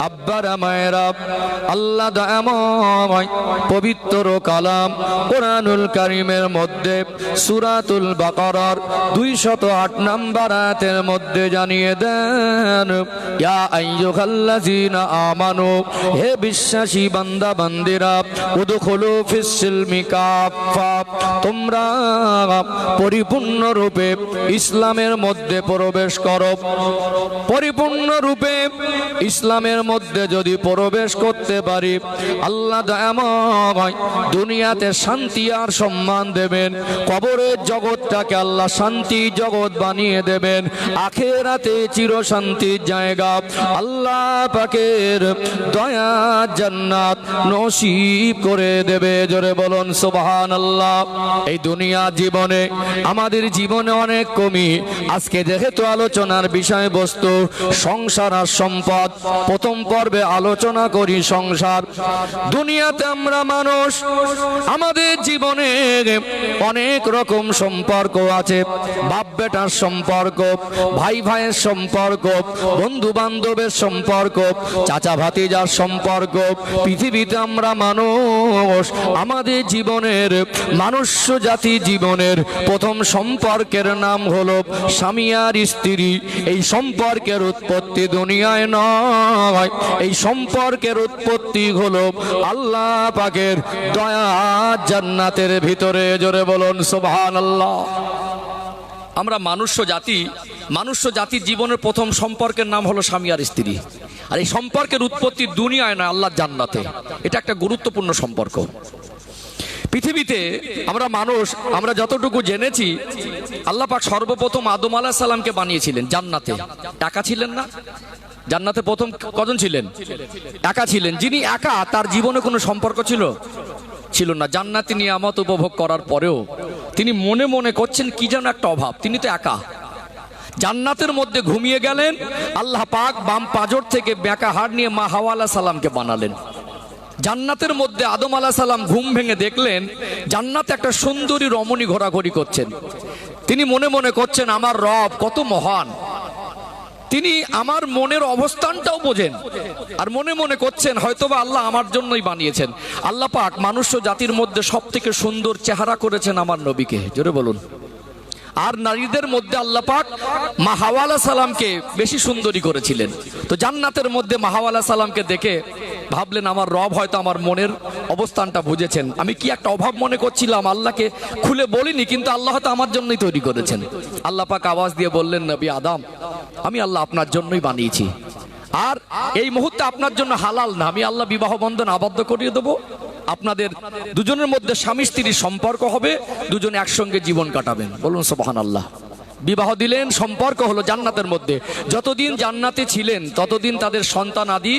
আব্বারা মায়েরা, আল্লাহ দয়াময় পবিত্র কালাম কোরআনুল কারীমের মধ্যে সূরাতুল বাকারার 208 নম্বর আয়াতের মধ্যে জানিয়ে দেন, ইয়া আইয়ুহাল্লাযীনা আমানু, হে বিশ্বাসী বান্দা বান্দিরা, উদখুলু ফিস সিলমি কাফা, তোমরা পরিপূর্ণ রূপে ইসলামের মধ্যে প্রবেশ করো। পরিপূর্ণ রূপে ইসলামের মধ্যে যদি প্রবেশ করতে পারি, আল্লাহ দয়াময় দুনিয়াতে শান্তি আর সম্মান দেবেন, কবরের জগৎটাকে আল্লাহ শান্তি জগৎ বানিয়ে দেবেন, আখিরাতে চির শান্তির জায়গা আল্লাহ পাকের দয়া জান্নাত নসিব করে দেবে। জোরে বলুন সুবহানাল্লাহ। এই দুনিয়া জীবনে আমাদের জীবনে অনেক কমি। আজকে যেহেতু আলোচনার বিষয়বস্তু সংসার আর সম্পদ, প্রথম পর্বে আলোচনা করি সংসার। দুনিয়াতে আমরা মানুষ, আমাদের জীবনে অনেক রকম সম্পর্ক আছে। বাপ বেটার সম্পর্ক, ভাই ভাইয়ের সম্পর্ক, বন্ধু বান্ধবের সম্পর্ক, চাচা ভাতিজার সম্পর্ক। পৃথিবীতে আমরা মানুষ, আমাদের জীবনের মনুষ্য জাতি জীবনের প্রথম সম্পর্কের নাম হলো স্বামী আর স্ত্রী। এই সম্পর্কের উৎপত্তি দুনিয়ায় নয়, এই সম্পর্কের উৎপত্তি হলো আল্লাহ পাকের দয়া জান্নাতের ভিতরে। জোরে বলুন সুবহানাল্লাহ। আমরা মনুষ্য জাতির জীবনের প্রথম সম্পর্কের নাম হলো স্বামী আর স্ত্রী। আর এই সম্পর্কের উৎপত্তি দুনিয়ায় না, আল্লাহ জান্নাতে। এটা একটা গুরুত্বপূর্ণ সম্পর্ক। পৃথিবীতে আমরা মানুষ, আমরা যতটুকু জেনেছি, আল্লাহ পাক সর্বপ্রথম আদম আলাইহিস সালামকে বানিয়েছিলেন জান্নাতে। একা ছিলেন না? জান্নাতে প্রথম কজন ছিলেন? একা ছিলেন। যিনি একা, তার জীবনে কোনো সম্পর্ক ছিল না। জান্নাতি নিয়ামত উপভোগ করার পরেও তিনি মনে মনে করছেন কি যেন একটা অভাব। তিনি তো একা। জান্নাতের মধ্যে ঘুমিয়ে গেলেন। আল্লাহ পাক বাম পাজর থেকে বেঁকা হাড় নিয়ে মা হাওয়া আলাইহিস সালামকে বানালেন। জান্নাতের মধ্যে আদম আলাইহিস সালাম ঘুম ভেঙে দেখলেন জান্নাতে একটা সুন্দরী রমণী ঘোরাঘুরি করছেন। তিনি মনে মনে করছেন আমার রব কত মহান, তিনি আমার মনের অবস্থানটাও বোঝেন। আর মনে মনে করছেন হয়তোবা আল্লাহ আমার জন্যই বানিয়েছেন। আল্লাহ পাক মানুষ্য জাতির মধ্যে সব থেকে সুন্দর চেহারা করেছেন আমার নবীকে। জোরে বলুন। আর নারীদের মধ্যে আল্লাহ পাক মা হাওয়া আলাইহিস সালামকে বেশি সুন্দরী করেছিলেন। তো জান্নাতের মধ্যে মা হাওয়া আলাইহিস সালামকে দেখে ভাবলেন আমার রব হয়তো আমার মনের অবস্থানটা বুঝেছেন। আমি কি একটা অভাব মনে করছিলাম, আল্লাহকে খুলে বলিনি, কিন্তু আল্লাহ হয়তো আমার জন্যই তৈরি করেছেন। আল্লাহ পাক আওয়াজ দিয়ে বললেন, নবী আদম, আমি আল্লাহ আপনার জন্যই বানিয়েছি। আর এই মুহূর্তে আপনার জন্য হালাল না, আমি আল্লাহ বিবাহ বন্ধন আবদ্ধ করিয়ে দেবো। আপনাদের দুজনের মধ্যে স্বামী স্ত্রীর সম্পর্ক হবে, দুজনে একসঙ্গে জীবন কাটাবেন। বলুন সুবহানাল্লাহ। বিবাহ দিলেন, সম্পর্ক হলো জান্নাতের মধ্যে। যতদিন জান্নাতে ছিলেন ততদিন তাদের সন্তান আদি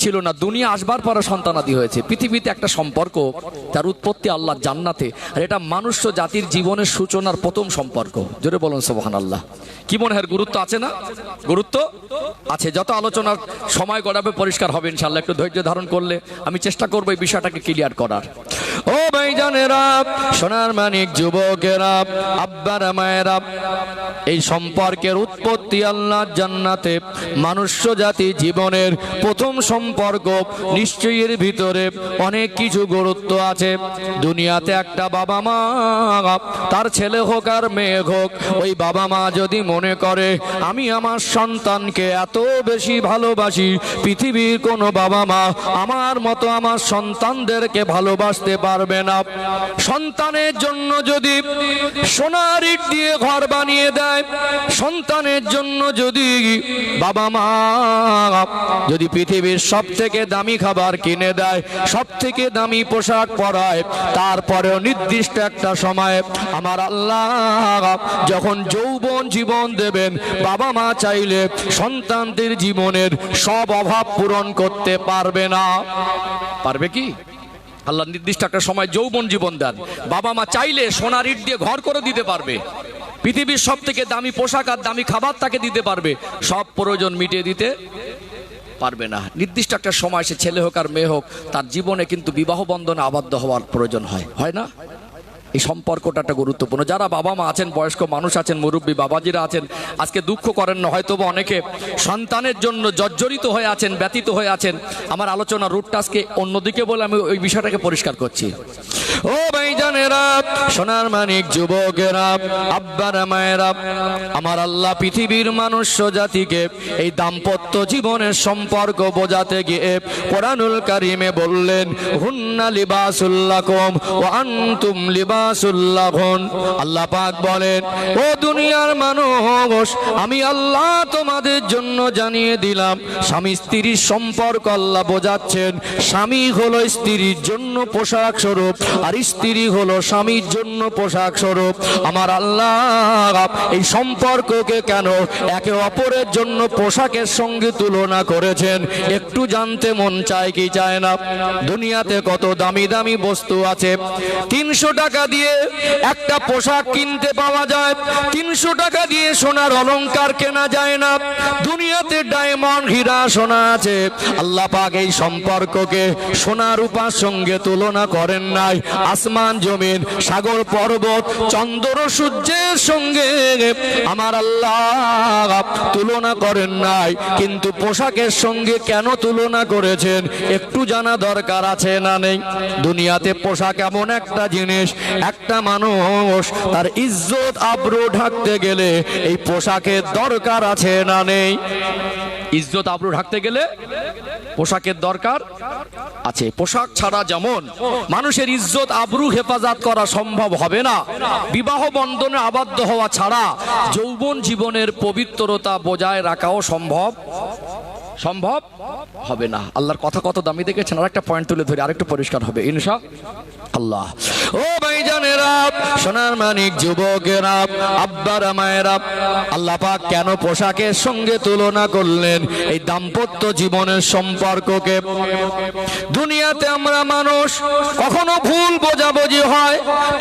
ছিল না। দুনিয়া আসবার পরে সন্তানাদি হয়েছে। পৃথিবীতে একটা সম্পর্ক, তার উৎপত্তি আল্লাহ জান্নাতে। আর এটা মানুষ্য জাতির জীবনের সূচনার প্রথম সম্পর্ক। জোরে বলুন সুবহানাল্লাহ। কি মনে হয় গুরুত্ব আছে না? গুরুত্ব আছে। যত আলোচনার সময় গড়াবে পরিষ্কার হবে ইনশাআল্লাহ। একটু ধৈর্য ধারণ করলে আমি চেষ্টা করবো এই বিষয়টাকে ক্লিয়ার করার। ও ভাইজানেরা, সোনার মানিক যুবকেরা, আব্বারা মায়েরা, এই সম্পর্কের উৎপত্তি আল্লাহ জান্নাতে। মানুষ্য জাতি জীবনের প্রথম সম্পর্ক। নিশ্চয়ই এর ভিতরে অনেক কিছু গুরুত্ব আছে। দুনিয়াতে একটা বাবা মা, তার ছেলে হোক আর মেয়ে হোক, ওই বাবা মা যদি মনে করে আমি আমার সন্তানকে এত বেশি ভালোবাসি, পৃথিবীর কোনো বাবা মা আমার মতো আমার সন্তানদেরকে ভালোবাসতে পারবে না। সন্তানের জন্য যদি সোনার ইট দিয়ে ঘর বানিয়ে দেয়, সন্তানের জন্য যদি বাবা মা যদি পৃথিবীর সব থেকে দামি খাবার কিনে দেয়, সব থেকে দামি পোশাক পরায়, তারপরেও নির্দিষ্ট একটা সময় আমার আল্লাহ যখন যৌবন জীবন দেবেন, বাবা মা চাইলে সন্তানদের জীবনের সব অভাব পূরণ করতে পারবে না। পারবে কি? আল্লাহ নির্দিষ্ট একটা সময় যৌবন জীবন দেন। বাবা মা চাইলে সোনার ইট দিয়ে ঘর করে দিতে পারবে, পৃথিবীর সব থেকে দামি পোশাক আর দামি খাবার তাকে দিতে পারবে, সব প্রয়োজন মিটিয়ে দিতে পারবে না। নির্দিষ্ট একটা সময় সে ছেলে হোক আর মেয়ে হোক, তার জীবনে কিন্তু বিবাহ বন্ধনে আবদ্ধ হওয়ার প্রয়োজন হয় না? এই সম্পর্কটা একটা গুরুত্বপূর্ণ। যারা বাবা মা আছেন, বয়স্ক মানুষ আছেন, মুরব্বী বাবাজিরা আছেন, আজকে দুঃখ করেন না, হয়তো অনেকে সন্তানের জন্য জর্জরিত হয়ে আছেন, ব্যতীত হয়ে আছেন। আমার আলোচনা রুটটা আজকে অন্যদিকে বলে আমি ওই বিষয়টাকে পরিষ্কার করছি। ও ভাইজানেরা, সোনার মানিক যুবকেরা, আব্বারা মায়েরা, আমার আল্লাহ পৃথিবীর মনুষ্য জাতিকে এই দাম্পত্য জীবনের সম্পর্ক বোঝাতে গিয়ে কোরআনুল কারিমে বললেন, হুন্না লিবাসুল লাকুম ওয়া আনতুম লিবাসুল লাহুন। আল্লাহ পাক বলেন, ও দুনিয়ার মানুষ, আমি আল্লাহ তোমাদের জন্য জানিয়ে দিলাম স্বামী স্ত্রীর সম্পর্ক। আল্লাহ বোঝাচ্ছেন স্বামী হলো স্ত্রীর জন্য পোশাক স্বরূপ, আর স্ত্রী হলো স্বামীর জন্য পোশাক স্বরূপ। আমার আল্লাহ এই সম্পর্ককে কেন একে অপরের জন্য পোশাকের সঙ্গে তুলনা করেছেন একটু জানতে মন চায় কি চায় না? দুনিয়াতে কত দামি দামি বস্তু আছে, 300 টাকা দিয়ে একটা পোশাক কিনতে পাওয়া যায়, 300 টাকা দিয়ে সোনার অলংকার কেনা যায় না। দুনিয়াতে ডায়মন্ড, হীরা, সোনা আছে। আল্লাহ পাক এই সম্পর্ককে সোনা রূপার সঙ্গে তুলনা করেন নাই, আসমান জমিন, সাগর পর্বত, চন্দ্র সূর্যের সঙ্গে আমার আল্লাহ তুলনা করেন নাই। কিন্তু পোশাকের সঙ্গে কেন তুলনা করেছেন একটু জানা দরকার আছে না নেই? দুনিয়াতে পোশাক এমন একটা জিনিস, একটা মানুষ তার ইজ্জত আবরু ঢাকতে গেলে এই পোশাকের দরকার আছে না নেই? ইজ্জত আবরু ঢাকতে গেলে পোশাকের দরকার আছে। পোশাক ছাড়া যেমন মানুষের ইজ্জত আবরু হেফাজত করা সম্ভব হবে না, বিবাহ বন্ধনে আবদ্ধ হওয়া ছাড়া যৌবন জীবনের পবিত্রতা বজায় রাখাও সম্ভব হবে না। আল্লাহর কথা কত দামি দেখেছেন। আর একটা পয়েন্ট তুলে ধরে আরেকটু পরিষ্কার হবে ইনশাআল্লাহ। ও ভাইজানেরা, সোনার মানিক যুবকেরা, আব্বারা মায়েরা, আল্লাহ পাক কেন পোশাকের সঙ্গে তুলনা করলেন এই দাম্পত্য জীবনের সম্পর্ককে? দুনিয়াতে আমরা মানুষ কখনো ভুল বোঝাবুঝি হয়,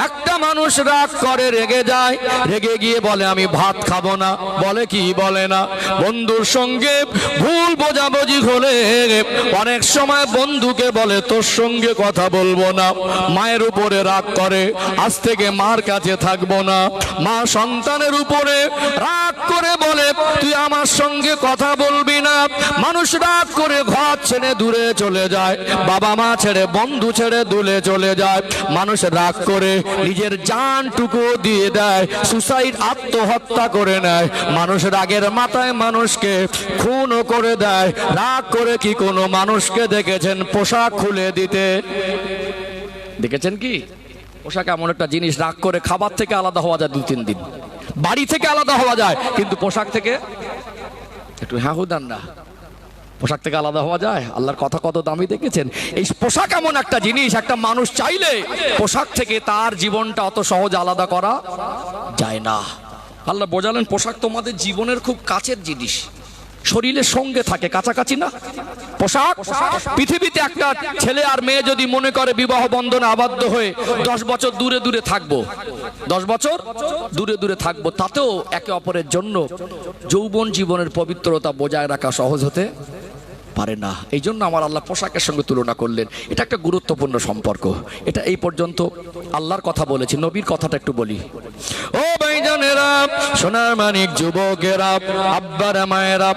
একটা মানুষ রাগ করে, রেগে যায়, রেগে গিয়ে বলে আমি ভাত খাবো না, বলে কি বলে না? বন্ধুর সঙ্গে ভুল বোঝাবুঝি হলে অনেক সময় বন্ধুকে বলে তোর সঙ্গে কথা বলবো না। মায়ের উপরে রাগ করে, আজ থেকে মার কাছে থাকবো না। মা সন্তানের উপরে রাগ করে বলে তুই আমার সঙ্গে কথা বলবি না। মানুষ রাগ করে ঘর ছেড়ে দূরে চলে যায়, বাবা মা ছেড়ে, বন্ধু ছেড়ে দূরে চলে যায়। মানুষ রাগ করে নিজের জানটুকু দিয়ে দেয়, সুসাইড, আত্মহত্যা করে নেয়। মানুষ রাগের মাথায় মানুষকে খুনও করে দেয়। রাগ করে কি কোনো মানুষকে দেখেছেন পোশাক খুলে দিতে? দেখেছেন কি? পোশাক এমন একটা জিনিস, রাগ করে খাবার থেকে আলাদা হওয়া যায় 2-3 দিন, বাড়ি থেকে আলাদা হওয়া যায়, কিন্তু পোশাক থেকে একটু হ্যাঁ হুদান না, পোশাক থেকে আলাদা হওয়া যায়। আল্লাহর কথা কত দামি দেখেছেন। এই পোশাক এমন একটা জিনিস, একটা মানুষ চাইলে পোশাক থেকে তার জীবনটা অত সহজে আলাদা করা যায় না। আল্লাহ বোঝালেন পোশাক তোমাদের জীবনের খুব কাছের জিনিস, শরীরের সঙ্গে থাকে, কাছাকাছি না। পোশাক, পৃথিবীতে একটা ছেলে আর মেয়ে যদি মনে করে বিবাহ বন্ধনে আবদ্ধ হয়ে 10 বছর দূরে দূরে থাকবো, 10 বছর দূরে দূরে থাকবো, তাতেও একে অপরের জন্য যৌবন জীবনের পবিত্রতা বজায় রাখা সহজ হতে পারে না। এই জন্য আমার আল্লাহ পোশাকের সঙ্গে তুলনা করলেন। এটা একটা গুরুত্বপূর্ণ সম্পর্ক। এটা এই পর্যন্ত আল্লাহর কথা বলেছি, নবীর কথাটা একটু বলি। ও ভাইজানেরা, সোনার মানিক যুবকেরা, আব্বারা মায়েরা,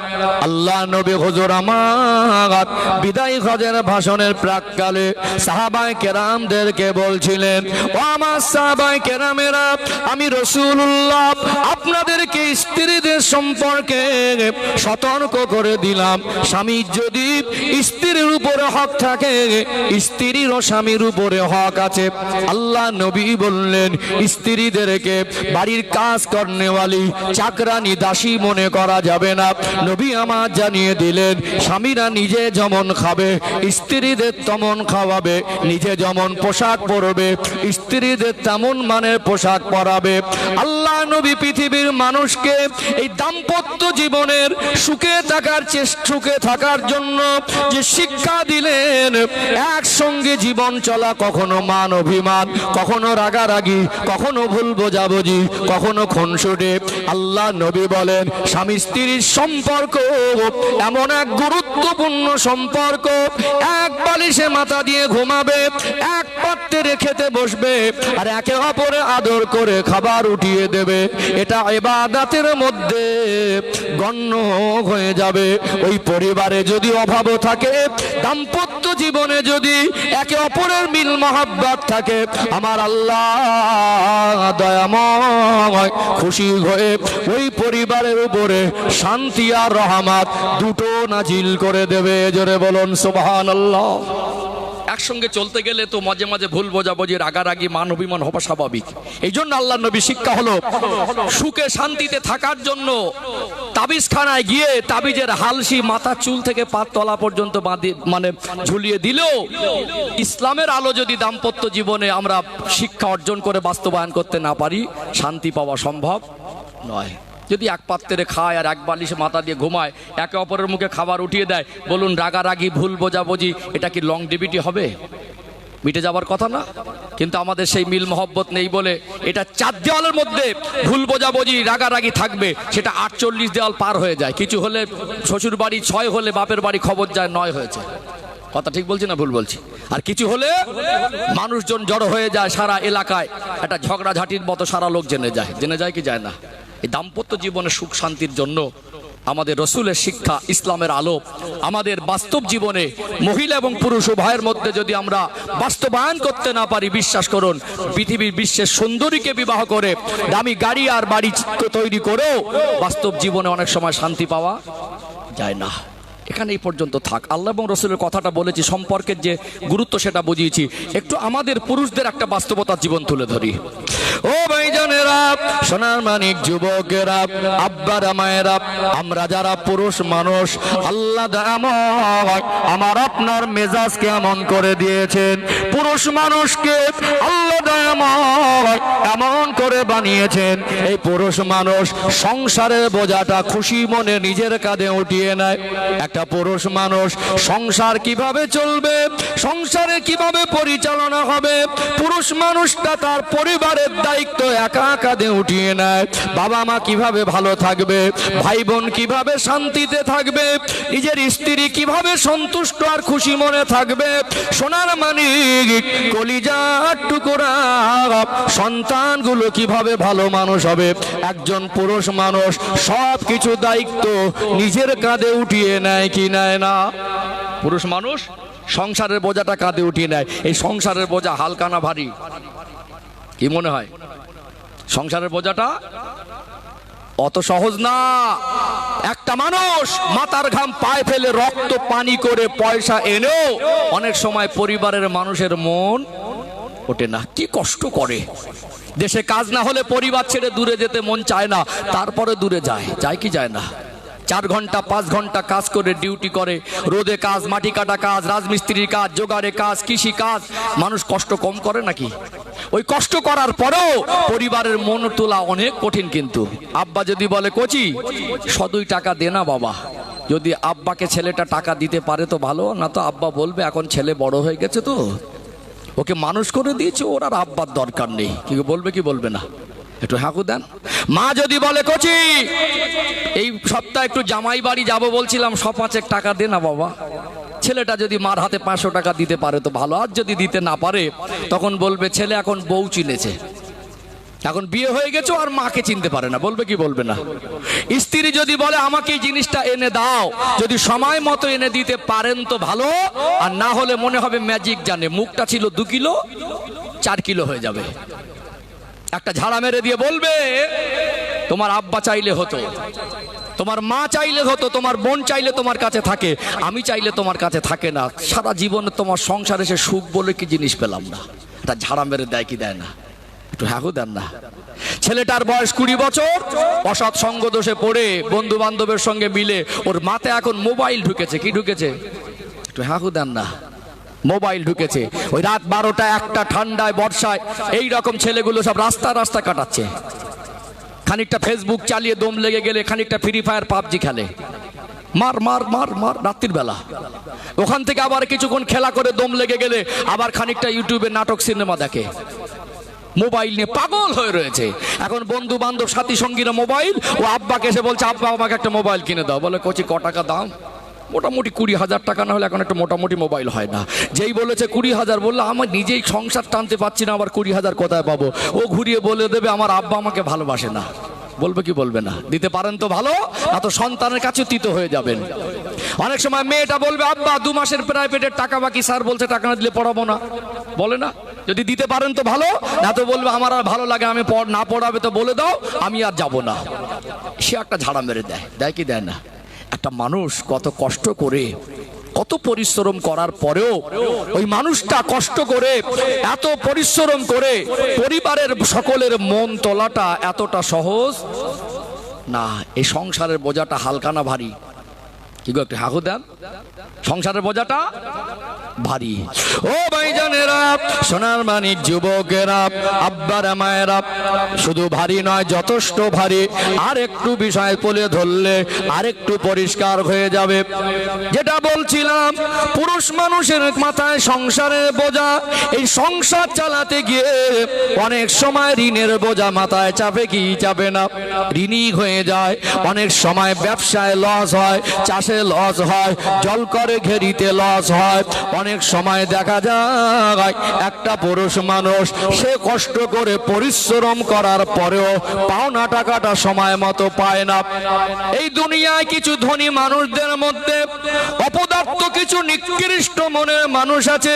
আল্লাহ নবী হুজুর আমার বিদায় হজের ভাষণের প্রাককালে সাহাবায়ে কেরামদেরকে বলছিলেন, ও আমার সাহাবায়ে কেরামেরা, আমি রাসূলুল্লাহ আপনাদেরকে স্ত্রীদের সম্পর্কে সতর্ক করে দিলাম। স্বামী যদি স্ত্রীর উপরে হক থাকে, স্ত্রীরও স্বামীর উপরে হক আছে। আল্লাহ নবী বললেন স্ত্রীদেরকে বাড়ির কাজ করনেওয়ালি, চাকরানি, দাসী মনে করা যাবে না। নবী আমার জানিয়ে দিলেন স্বামীরা নিজে যেমন খাবে স্ত্রীদের তেমন খাওয়াবে, নিজে যেমন পোশাক পরবে স্ত্রীদের তেমন মানের পোশাক পরাবে। আল্লাহ নবী পৃথিবীর মানুষকে এই দাম্পত্য জীবনের সুখে থাকার জন্য যে শিক্ষা দিলেন, একসঙ্গে জীবন চলা, কখনো মান অভিমান, কখনো রাগারাগি, কখনো ভুল বোঝাবুঝি, কখনো কখনো খুনসুটি। আল্লাহ নবী বলেন স্বামী স্ত্রীর সম্পর্ক এমন এক গুরুত্বপূর্ণ সম্পর্ক, এক বালিশে মাথা দিয়ে ঘুমাবে, এক পাত্রে খেতে বসবে, আর একে অপরে আদর করে খাবার উঠিয়ে দেবে। এটা ইবাদতের মধ্যে গণ্য হয়ে যাবে। ওই পরিবারে যদি অভাব থাকে, দাম্পত্য জীবনে যদি একে অপরের মিল মহাব্বত থাকে, আমার আল্লাহ দয়াময় খুশি হয়ে ওই পরিবারের উপরে শান্তি আর রহমত দুটো নাজিল করে দেবে। জোরে বলুন সুবহানাল্লাহ। একসঙ্গে চলতে গেলে তো মাঝে মাঝে ভুল বোঝাবুঝি, রাগারাগি, মান অভিমান হওয়া স্বাভাবিক। এই জন্য আল্লাহ নবী শিক্ষা হলো সুখে শান্তিতে থাকার জন্য তাবিজখানায় গিয়ে তাবিজের হালসি মাথার চুল থেকে পাত তলা পর্যন্ত মানে ঝুলিয়ে দিলেও ইসলামের আলো যদি দাম্পত্য জীবনে আমরা শিক্ষা অর্জন করে বাস্তবায়ন করতে না পারি, শান্তি পাওয়া সম্ভব নয়। যদি এক পাত্রে খায় আর এক বালিশে মাথা দিয়ে ঘুমায়, একে অপরের মুখে খাবার উঠিয়ে দেয়, বলুন রাগারাগি, ভুল বোঝাবুঝি, এটা কি লংডিভিটি হবে? মিটে যাবার কথা না। কিন্তু আমাদের সেই মিল মহব্বত নেই বলে এটা 4 দেওয়ালের মধ্যে ভুল বোঝাবুঝি, রাগারাগি থাকবে, সেটা 48 দেওয়াল পার হয়ে যায়। কিছু হলে শ্বশুর বাড়ি 6 হলে বাপের বাড়ি খবর যায় 9 হয়েছে। কথা ঠিক বলছি না ভুল বলছি? আর কিছু হলে মানুষজন জড়ো হয়ে যায়, সারা এলাকায় একটা ঝগড়াঝাটির মতো সারা লোক জেনে যায় কি যায় না। এই দাম্পত্য জীবনে সুখ শান্তির জন্য আমাদের রসুলের শিক্ষা, ইসলামের আলো আমাদের বাস্তব জীবনে মহিলা এবং পুরুষ উভয়ের মধ্যে যদি আমরা বাস্তবায়ন করতে না পারি, বিশ্বাস করুন পৃথিবীর বিশ্বের সুন্দরীকে বিবাহ করে দামি গাড়ি আর বাড়ি তৈরি করেও বাস্তব জীবনে অনেক সময় শান্তি পাওয়া যায় না। এখানে এই পর্যন্ত থাক। আল্লাহ এবং রসুলের কথাটা বলেছি, সম্পর্কের যে গুরুত্ব সেটা বুঝিয়েছি। একটু আমাদের পুরুষদের একটা বাস্তবতার জীবন তুলে ধরি। ও ভাইজানেরা, সোনার মানিক যুবকেরা, আব্বারা মায়েরা, আমরা যারা পুরুষ মানুষ, আল্লাহ আমার আপনার মেজাজ কেমন করে দিয়েছেন। পুরুষ মানুষকে আল্লাহ এমন করে বানিয়েছেন, এই পুরুষ মানুষ সংসারের বোঝাটা খুশি মনে নিজের কাঁধে উঠিয়ে নেয়। একটা পুরুষ মানুষ সংসার কিভাবে চলবে, সংসারে কিভাবে পরিচালনা হবে, পুরুষ মানুষটা তার পরিবারের দায়িত্ব একা কাঁধে উঠিয়ে নেয়। বাবা মা কিভাবে ভালো থাকবে, ভাই বোন কিভাবে শান্তিতে থাকবে, নিজের স্ত্রী কিভাবে সন্তুষ্ট আর খুশি মনে থাকবে, সোনার মানিক কলিজার টুকরা সন্তানগুলো কিভাবে ভালো মানুষ হবে। একজন পুরুষ মানুষ সব কিছু দায়িত্ব নিজের কাঁধে উঠিয়ে নেয় কি নেয় না? পুরুষ মানুষ সংসারের বোঝাটা কাঁধে উঠিয়ে নেয়। এই সংসারের বোঝা হালকা না ভারী? কি মনে হয়? সংসারের বোঝাটা অত সহজ না। একটা মানুষ মাথার ঘাম পায়ে ফেলে রক্ত পানি করে পয়সা এনেও অনেক সময় পরিবারের মানুষের মন ওঠে না। কি কষ্ট করে। দেশে কাজ না হলে পরিবার ছেড়ে দূরে যেতে মন চায় না, তারপরে দূরে যায় কি যায় না? 4 ঘন্টা 5 ঘন্টা কাজ করে, ডিউটি করে, রোদে কাজ, মাটি কাটা কাজ, রাজমিস্ত্রির কাজ, জোগাড়ে কাজ, কৃষি কাজ। মানুষ কষ্ট কম করে নাকি? ওই কষ্ট করার পরেও পরিবারের মন তোলা অনেক কঠিন। কিন্তু আব্বা যদি বলে কচি 100 টাকা দে না বাবা, যদি আব্বাকে ছেলেটা টাকা দিতে পারে তো ভালো, না তো আব্বা বলবে এখন ছেলে বড় হয়ে গেছে তো ওকে মানুষ করে দিয়েছে, ওর আর আব্বার দরকার নেই। কি বলবে কি বলবে না? একটু হাঁকু দেন। মা যদি বলে কচি এই সপ্তাহে একটু জামাই বাড়ি যাবো বলছিলাম, 5 টাকা দে না বাবা, ছেলেটা যদি মার হাতে 500 টাকা দিতে পারে তো ভালো। আর যদি দিতে না পারে তখন বলবে ছেলে এখন বউ চিনেছে, এখন বিয়ে হয়ে গেছে আর মাকে চিনতে পারে না। বলবে কি বলবে না? স্ত্রী যদি বলে আমাকে এই জিনিসটা এনে দাও, যদি সময় মতো এনে দিতে পারেন তো ভালো, আর না হলে মনে হবে ম্যাজিক জানে, মুখটা ছিল 2 কিলো 4 কিলো হয়ে যাবে। একটা ঝাড়া মেরে দিয়ে বলবে তোমার আব্বা চাইলে হতো, তোমার মা চাইলে হতো, তোমার বোন চাইলে তোমার কাছে থাকে, আমি চাইলে তোমার কাছে থাকে না। সারা জীবনে তোমার সংসারে সে সুখ বলে কি জিনিস পেলাম না। এটা ঝাড়া মেরে দেয় কি দেয় না? একটু হ্যাঁ দেন না। ছেলেটার বয়স 20 বছর, অসৎ সঙ্গ দোষে পড়ে বন্ধু বান্ধবের সঙ্গে মিলে ওর মাথায় এখন মোবাইল ঢুকেছে। কি ঢুকেছে? একটু হ্যাঁ দেন না। মোবাইল ঢুকেছে। ওই রাত 12টা 1টা ঠান্ডায় বর্ষায় এই রকম ছেলেগুলো সব রাস্তা কাটাচ্ছে। খানিকটা ফেসবুক চালিয়ে দম লেগে গেলে খানিকটা ফ্রি ফায়ার পাবজি খেলে, মার মার মার মার রাত্রির বেলা। ওখান থেকে আবার কিছুক্ষণ খেলা করে দম লেগে গেলে আবার খানিকটা ইউটিউবে নাটক সিনেমা দেখে। মোবাইল নিয়ে পাগল হয়ে রয়েছে। এখন বন্ধু বান্ধব সাথী সঙ্গীরা মোবাইল, ও আব্বাকে এসে বলছে আব্বা আমাকে একটা মোবাইল কিনে দাও। বলে কচি ক টাকা দাম? মোটামুটি 20,000 টাকা না হলে এখন একটা মোটামুটি মোবাইল হয় না। যেই বলেছে 20,000, বললো আমার নিজেই সংসার টানতে পারছি না, আবার 20,000 কোথায় পাবো? ও ঘুরিয়ে বলে দেবে আমার আব্বা আমাকে ভালোবাসে না। বলবে কি বলবে না? দিতে পারেন তো ভালো, না তো সন্তানের কাছে তিত হয়ে যাবেন। অনেক সময় মেয়েটা বলবে আব্বা 2 মাসের প্রাইভেটের টাকা বাকি, স্যার বলছে টাকা না দিলে পড়াবো না। বলে না? যদি দিতে পারেন তো ভালো, না তো বলবে আমার আর ভালো লাগে, আমি না পড়াবে তো বলে দাও, আমি আর যাব না। সে একটা ঝাড়া মেরে দেয়। দেয় কি দেয় না? একটা মানুষ কত কষ্ট করে, কত পরিশ্রম করার পরেও ওই মানুষটা কষ্ট করে, এত পরিশ্রম করে পরিবারের সকলের মন তোলাটা এতটা সহজ না। এই সংসারের বোঝাটা হালকা না ভারী? কি গো, একটু হাঁকু দেন। সংসারের বোঝাটা ভারী। ও ভাইজানেরা, সোনার মানিক যুবকেরা, আব্বারা মায়েরা, শুধু ভারী নয়, যথেষ্ট ভারী। আর একটু বিষয় তুলে ধরলে আর একটু পরিষ্কার হয়ে যাবে। যেটা বলছিলাম, পুরুষ মানুষের মাথায় সংসারের বোঝা। এই সংসার চালাতে গিয়ে অনেক সময় ঋণের বোঝা মাথায় চাপে কি চাপে না? ঋণী হয়ে যায়। অনেক সময় ব্যবসায় লস হয়, চাষে লস হয়, জল করে ঘেরিতে লস হয়। অনেক সময় দেখা যায় একটা পুরুষ মানুষ সে কষ্ট করে পরিশ্রম করার পরেও পাওনা টাকাটা সময় মতো পায় না। এই দুনিয়ায় কিছু ধনী মানুষদের মধ্যে অপদার্থ কিছু নিকৃষ্ট মনের মানুষ আছে।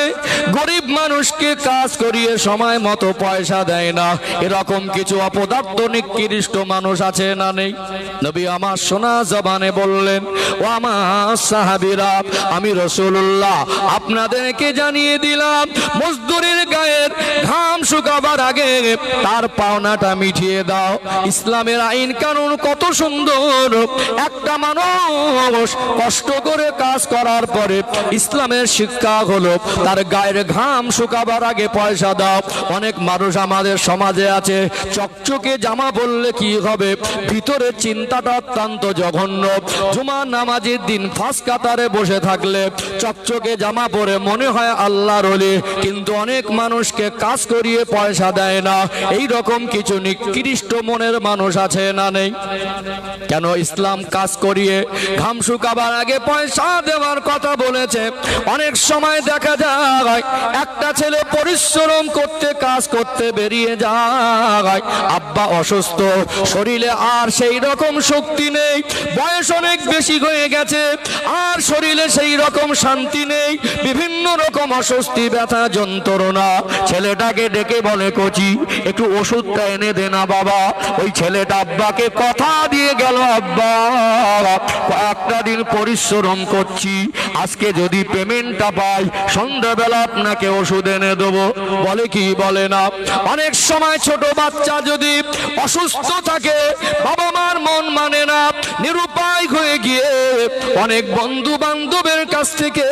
গরিব মানুষকে কাজ করিয়ে সময় মতো পয়সা দেয় না। এরকম কিছু অপদার্থ নিকৃষ্ট মানুষ আছে না নেই? নবী আমার সোনা জবানে বললেন, ও আমার সাহাবীরা, আমি রাসূলুল্লাহ আপনাদেরকে জানিয়ে দিলাম, মজদুরের গায়ের ঘাম শুকাবার আগে তার পাওনাটা মিটিয়ে দাও। ইসলামের আইন কানুন কত সুন্দর। একটা মানুষ কষ্ট করে কাজ করার পরে ইসলামের শিক্ষা হলো তার গায়ের ঘাম শুকাবার আগে পয়সা দাও। অনেক মানুষ আমাদের সমাজে আছে, চকচকে জামা পরলে কি হবে, ভিতরে চিন্তাটা অত্যন্ত জঘন্য। জুমার নামাজের দিন ফার্স্ট কাতারে বসে থাকলে চকচকে জামা পরে মনে হয় আল্লাহর ওলি, কিন্তু অনেক মানুষকে কাজ করিয়ে পয়সা দেয় না। এই রকম কিছু নিকৃষ্ট মনের মানুষ আছে না নেই? কেন ইসলাম কাজ করিয়ে ঘাম শুকাবার আগে পয়সা দেওয়ার কথা বলেছে? অনেক সময় দেখা যায় একটা ছেলে পরিশ্রম করতে কাজ করতে বেরিয়ে যায়, আব্বা অসুস্থ, শরীরে আর সেই রকম শক্তি নেই, বয়স অনেক বেশি হয়ে গেছে, আর শরীরে সেই রকম শান্তি নেই, বিভিন্ন রকম অস্বস্তি, ব্যথা, যন্ত্রণা। ছেলেটাকে ডেকে বলে, কচি একটু ওষুধটা এনে দে না বাবা। ওই ছেলেটা আব্বাকে কথা দিয়ে গেল, আব্বা কয়েকটা দিন পরিশ্রম করছি, আজকে যদি পেমেন্টটা পাই সন্ধ্যাবেলা আপনাকে ওষুধ এনে দেবো। বলে কি বলে না? অনেক সময় ছোট বাচ্চা যদি অসুস্থ থাকে, বাবা মার মন মানে না, নিরুপায় হয়ে গিয়ে অনেক বন্ধু বান্ধবের কাছ থেকে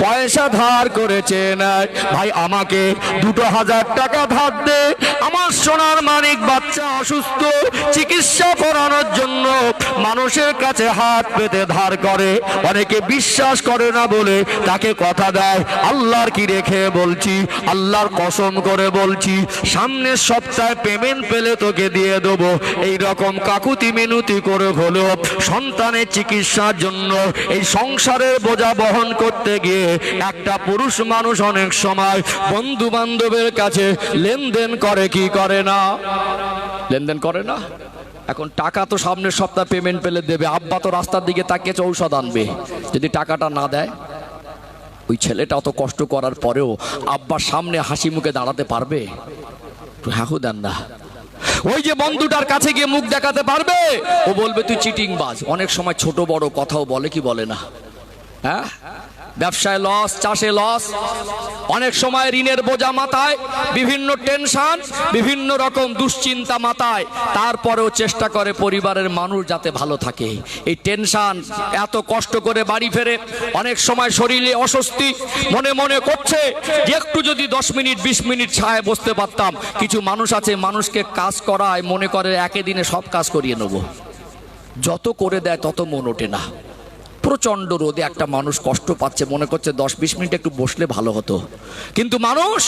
পয়সা ধার করেছে না, ভাই আমাকে 2,000 টাকা ধার দে, আমার সোনার মানিক বাচ্চা অসুস্থ, চিকিৎসা করানোর জন্য মানুষের কাছে হাত পেতে ধার করে। অনেকে বিশ্বাস করে না বলে তাকে কথা দেয়। আল্লাহর কি রেখে বলছি, আল্লাহর কসম করে বলছি, সামনের সপ্তাহে পেমেন্ট পেলে তোকে দিয়ে দেবো। এই রকম কাকুতি মিনতি করে হলেও সন্তানের চিকিৎসার জন্য এই সংসারের বোঝা বহন করতে গিয়ে একটা পুরুষ মানুষ অনেক সময় বন্ধু বান্ধবের কাছে লেনদেন করে কি করে না? লেনদেন করে না? এখন টাকা তো সামনের সপ্তাহ পেমেন্ট পেলে দেবে, আব্বা তো রাস্তার দিকে তাকিয়ে ঔষধ আনবে। যদি টাকাটা না দেয়, ওই ছেলেটা অত কষ্ট করার পরেও আব্বার সামনে হাসি মুখে দাঁড়াতে পারবে? হাহু দেন না। ওই যে বন্ধুটার কাছে গিয়ে মুখ দেখাতে পারবে? ও বলবে তুই চিটিংবাজ। অনেক সময় ছোট বড় কথাও বলে কি বলে না? হ্যাঁ, ব্যবসায় লস, চাষে লস, অনেক সময় ঋণের বোঝা মাথায়, বিভিন্ন টেনশন, বিভিন্ন রকম দুশ্চিন্তা মাথায়, তারপরেও চেষ্টা করে পরিবারের মানুষ যাতে ভালো থাকে। এই টেনশন, এত কষ্ট করে বাড়ি ফেরে, অনেক সময় শরীরে অস্বস্তি, মনে মনে করছে যে একটু যদি 10 মিনিট 20 মিনিট ছায়ায় বসতে পারতাম। কিছু মানুষ আছে মানুষকে কাজ করায় মনে করে একদিনে সব কাজ করিয়ে নেব, যত করে দেয় তত মন ওঠে না। প্রচন্ড রোদে একটা মানুষ কষ্ট পাচ্ছে, মনে করছে 10-20 মিনিট একটু বসলে ভালো হতো, কিন্তু মানুষ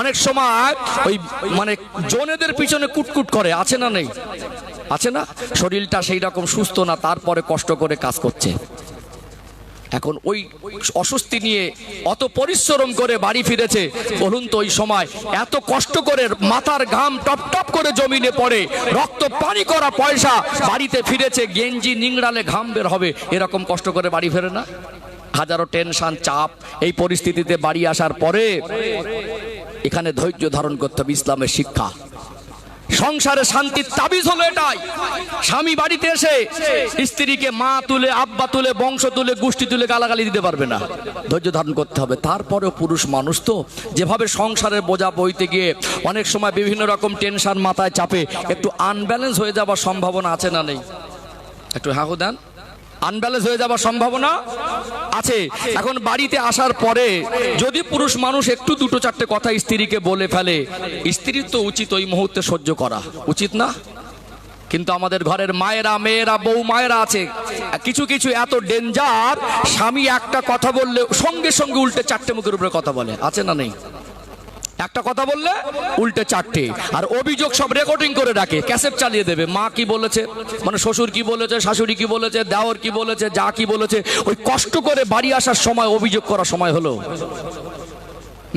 অনেক সময় ওই মানে জনেদের পিছনে কুটকুট করে, আছে না নেই? আছে না? শরীরটা সেই রকম সুস্থ না, তারপরে কষ্ট করে কাজ করছে। এখন ওই অস্বস্তি নিয়ে অত পরিশ্রম করে বাড়ি ফিরেছে, বলুন তো ওই সময় এত কষ্ট করে মাথার ঘাম টপ টপ করে জমিনে পড়ে, রক্ত পানি করা পয়সা, বাড়িতে ফিরেছে গেঞ্জি নিংড়ালে ঘাম বের হবে, এরকম কষ্ট করে বাড়ি ফেরে না? হাজারো টেনশন চাপ, এই পরিস্থিতিতে বাড়ি আসার পরে এখানে ধৈর্য ধারণ করতে হবে। ইসলামের শিক্ষা, সংসারে শান্তির তাবিজ হলো এটাই। স্বামী বাড়িতে এসে স্ত্রীকে মা তুলে, আব্বা তুলে, বংশ তুলে, গোষ্ঠী তুলে গালাগালি দিতে পারবে না, ধৈর্য ধারণ করতে হবে। তারপরেও পুরুষ মানুষ তো যেভাবে সংসারের বোঝা বইতে গিয়ে অনেক সময় বিভিন্ন রকম টেনশন মাথায় চাপে, একটু আনব্যালেন্স হয়ে যাওয়ার সম্ভাবনা আছে না নেই? একটু হাহু দেন। আনব্যালেন্স হয়ে যাওয়ার সম্ভাবনা আছে। এখন বাড়িতে আসার পরে যদি পুরুষ মানুষ একটু দুটো চারটে কথা স্ত্রীকে বলে ফেলে, স্ত্রীর তো উচিত ওই মুহূর্তে সহ্য করা, উচিত না? কিন্তু আমাদের ঘরের মায়েরা, মেয়েরা, বউ মায়েরা আছে কিছু কিছু এত ডেঞ্জার, স্বামী একটা কথা বললে সঙ্গে সঙ্গে উল্টে চারটে মুখের উপরে কথা বলে, আছে না নেই? একটা কথা বললে উল্টে চারটে, আর অভিযোগ সব রেকর্ডিং করে রাখে, ক্যাসেট চালিয়ে দেবে। মা কি বলেছে, মানে শ্বশুর কি বলেছে, শাশুড়ি কি বলেছে, দেওর কি বলেছে, যা কি বলেছে, ওই কষ্ট করে বাড়ি আসার সময় অভিযোগ করার সময় হলো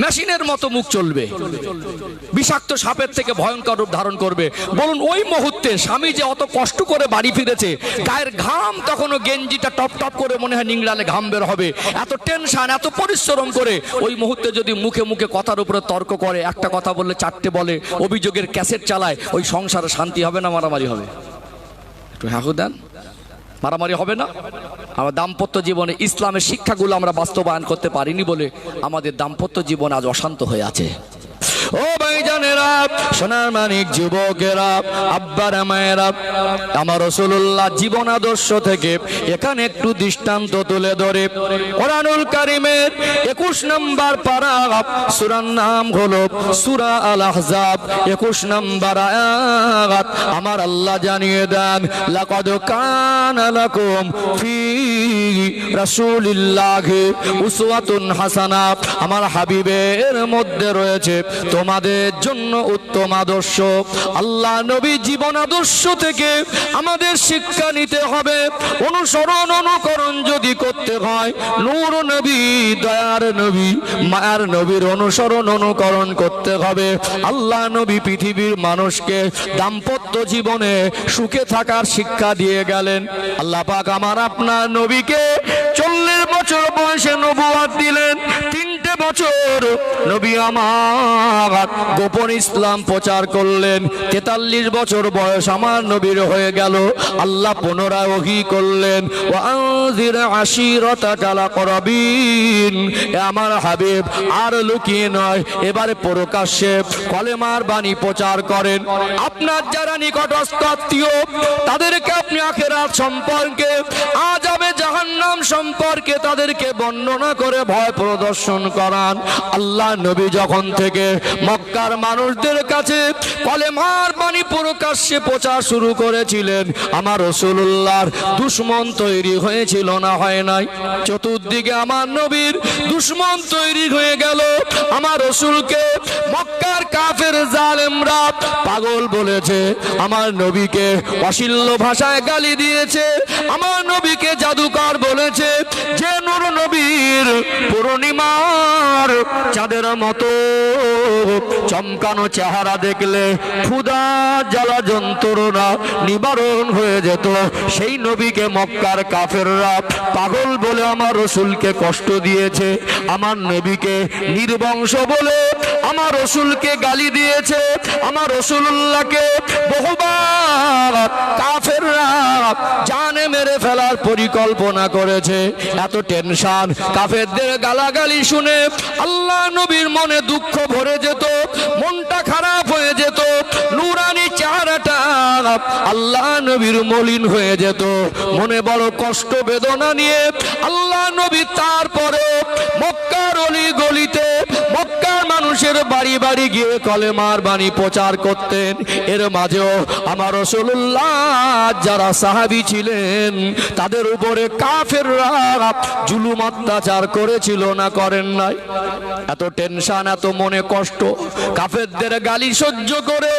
মেশিনের মতো মুখ চলবে, বিষাক্ত সাপের থেকে ভয়ঙ্কর রূপ ধারণ করবে। বলুন ওই মুহূর্তে স্বামী যে অত কষ্ট করে বাড়ি ফিরেছে, গায়ের ঘাম তখনও গেঞ্জিটা টপ টপ করে মনে হয় নিংড়ালে ঘাম বের হবে, এত টেনশন, এত পরিশ্রম করে ওই মুহূর্তে যদি মুখে মুখে কথার উপরে তর্ক করে, একটা কথা বললে চারটে বলে, অভিযোগের ক্যাসেট চালায়, ওই সংসারে শান্তি হবে না মারামারি হবে? একটু হ্যাঁ দেন। মারামারি হবে না? আমার দাম্পত্য জীবনে ইসলামের শিক্ষাগুলো আমরা বাস্তবায়ন করতে পারিনি বলে আমাদের দাম্পত্য জীবন আজ অশান্ত হয়ে আছে। ও ভাইজানেরা, সোনার মানিক যুবকেরা, আব্বারা, মায়েরা, আমার রাসূলুল্লাহ জীবন আদর্শ থেকে এখানে একটু দৃষ্টান্ত তুলে ধরে কোরআনুল কারীমের 21 নম্বর পারা, সূরার নাম হলো সূরা আল আহজাব, 21 নম্বর আয়াত আমার আল্লাহ জানিয়ে দেন, লাকাদ কানা লাকুম ফি রাসূলিল্লাহি উসওয়াতুন হাসানা, আমার হাবিবের মধ্যে রয়েছে তোমাদের জন্য উত্তম আদর্শ। আল্লাহ নবী জীবন আদর্শ থেকে আমাদের শিক্ষা নিতে হবে, অনুসরণ অনুকরণ যদি করতে হয়, নূর নবী, দয়ার নবী, মায়ার নবীর অনুসরণ অনুকরণ করতে হবে। আল্লাহ নবী পৃথিবীর মানুষকে দাম্পত্য জীবনে সুখে থাকার শিক্ষা দিয়ে গেলেন। আল্লাহ পাক আমার আপনার নবীকে 40 বছর বয়সে নবুয়ত দিলেন, 3টে বছর নবী আমার গোপন ইসলাম প্রচার করলেন, 43 বছর বয়স আমার নবীর হয়ে গেল। আল্লাহ পুনরায় ওহী করলেন, ওয়ানজির আশিরাতাকাল আকরাবিন, আমার হাবিব আর লুকিয়ে নয়, এবারে প্রকাশ্যে কলেমার বাণী প্রচার করেন। আপনার যারা নিকটস্থ আত্মীয়, তাদেরকে আপনি আখিরাত সম্পর্কে, আযাবে জাহান্নাম সম্পর্কে তাদেরকে বর্ণনা করে ভয় প্রদর্শন করান। আল্লাহ নবী যখন থেকে মক্কার মানুষদের কাছে কলেমার বাণী প্রকাশ্যে প্রচার শুরু করেছিলেন, আমার রাসূলুল্লাহর দুশমন তৈরি হয়েছিল না হয় নাই? চতুর্দিকে আমার নবীর দুশমন তৈরি হয়ে গেল। আমার রাসূলকে মক্কার কাফের জালেমরা পাগল বলেছে, আমার নবীকে অশ্লীল ভাষায় গালি দিয়েছে, আমার নবীকে জাদুকর বলেছে, যে নূর নবীর পূর্ণিমার চাঁদের মতো চমকানো চেহারা দেখলে ক্ষুধা জ্বালা যন্ত্রণা নিবারণ হয়ে যেত, সেই নবীকে মক্কার কাফেররা পাগল বলে আমার রাসূলকে কষ্ট দিয়েছে, আমার নবীকে নির্বংশ বলে আমার রাসূলকে গালি দিয়েছে, আমার রাসূলুল্লাহকে বহুবার কাফেররা জানে মেরে ফেলার পরিকল্পনা করেছে। এত টেনশন, কাফেরদের গালাগালি শুনে আল্লাহ নবীর মনে দুঃখ ভরে যেত, মনটা খারাপ হয়ে যেত, নূরানি চেহারাটা আল্লাহ নবীর মলিন হয়ে যেত, মনে বড় কষ্ট বেদনা নিয়ে আল্লাহ নবী তারপরে মক্কার অলি গলিতে, মক্কার মানুষের বাড়ি বাড়ি গিয়ে কলেমার বাণী প্রচার করতেন। এর মাঝেও আমার রাসূলুল্লাহ যারা সাহাবী ছিলেন তাদের উপরে কাফেররা জুলুম অত্যাচার করেছিল না করেন নাই? এত টেনশন, এত মনে কষ্ট, কাফেরদের গালি সহ্য করে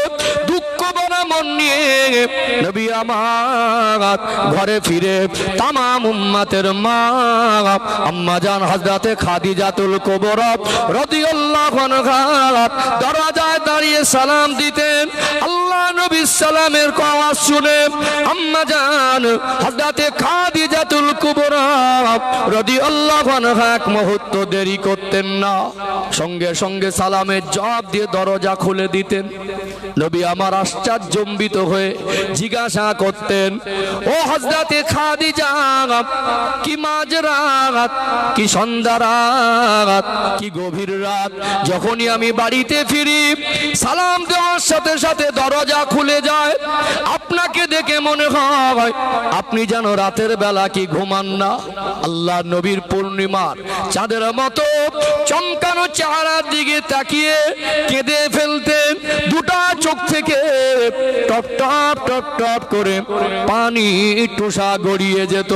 দুঃখ ভরা মন নিয়ে নবী আমার ঘরে ফিরে তামাম উম্মতের মা আম্মা জান হযরতে খাদিজাতুল কুবরা রাদিয়াল্লাহু আনহা দরজায় দাঁড়িয়ে সালাম দিতেন। আল্লাহ নবীর সালামের আওয়াজ শুনে আম্মা জান হযরতে খাদিজাতুল কুবরা রাদিয়াল্লাহু আনহা এক মুহূর্ত দেরি করতেন না, সঙ্গে সঙ্গে সালামের জবাব দিয়ে দরজা খুলে দিতেন। নবী আমার আশ্চর্যজম্বিত হয়ে জিজ্ঞাসা করতেন, ও হযরতে খাদিজা, কি মাঝরাত, কি সন্ধ্যা রাত, কি গভীর রাত, যখনই আমি বাড়িতে ফিরি সালাম দেওয়ার সাথে সাথে দরজা খুলে যায়, আপনাকে দেখে মনে হয় আপনি যেন রাতের বেলা কি ঘুমান না। আল্লাহ নবীর পূর্ণিমার চাঁদের মতো চমকানো চেহারার দিকে তাকিয়ে কেঁদে ফেলতেন। দুটা চোখ থেকে টপ টপ টপ টপ করে পানি টোসা গড়িয়ে যেত।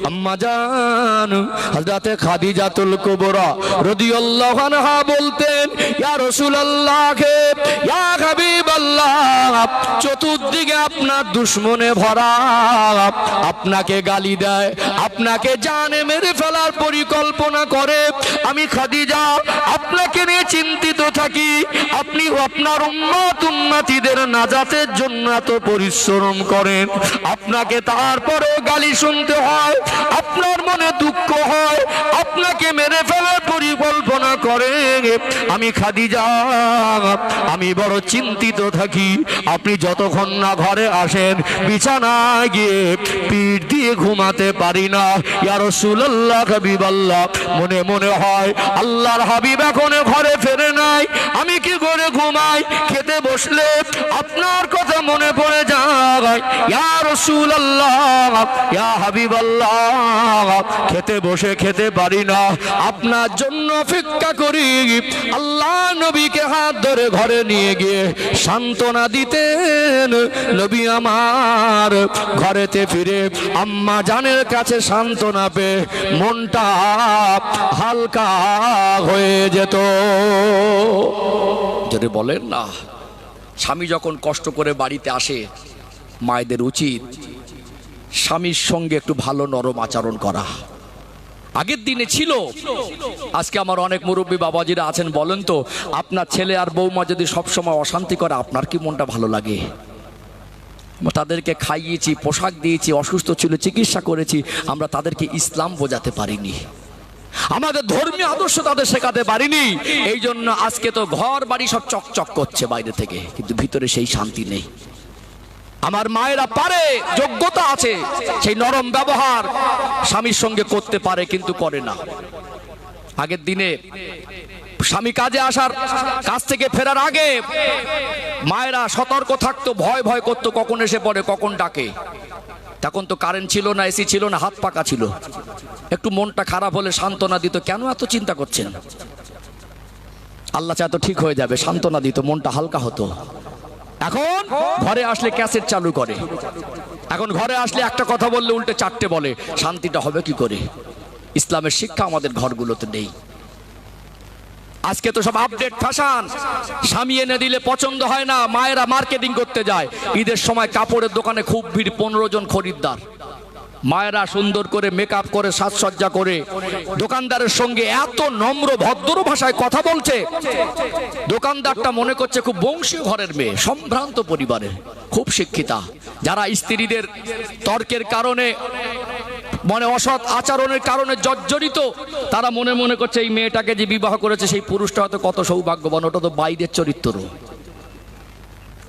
আম্মা জান হযরতে খাদিজাতুল কুবরা রাদিয়াল্লাহু আনহা বলতেন, ইয়া রাসূলুল্লাহ, ইয়া হাবিবাল্লাহ, চতুর্দিকে আপনার দুশমনে ভরা, আপনাকে গালি দেয়, আপনাকে জানে মেরে ফেলার পরিকল্পনা করে। আমি খাদিজা আপনাকে নিয়ে চিন্তিত থাকি। আপনি আপনার উম্মতিদের নাজাতের জন্য এত পরিশ্রম করেন, আপনাকে তারপরেও গালি শুনতে হয়, আপনার মনে দুঃখ হয়, আপনাকে মেরে ফেলার পরিকল্পনা করে। আমি খাদিজা আমি বড় চিন্তিত থাকি। আপনি যতক্ষণ না ঘরে আসেন বিছানায় গিয়ে পিঠ দিয়ে ঘুমাতে পারি না। ইয়া রাসূলুল্লাহ, হাবিবাল্লাহ, মনে মনে হয় আল্লাহর হাবিব এখনো ঘরে ফেরে নাই, আমি কি করে ঘুমাই? খেতে বসলে আপনার কথা মনে পড়ে যায়। ইয়া রাসূলুল্লাহ, ইয়া হাবিবাল্লাহ, খেতে বসে খেতে পারি না, আপনার জন্য অপেক্ষা করি। আল্লাহ নবীকে হাত ধরে ঘরে নিয়ে গিয়ে সান্ত্বনা দিতেন। নবী আমার ঘরেতে ফিরে আম্মা জানের কাছে সান্ত্বনা পেয়ে মনটা হালকা হয়ে যেত। যদি বলেন না, স্বামী যখন কষ্ট করে বাড়িতে আসে মায়েদের উচিত স্বামীর সঙ্গে একটু ভালো নরম আচরণ করা। আগের দিনে ছিল, আজকে আমার অনেক মুরব্বী বাবাজিরা আছেন, বলেন তো আপনার ছেলে আর বৌমা যদি সবসময় অশান্তি করে আপনার কি মনটা ভালো লাগে? তাদেরকে খাইয়েছি, পোশাক দিয়েছি, অসুস্থ ছিল চিকিৎসা করেছি, আমরা তাদেরকে ইসলাম বোঝাতে পারিনি, আমাদের ধর্মীয় আদর্শ তাদের শেখাতে পারিনি। এই জন্য আজকে তো ঘর বাড়ি সব চকচক করছে বাইরে থেকে, কিন্তু ভিতরে সেই শান্তি নেই। আমার মায়েরা পারে, যোগ্যতা আছে, সেই নরম ব্যবহার স্বামীর সঙ্গে করতে পারে, কিন্তু করে না। আগের দিনে স্বামী কাজে আসার, কাজ থেকে ফেরার আগে মায়েরা সতর্ক থাকতো, ভয় ভয় করতো কখন এসে পড়ে, কখন ডাকে। তখন তো কারেন্ট ছিল না, এসি ছিল না, হাত পাকা ছিল। একটু মনটা খারাপ হলে সান্ত্বনা দিত, কেন এত চিন্তা করছেন, আল্লাহ চায় তো ঠিক হয়ে যাবে, সান্ত্বনা দিত, মনটা হালকা হতো। এখন ঘরে আসলে ক্যাসেট চালু করে, এখন ঘরে আসলে একটা কথা বললে উল্টে চারটে বলে, শান্তিটা হবে কি করে? ইসলামের শিক্ষা আমাদের ঘরগুলোতে নেই। আজকে তো সব আপডেট ফ্যাশন, স্বামী এনে দিলে পছন্দ হয় না, মায়েরা মার্কেটিং করতে যায়। ঈদের সময় কাপড়ের দোকানে খুব ভিড়, 15 জন খরিদ্দার। মায়েরা সুন্দর করে মেকআপ করে সাজসজ্জা করে দোকানদারের সঙ্গে এত নম্র ভদ্র ভাষায় কথা বলছে, দোকানদারটা মনে করছে খুব বংশীয় ঘরের মেয়ে, সম্ভ্রান্ত পরিবারের, খুব শিক্ষিতা। যারা স্ত্রীদের তর্কের কারণে, মনে অসৎ আচরণের কারণে জর্জরিত, তারা মনে মনে করছে এই মেয়েটাকে যে বিবাহ করেছে সেই পুরুষটা হয়তো কত সৌভাগ্যবান, ওটা তো বাইরের চরিত্র,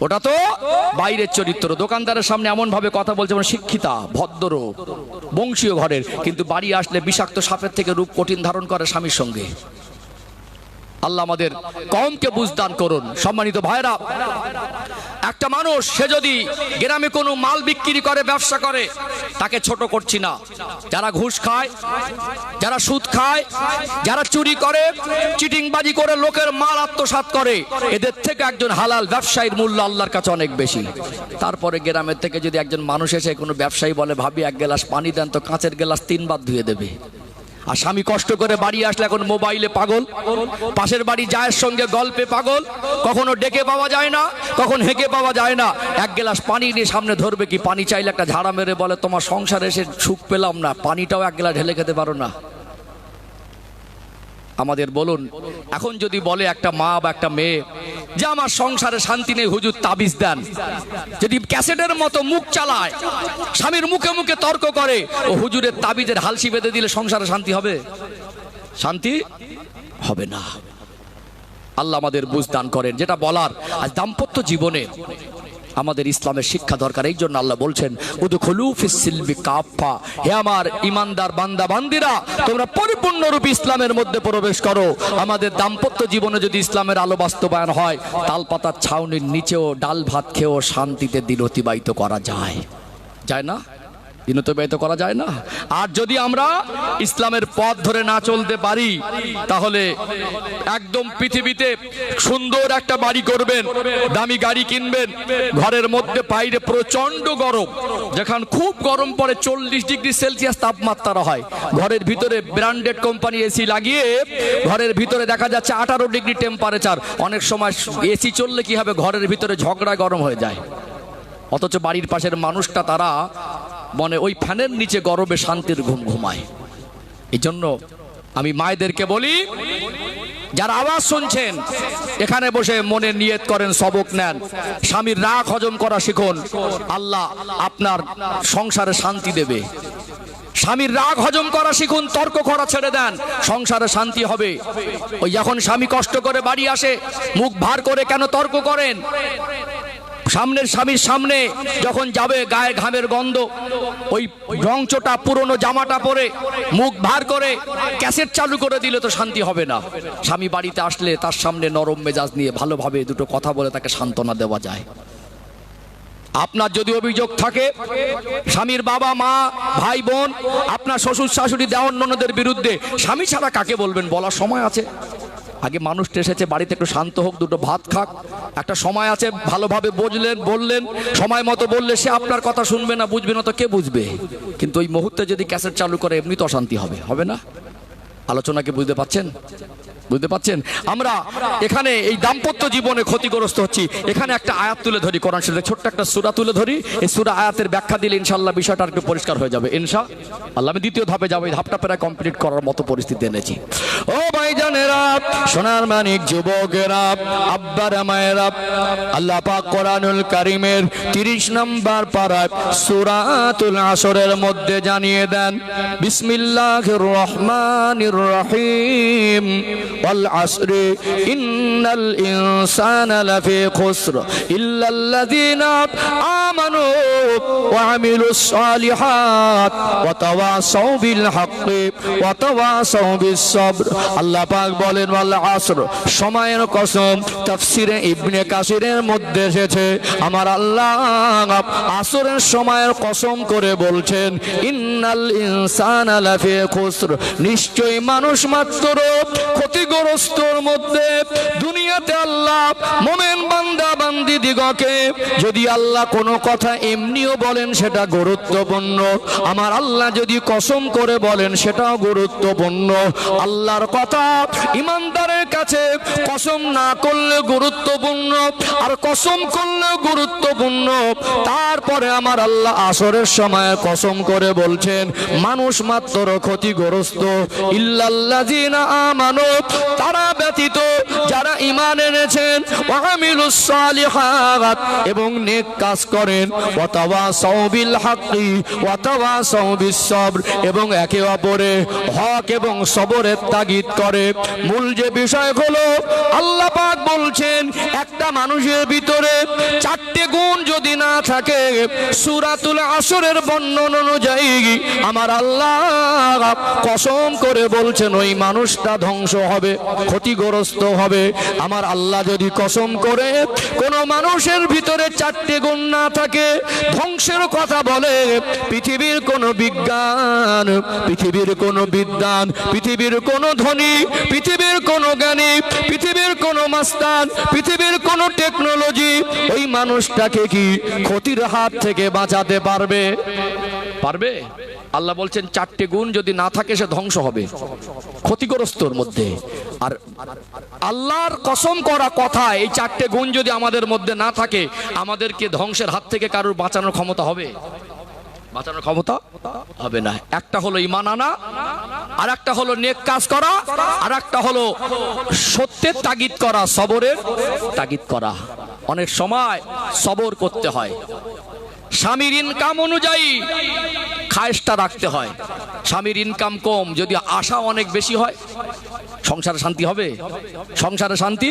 ওটা তো বাইরের চরিত্র। দোকানদারের সামনে এমন ভাবে কথা বলছে মানে শিক্ষিতা, ভদ্র, বংশীয় ঘরের, কিন্তু বাড়ি আসলে বিষাক্ত সাপের থেকে রূপ কঠিন ধারণ করে স্বামীর সঙ্গে। আল্লাহ আমাদের কওমকে বুঝদান করুন। সম্মানিত ভাইরা, একটা মানুষ সে যদি গ্রামে কোনো মাল বিক্রি করে, ব্যবসা করে, তাকে ছোট করছি না। যারা ঘুষ খায়, যারা সুদ খায়, যারা চুরি করে, চিটিংবাজি করে লোকের মাল আত্মসাৎ করে, এদের থেকে একজন হালাল ব্যবসায়ীর মূল্য আল্লাহর কাছে অনেক বেশি। তারপরে গ্রামের থেকে যদি একজন মানুষ এসে কোনো ব্যবসায়ী বলে, ভাবি এক গ্লাস পানি দেন, তো কাঁচের গ্লাস 3 বার ধুয়ে দেবে। আর স্বামী কষ্ট করে বাড়ি আসলে এখন মোবাইলে পাগল, পাশের বাড়ি জায়ের সঙ্গে গল্পে পাগল, কখনো ডেকে পাওয়া যায় না, কখন হেঁকে পাওয়া যায় না। এক গ্লাস পানি নিয়ে সামনে ধরবে কি, পানি চাইলে একটা ঝাড়া মেরে বলে, তোমার সংসারে এসে সুখ পেলাম না, পানিটাও এক গ্লাস ঢেলে খেতে পারো না। আমাদের বলুন, এখন যদি বলে একটা মা বা একটা মেয়ে যে আমার সংসারে শান্তি নেই, হুজুর তাবিজ দেন, যদি ক্যাসেটের মতো মুখ চালায়, স্বামীর মুখে মুখে তর্ক করে, ও হুজুরের তাবিজের হালসি বেঁধে দিলে সংসারে শান্তি হবে? শান্তি হবে না। আল্লাহ আমাদের বুঝদান করেন। যেটা বলার, আজ দাম্পত্য জীবনে আমাদের ইসলামের শিক্ষা দরকার। এই জন্য আল্লাহ বলছেন, উদখুলু ফিস সিলমি কাফা, হে আমার ইমানদার বান্দা বান্দিরা, তোমরা পরিপূর্ণরূপে ইসলামের মধ্যে প্রবেশ করো। আমাদের দাম্পত্য জীবনে যদি ইসলামের আলো বাস্তবায়ন হয়, তালপাতার ছাউনির নিচেও ডাল ভাত খেয়েও শান্তিতে দিন অতিবাহিত করা যায়। যায় না? দিন অতিবাহিত করা যায় না? আর যদি আমরা ইসলামের পথ ধরে না চলতে পারি, তাহলে একদম পৃথিবীতে সুন্দর একটা বাড়ি করবেন, দামি গাড়ি কিনবেন, ঘরের মধ্যে বাইরে প্রচন্ড গরম, যেখান খুব গরম পড়ে 40 ডিগ্রি সেলসিয়াস তাপমাত্রা হয়, ঘরের ভিতরে ব্র্যান্ডেড কোম্পানি এসি লাগিয়ে ঘরের ভিতরে দেখা যাচ্ছে 18 ডিগ্রি টেম্পারেচার। অনেক সময় এসি চললে কি হবে, ঘরের ভিতরে ঝগড়া গরম হয়ে যায়। অথচ বাড়ির পাশের মানুষটা, তারা মনে ওই ফ্যানের নিচে গরমে শান্তির ঘুম ঘুমায়। এই জন্য আমি মায়েদেরকে বলি, যারা আওয়াজ শুনছেন, এখানে বসে মনে নিয়ত করেন, সবক নেন, স্বামীর রাগ হজম করা শিখুন, আল্লাহ আপনার সংসারে শান্তি দেবে। স্বামীর রাগ হজম করা শিখুন, তর্ক করা ছেড়ে দেন, সংসারে শান্তি হবে। ওই যখন স্বামী কষ্ট করে বাড়ি আসে, মুখ ভার করে কেন তর্ক করেন? সামনের স্বামীর সামনে যখন যাবে, গায়ে ঘামের গন্ধ, ওই রংচোটা পুরনো জামাটা পরে মুখ ভার করে ক্যাসেট চালু করে দিলে তো শান্তি হবে না। স্বামী বাড়িতে আসলে তার সামনে নরম মেজাজ নিয়ে ভালোভাবে দুটো কথা বলে তাকে সান্ত্বনা দেওয়া যায়। আপনার যদি অভিযোগ থাকে স্বামীর বাবা মা ভাই বোন, আপনার শ্বশুর শাশুড়ি দেওয়ার ননদের বিরুদ্ধে, স্বামী ছাড়া কাকে বলবেন? বলার সময় আছে। আগে মানুষটা এসেছে বাড়িতে, একটু শান্ত হোক, দুটো ভাত খাক, একটা সময় আছে, ভালোভাবে বললেন, সময় মতো বললে সে আপনার কথা শুনবে না, বুঝবে না, তো কে বুঝবে? কিন্তু ওই মুহূর্তে যদি ক্যাসেট চালু করে, এমনি তো অশান্তি হবে, হবে না? আলোচনাকে বুঝতে পাচ্ছেন? বুঝতে পাচ্ছেন? আমরা এখানে এই দাম্পত্য জীবনে ক্ষতিগ্রস্ত হচ্ছি। এখানে একটা আয়াত তুলে ধরি, কোরআন শরীফের ছোট্ট একটা সূরা তুলে ধরি। এই সূরা আয়াতের ব্যাখ্যা দিলে ইনশাআল্লাহ বিষয়টা একটু পরিষ্কার হয়ে যাবে ইনশাআল্লাহ। আমি দ্বিতীয় ধাপে যাবো, এই ধাপটা প্রায় কমপ্লিট করার মতো পরিস্থিতি এনেছি। ও ভাইজানেরা, সোনার মানিক যুবকেরা, আব্বারা মায়েরা, আল্লাহ পাক কোরআনুল কারীমের 30 নম্বর পারায় সূরাতুল আসরের মধ্যে জানিয়ে দেন, বিসমিল্লাহির রহমানির রহিম, ওয়াল আসরি ইন্নাল ইনসানা লাফি খুসর ইল্লাল্লাযীনা আমানু ওয়া আমিলুস সালিহাত ওয়া তাওয়াসাউ বিল হাক্কি ওয়া তাওয়াসাউ বিস সবর। আল্লাহ পাক বলেন, ওয়াল আসর, সময়ের কসম। তাফসিরে ইবনে কাসিরের মধ্যে এসেছে, আমার আল্লাহ আসরের সময়ের কসম করে বলছেন, ইন্নাল ইনসানা লাফি খুসর, নিশ্চয়ই মানুষ মাত্র ক্ষতিগ্রস্তর মধ্যে। দুনিয়াতে আল্লাহ মুমিন বান্দা বান্দি দিগকে যদি আল্লাহ কোনো কথা এমনিও বলেন, সেটা গুরুত্বপূর্ণ। আমার আল্লাহ যদি কসম করে বলেন, সেটাও গুরুত্বপূর্ণ। আল্লাহর কথা ইমানদারের কাছে কসম না করলে গুরুত্বপূর্ণ, আর কসম করলে গুরুত্বপূর্ণ। তারপরে আমার আল্লাহ আসরের সময় কসম করে বলছেন, মানুষ মাত্র ক্ষতিগ্রস্ত, ইল্লাল্লাযীনা আমানু, তারা ব্যতীত যারা ঈমান এনেছেন, ওয়া আমিলুস সালিহাত, এবং নেক কাজ করেন, ওয়া তাওয়াসাউ বিল হাক্কি ওয়া তাওয়াসাউ বিস সবর, এবং একে অপরে হক এবং সবরের তাগিদ করে। মূল যে বিষয় হলো, আল্লাহ পাক বলছেন একটা মানুষের ভিতরে চারটে গুণ যদি না থাকে, সূরাতুল আসরের বর্ণনা অনুযায়ী আমার আল্লাহ কসম করে বলছেন ওই মানুষটা ধ্বংস হবে, ক্ষতিগ্রস্ত হবে। আমার আল্লাহ যদি কসম করে কোন মানুষের ভিতরে চারটে গুণ না থাকে, ধ্বংসের কথা বলে, পৃথিবীর কোন বিজ্ঞান, পৃথিবীর কোন বিদ্বান, পৃথিবীর কোন ধনী, পৃথিবীর কোন জ্ঞানী, পৃথিবীর কোন মাস্তান, পৃথিবীর কোন টেকনোলজি ওই মানুষটাকে কি ক্ষতির হাত থেকে বাঁচাতে পারবে? পারবে? আল্লাহ বলছেন চারটে গুণ যদি না থাকে সে ধ্বংস হবে, ক্ষতিগ্রস্তর মধ্যে। আর আল্লাহর কসম করা কথা, এই চারটে গুণ যদি আমাদের মধ্যে না থাকে, আমাদেরকে ধ্বংসের হাত থেকে কারোর বাঁচানোর ক্ষমতা হবে? বাঁচানোর ক্ষমতা হবে না। একটা হলো ঈমান আনা, আর একটা হলো নেক কাজ করা, আর একটা হলো সত্যের তাগিদ করা, সবরের তাগিদ করা। অনেক সময় সবর করতে হয়, স্বামীর ইনকাম অনুযায়ী খায়েশটা রাখতে হয়। স্বামীর ইনকাম কম, যদি আশা অনেক বেশি হয়, সংসারে শান্তি হবে? সংসারে শান্তি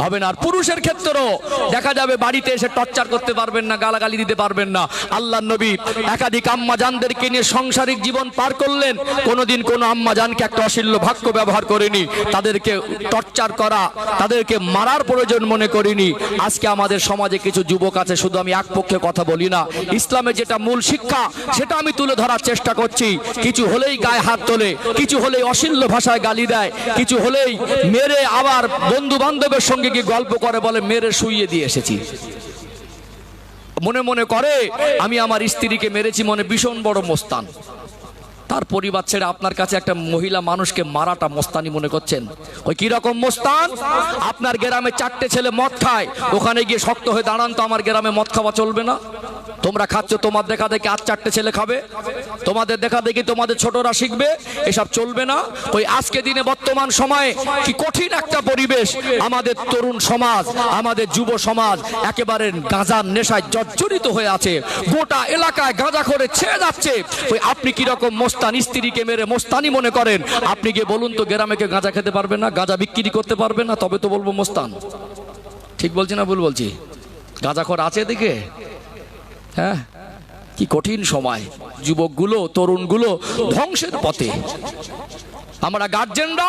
হবে না। আর পুরুষের ক্ষেত্রেও দেখা যাবে বাড়িতে এসে টর্চার করতে পারবেন না, গালাগালি দিতে পারবেন না। আল্লাহর নবী একাধিক আম্মা জানদেরকে নিয়ে সাংসারিক জীবন পার করলেন, কোনোদিন কোনো আম্মা জানকে একটা অশ্লীল বাক্য ব্যবহার করেনি, তাদেরকে টর্চার করা, তাদেরকে মারার প্রয়োজন মনে করিনি। আজকে আমাদের সমাজে কিছু যুবক আছে, শুধু আমি এক পক্ষে কথা বলি না, ইসলামের যেটা মূল শিক্ষা সেটা আমি তুলে ধরার চেষ্টা করছি। কিছু হলেই গায়ে হাত তোলে, কিছু হলেই অশ্লীল ভাষায় গালি দেয়, কিছু হলেই মেরে আবার বন্ধু বান্ধবের সঙ্গে গিয়ে গল্প করে, বলে মেরে শুইয়ে দিয়ে এসেছি। মনে মনে করে আমি আমার স্ত্রীকে মেরেছি, মনে ভীষণ বড় মোস্তান। তার পরিবার ছেড়ে আপনার কাছে একটা মহিলা মানুষকে মারাটা মোস্তানি মনে করছেন? ওই কিরকম মোস্তান? আপনার গ্রামে চারটে ছেলে মদ খায়, ওখানে গিয়ে শক্ত হয়ে দাঁড়ান তো আমার গ্রামে মদ খাওয়া চলবে না। তোমরা খাচ্ছ, তোমার দেখা দেখি আর চারটে ছেলে খাবে, তোমাদের দেখা দেখি তোমাদের ছোটরা শিখবে, এসব চলবে না। ওই আজকে দিনে বর্তমান সময়ে কি কঠিন একটা পরিবেশ, আমাদের তরুণ সমাজ, আমাদের যুব সমাজ একেবারে গাঁজার নেশায় জর্জরিত হয়ে আছে, গোটা এলাকায় গাঁজা করে ছেয়ে যাচ্ছে। ওই আপনি কিরকম মোস্তান, স্ত্রীকে মেরে মোস্তানি মনে করেন? আপনি গিয়ে বলুন তো গ্রামে কে গাঁজা খেতে পারবে না, গাঁজা বিক্রি করতে পারবে না, তবে তো বলবো মোস্তান। ঠিক বলছি না ভুল বলছি? গাঁজাখোর আছে এদিকে? হ্যাঁ, কি কঠিন সময়, যুবকগুলো তরুণগুলো ধ্বংসের পথে। আমরা গার্জেনরা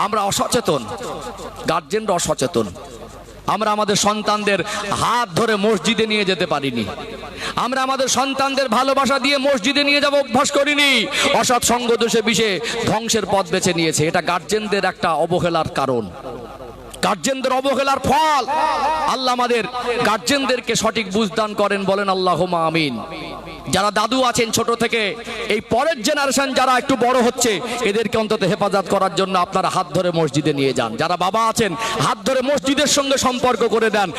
আমরা অসচেতন, গার্জেনরা অসচেতন। আমরা আমাদের সন্তানদের হাত ধরে মসজিদে নিয়ে যেতে পারিনি, আমরা আমাদের সন্তানদের ভালোবাসা দিয়ে মসজিদে নিয়ে যাব অভ্যাস করিনি। অসৎ সঙ্গ দোষে বিষে ধ্বংসের পথ বেছে নিয়েছে। এটা গার্জেনদের একটা অবহেলার কারণ, গার্জেনদের অবহেলার ফল। আল্লাহ আমাদের গার্জেনদেরকে সঠিক বুঝদান করেন, বলেন আল্লাহুম্মা আমিন। যারা দাদু আছেন ছোট থেকে, এই পরের জেনারেশন যারা একটু বড় হচ্ছে, এদেরকে অন্তত হেফাজত করার জন্য আপনারা হাত ধরে মসজিদে নিয়ে যান। যারা বাবা আছেন হাত ধরে মসজিদের সঙ্গে সম্পর্ক করে দেন।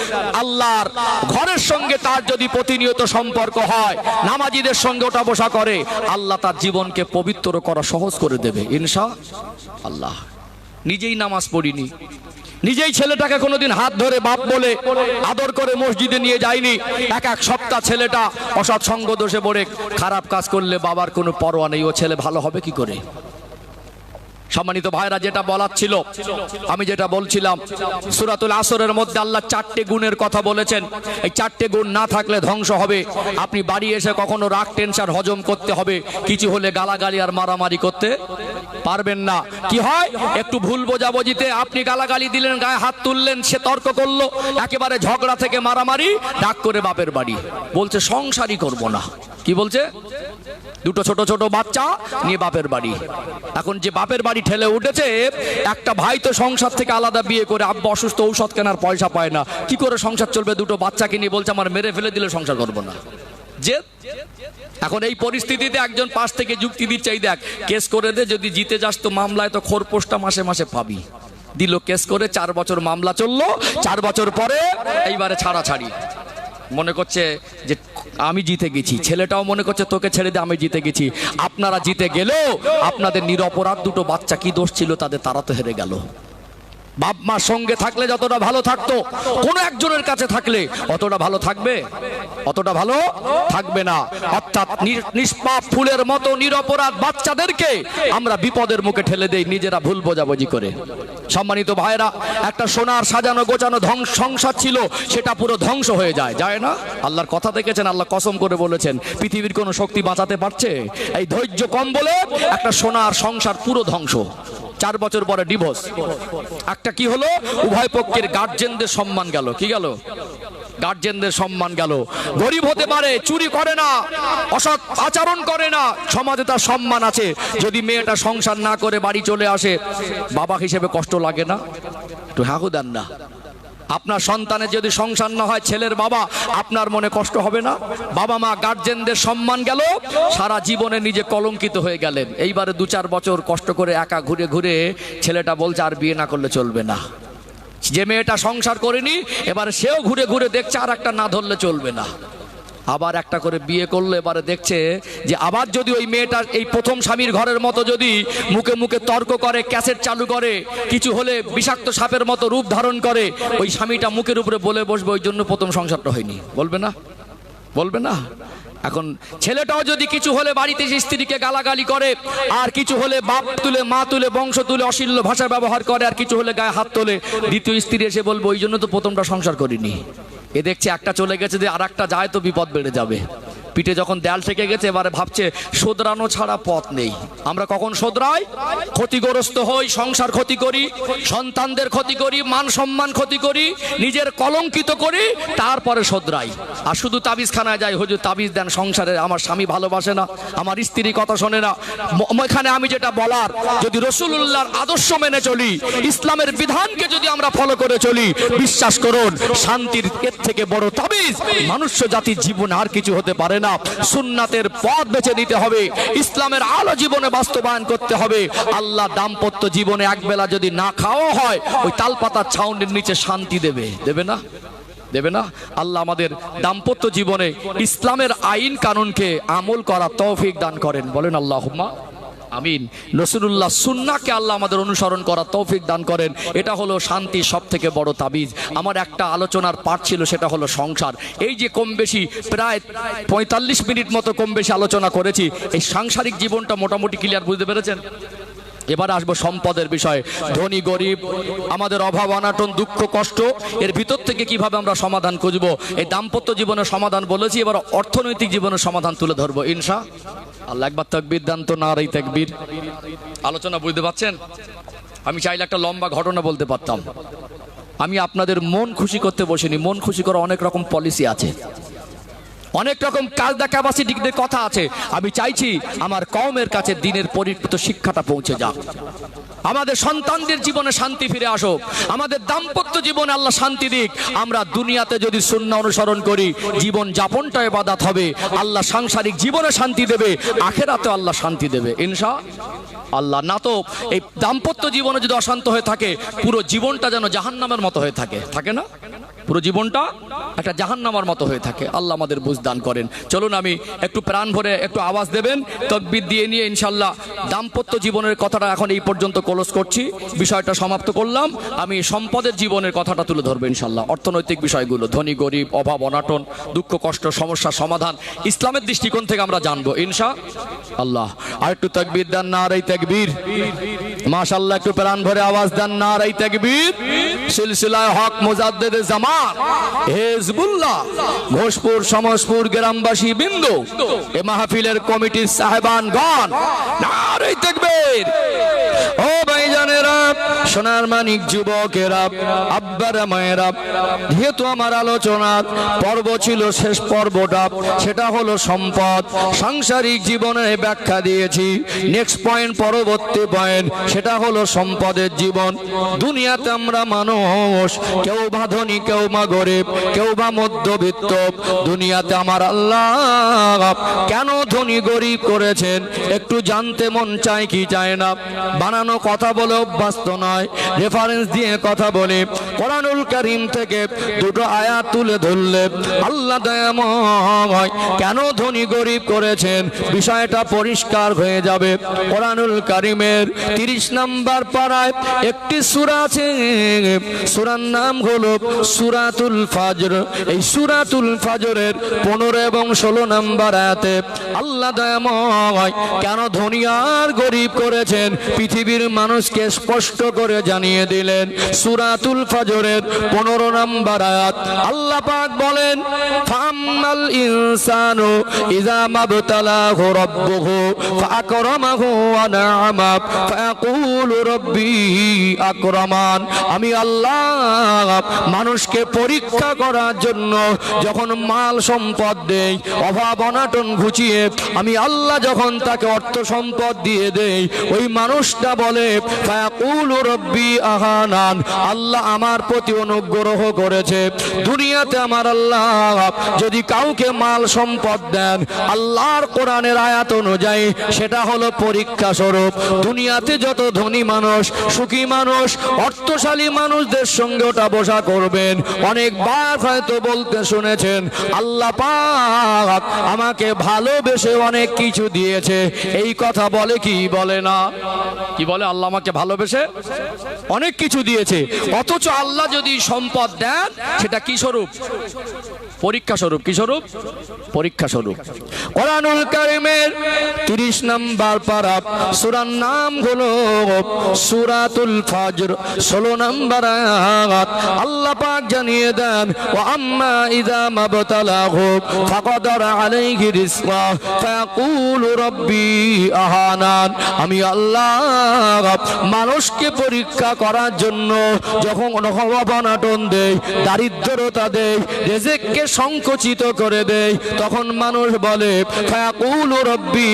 আল্লাহর ঘরের সঙ্গে তার যদি প্রতিনিয়ত সম্পর্ক হয়, নামাজিদের সঙ্গে ওঠা বসা করে, আল্লাহ তার জীবনকে পবিত্র করা সহজ করে দেবে ইনশাআল্লাহ। নিজেই নামাজ পড়িনি, নিজেই ছেলেটাকে কোনোদিন হাত ধরে বাপ বলে আদর করে মসজিদে নিয়ে যায়নি। এক সপ্তাহ ছেলেটা অসৎ সঙ্গ দোষে পড়ে খারাপ কাজ করলে বাবার কোনো পরোয়া নেই, ও ছেলে ভালো হবে কি করে? সম্মানিত ভাইরা, যেটা বলার ছিল, আমি যেটা বলছিলাম, সূরাতুল আসরের মধ্যে আল্লাহ চারটে গুণের কথা বলেছেন। এই চারটে গুণ না থাকলে ধ্বংস হবে। আপনি বাড়ি এসে কখনো রাগ টেনশন হজম করতে হবে, কিছু হলে গালাগালি আর মারামারি করতে পারবেন না। কি হয়, একটু ভুল বোঝাবুঝিতে আপনি গালাগালি দিলেন, গায়ে হাত তুললেন, সে তর্ক করলো, একেবারে ঝগড়া থেকে মারামারি, ডাক করে বাপের বাড়ি, বলছে সংসারই করব না। কি বলছে? দুটো ছোট ছোট বাচ্চা নিয়ে বাপের বাড়ি। এখন যে বাপের বাড়ি ঠেলে উঠেছে, একটা ভাই তো সংসার থেকে আলাদা বিয়ে করে, আব্বা অসুস্থ, ঔষধ কেনার পয়সা পায় না, কি করে সংসার চলবে? দুটো বাচ্চাকে নিয়ে বলছে আমার মেরে ফেলে দিলে সংসার করবো না। যে এখন এই পরিস্থিতিতে একজন পাশ থেকে যুক্তি দিচ্ছে, এই দেখ কেস করে দে, যদি জিতে যাস তো মামলায় তো খোরপোশটা মাসে মাসে পাবি। দিল কেস করে, 4 বছর মামলা চললো, 4 বছর পরে এইবারে ছাড়াছাড়ি। মনে করছে যে আমি জিতে গেছি, ছেলেটাও মনে করছে তোকে ছেড়ে দিয়ে আমি জিতে গেছি। আপনারা জিতে গেলেও আপনাদের নিরপরাধ দুটো বাচ্চা, কি দোষ ছিল তাদের, তারা তো হেরে গেল। বাপ মার সঙ্গে থাকলে যতটা ভালো থাকতো, কোন একজনের কাছে থাকলে অতটা ভালো থাকবে? অতটা ভালো থাকবে না। অর্থাৎ নিষ্পাপ ফুলের মতো নিরপরাধ বাচ্চাদেরকে আমরা বিপদের মুখে ঠেলে দেই নিজেরা ভুল বোঝাবুঝি করে। সম্মানিত ভাইরা, একটা সোনার সাজানো গোছানো সংসার ছিল, সেটা পুরো ধ্বংস হয়ে যায়, যায় না? আল্লাহর কথা দেখেছেন, আল্লাহ কসম করে বলেছেন পৃথিবীর কোনো শক্তি বাঁচাতে পারছে? এই ধৈর্য কম বলে একটা সোনার সংসার পুরো ধ্বংস। 4 বছর পরে ডিভোর্স। একটা কি হলো? উভয় পক্ষের গার্জেনদের সম্মান গেল। কি গেল? গার্জেনদের সম্মান গেল। গরিব হতে পারে, চুরি করে না, অসৎ আচরণ করে না, সমাজে তার সম্মান আছে। যদি মেয়েটা সংসার না করে বাড়ি চলে আসে, বাবা হিসেবে কষ্ট লাগে না? একটু হাঁকু দেন না। আপনার সন্তানের যদি সংসার না হয়, ছেলের বাবা, আপনার মনে কষ্ট হবে না? বাবা মা গার্জেনদের সম্মান গেল, সারা জীবনে নিজে কলঙ্কিত হয়ে গেলেন। এইবারে 2-4 বছর কষ্ট করে একা ঘুরে ঘুরে ছেলেটা বলছে আর বিয়ে না করলে চলবে না। যে মেয়েটা সংসার করেনি, এবারে সেও ঘুরে ঘুরে দেখছে আর একটা না ধরলে চলবে না। আবার একটা করে বিয়ে করলো, এবারে দেখছে যে আবার যদি ওই মেয়েটা এই প্রথম স্বামীর ঘরের মতো যদি মুখে মুখে তর্ক করে, ক্যাসেট চালু করে, কিছু হলে বিষাক্ত সাপের মতো রূপ ধারণ করে, ওই স্বামীটা মুখের উপরে বলে বসবে ওই জন্য প্রথম সংসারটা হয়নি। বলবে না? বলবে না? এখন ছেলেটাও যদি কিছু হলে বাড়িতে স্ত্রীকে গালাগালি করে, আর কিছু হলে বাপ তুলে মা তুলে বংশ তুলে অশ্লীল ভাষা ব্যবহার করে, আর কিছু হলে গায়ে হাত তোলে, দ্বিতীয় স্ত্রী এসে বলবে ওই জন্য তো প্রথমটা সংসার করিনি। এ দেখছে একটা চলে গেছে, যে আর একটা যায় তো বিপদ বেড়ে যাবে। পিঠে যখন দেয়াল ঠেকে গেছে, এবারে ভাবছে শোধরানো ছাড়া পথ নেই। আমরা কখন শোধরাই? ক্ষতিগ্রস্ত হই, সংসার ক্ষতি করি, সন্তানদের ক্ষতি করি, মান সম্মান ক্ষতি করি, নিজের কলঙ্কিত করি, তারপরে শোধরাই। আর শুধু তাবিজখানায় যাই, হুজুর তাবিজ দেন সংসারে, আমার স্বামী ভালোবাসে না, আমার স্ত্রী কথা শোনে না। এখানে আমি যেটা বলার, যদি রাসূলুল্লাহর আদর্শ মেনে চলি, ইসলামের বিধানকে যদি আমরা ফলো করে চলি, বিশ্বাস করুন শান্তির এর থেকে বড় তাবিজ মনুষ্য জাতির জীবনে আর কিছু হতে পারে না। সুন্নাতের পথ বেছে নিতে হবে, ইসলামের আলো জীবনে বাস্তবায়ন করতে হবে। আল্লাহ দাম্পত্য জীবনে একবেলা যদি না খাওয়া হয়, ওই তালপাতার ছাউনির নিচে শান্তি দেবে? দেবে না? দেবে না? আল্লাহ আমাদের দাম্পত্য জীবনে ইসলামের আইন কানুনকে আমল করা তৌফিক দান করেন। বলেন আল্লাহুম্মা আমিন। রাসূলুল্লাহ সুন্নাহকে আল্লাহ আমাদের অনুসরণ করা তৌফিক দান করেন। এটা হলো শান্তির সব থেকে বড় তাবিজ। আমার একটা আলোচনার পাঠ ছিল, সেটা হলো সংসার। এই যে কম বেশি প্রায় 45 মিনিট মতো কম বেশি আলোচনা করেছি, এই সাংসারিক জীবনটা মোটামুটি ক্লিয়ার বুঝতে পেরেছেন? এবার আসবো সম্পদের বিষয়ে। ধনী গরিব, আমাদের অভাব অনাটন দুঃখ কষ্ট, এর ভিতর থেকে কিভাবে আমরা সমাধান খুঁজবো। এই দাম্পত্য জীবনের সমাধান বলেছি, এবার অর্থনৈতিক জীবনের সমাধান তুলে ধরবো ইনশাআল্লাহ। একবার তাকবীর দান তো, নারে তাকবীর। আলোচনা বুঝতে পারছেন? আমি চাইলে একটা লম্বা ঘটনা বলতে পারতাম। আমি আপনাদের মন খুশি করতে বসিনি। মন খুশি করা অনেক রকম পলিসি আছে, অনেক রকম কায়দা ক্যাপাসিটির কথা আছে। আমি চাইছি আমার কওমের কাছে দ্বীনের পরিপূর্ণ শিক্ষাটা পৌঁছে যাক, আমাদের সন্তানদের জীবনে শান্তি ফিরে আসুক, আমাদের দাম্পত্য জীবনে আল্লাহ শান্তি দিক। আমরা দুনিয়াতে যদি সুন্নাহ অনুসরণ করি, জীবন যাপনটা ইবাদত হবে, আল্লাহ সাংসারিক জীবনে শান্তি দেবে, আখিরাতে আল্লাহ শান্তি দেবে ইনশাআল্লাহ। না তো এই দাম্পত্য জীবনে যদি অশান্ত হয়ে থাকে, পুরো জীবনটা যেন জাহান্নামের মতো হয়ে থাকে, থাকে না? পুরো জীবনটা একটা জাহান্নামের মতো হয়ে থাকে। আল্লাহ আমাদের বুঝ দান করেন। চলুন আমি একটু প্রাণ ভরে একটু আওয়াজ দেবেন, তাকবীর দিয়ে নিয়ে ইনশাআল্লাহ দাম্পত্য জীবনের কথাটা এখন এই পর্যন্ত ক্লোজ করছি, বিষয়টা সমাপ্ত করলাম। আমি সম্পদের জীবনের কথাটা তুলে ধরবো ইনশাআল্লাহ। অর্থনৈতিক বিষয়গুলো, ধনী গরিব, অভাব অনাটন, দুঃখ কষ্ট, সমস্যার সমাধান ইসলামের দৃষ্টিকোণ থেকে আমরা জানবো ইনশাআল্লাহ। আর একটু তাকবীর দেন, নারে তাকবীর। মাশাআল্লাহ, একটু প্রাণ ভরে আওয়াজ দেন, নারে তাকবীর। সিলসিলায়ে হক মুজাদ্দিদে জামান হিজবুল্লাহ ঘোষপুর সমসপুর গ্রামবাসী বিন্দু, এ মাহফিলের কমিটির সাহেবানগণ, নারে তাকবীর। ও ভাইজানেরা, সোনার মানিক যুবকেরা, আব্বারা মায়েরা, যেহেতু আমার আলোচনার পর্ব ছিল শেষ পর্বটা, সেটা হলো সম্পদ। সাংসারিক জীবনে ব্যাখ্যা দিয়েছি। নেক্সট পয়েন্ট, পরবর্তী পয়েন্ট, সেটা হলো সম্পদের জীবন। দুনিয়াতে আমরা মানুষ, কেউ বা ধনী, কেউ বা গরিব, কেউ বা মধ্যবিত্ত। দুনিয়াতে আমার আল্লাহ কেন ধনী গরিব করেছেন একটু জানতে মন চায় কি চায় না? বানানো কথা বলে অভ্যস্ত নয়। নয়, রেফারেন্স দিয়ে কথা বলি। কোরআনুল কারীম থেকে দুটো আয়াত তুলে ধরলে আল্লাহ দয়াময় কেন ধনী গরিব করেছেন বিষয়টা পরিষ্কার হয়ে যাবে। কোরআনুল কারীমের 30 নম্বর পারায় একটি সূরা আছে, সূরার নাম হলো সূরাতুল ফাজর। এই সূরাতুল ফাজরের 15 এবং 16 নম্বর আয়াতে আল্লাহ দয়াময় কেন ধনী আর গরিব করেছেন পৃথিবীর মানুষকে স্পষ্ট করে জানিয়ে দিলেন। সূরাতুল ফাজরের 15 নম্বর আয়াত আল্লাহ পাক বলেন, ফাম্মাল ইনসানু ইযা মাবতালাহু রাব্বুহু ফাআকরামাহু ওয়া না'আমা ফায়াকুলু রাব্বি আকরামান। আমি আল্লাহ মানুষকে পরীক্ষা করার জন্য যখন মাল সম্পদ দেই, অভাব অনাটন ঘুচিয়ে আমি আল্লাহ যখন তাকে অর্থ সম্পদ দিয়ে দেই, ওই মানুষটা বলে ফায়াকুলু রাব্বি আহানান, আল্লাহ আমার প্রতি অনুগ্রহ করেছে। দুনিয়াতে আমার আল্লাহ যদি কাউকে মাল সম্পদ দেন আল্লাহর কোরআনের আয়াত অনুযায়ী সেটা হলো পরীক্ষা স্বরূপ। দুনিয়াতে যত ধনী মানুষ, সুখী মানুষ, অর্থশালী মানুষদের সঙ্গে ওটা বসা করবেন, অনেকবার হয়তো বলতে শুনেছেন আল্লাহ পাক আমাকে ভালোবেসে অনেক কিছু দিয়েছে। এই কথা বলে কি বলে না? কি বলে? আল্লাহ আমাকে ভালোবেসে অনেক কিছু দিয়েছে। অথচ আল্লাহ যদি সম্পদ দেন সেটা কি স্বরূপ? পরীক্ষা স্বরূপ। কি স্বরূপ? পরীক্ষা স্বরূপ। কোরআনুল কারীমের 30 নম্বর পারা, সূরার নাম হলো সূরাতুল ফাজর, 16 নম্বর আয়াত আল্লাহ পাক জানিয়ে দেন, ওয়া আম্মা ইযা মাবতালাহু ফাকাদারা আলাইহি রিজকা ফায়াকুলু রাব্বি আহানান। আমি আল্লাহ মানুষকে পরীক্ষা করার জন্য যখন অভাব-অনাটন দেই, দারিদ্রতা দেই, রিজিককে সংকুচিত করে দেই, তখন মানুষ বলে ফায়াকুলু রাব্বি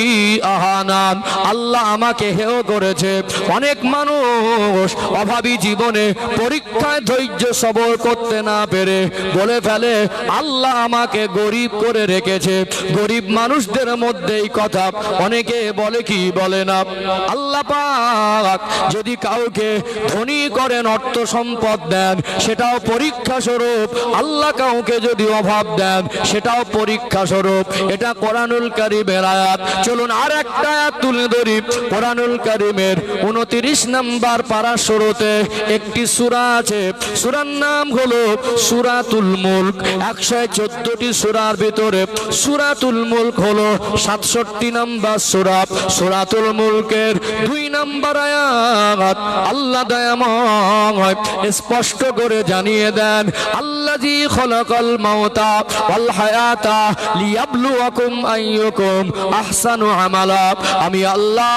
আহানান, আল্লাহ আমাকে হেয় করেছে। অনেক মানুষ অভাবী জীবনে পরীক্ষায় ধৈর্য সবর করতে না পেরে বলে ফেলে আল্লাহ আমাকে গরিব করে রেখেছে। গরিব মানুষদের মধ্যে এই কথা অনেকে বলে কি বলে না? আল্লাহ পাক যদি কাউকে ধনী করেন, অর্থ সম্পদ দেন, সেটাও পরীক্ষা স্বরূপ। আল্লাহ কাউকে যদি অভাব দেন সেটাও পরীক্ষা স্বরূপ। এটা কোরআনুল কারীমের আয়াত। চলুন আর একটা আয়াত তুলে ধরি। কোরআনুল কারীমের 29 নম্বর পারা শুরুতে একটি সূরা আছে, সূরার নাম হলো সূরাতুল মুলক। 114টি সূরার ভিতরে সূরাতুল মুলক হলো 67 নম্বর সূরা। সূরাতুল মুলকের 2 নম্বর আয়াত আল্লাহ দয়াময় স্পষ্ট করে জানিয়ে দেন, আল্লাযী খালাকাল মাউতা ওয়াল হায়াতা লিয়াবলুয়াকুম আইয়ুকুম আহসানু আমালা। আমি আল্লাহ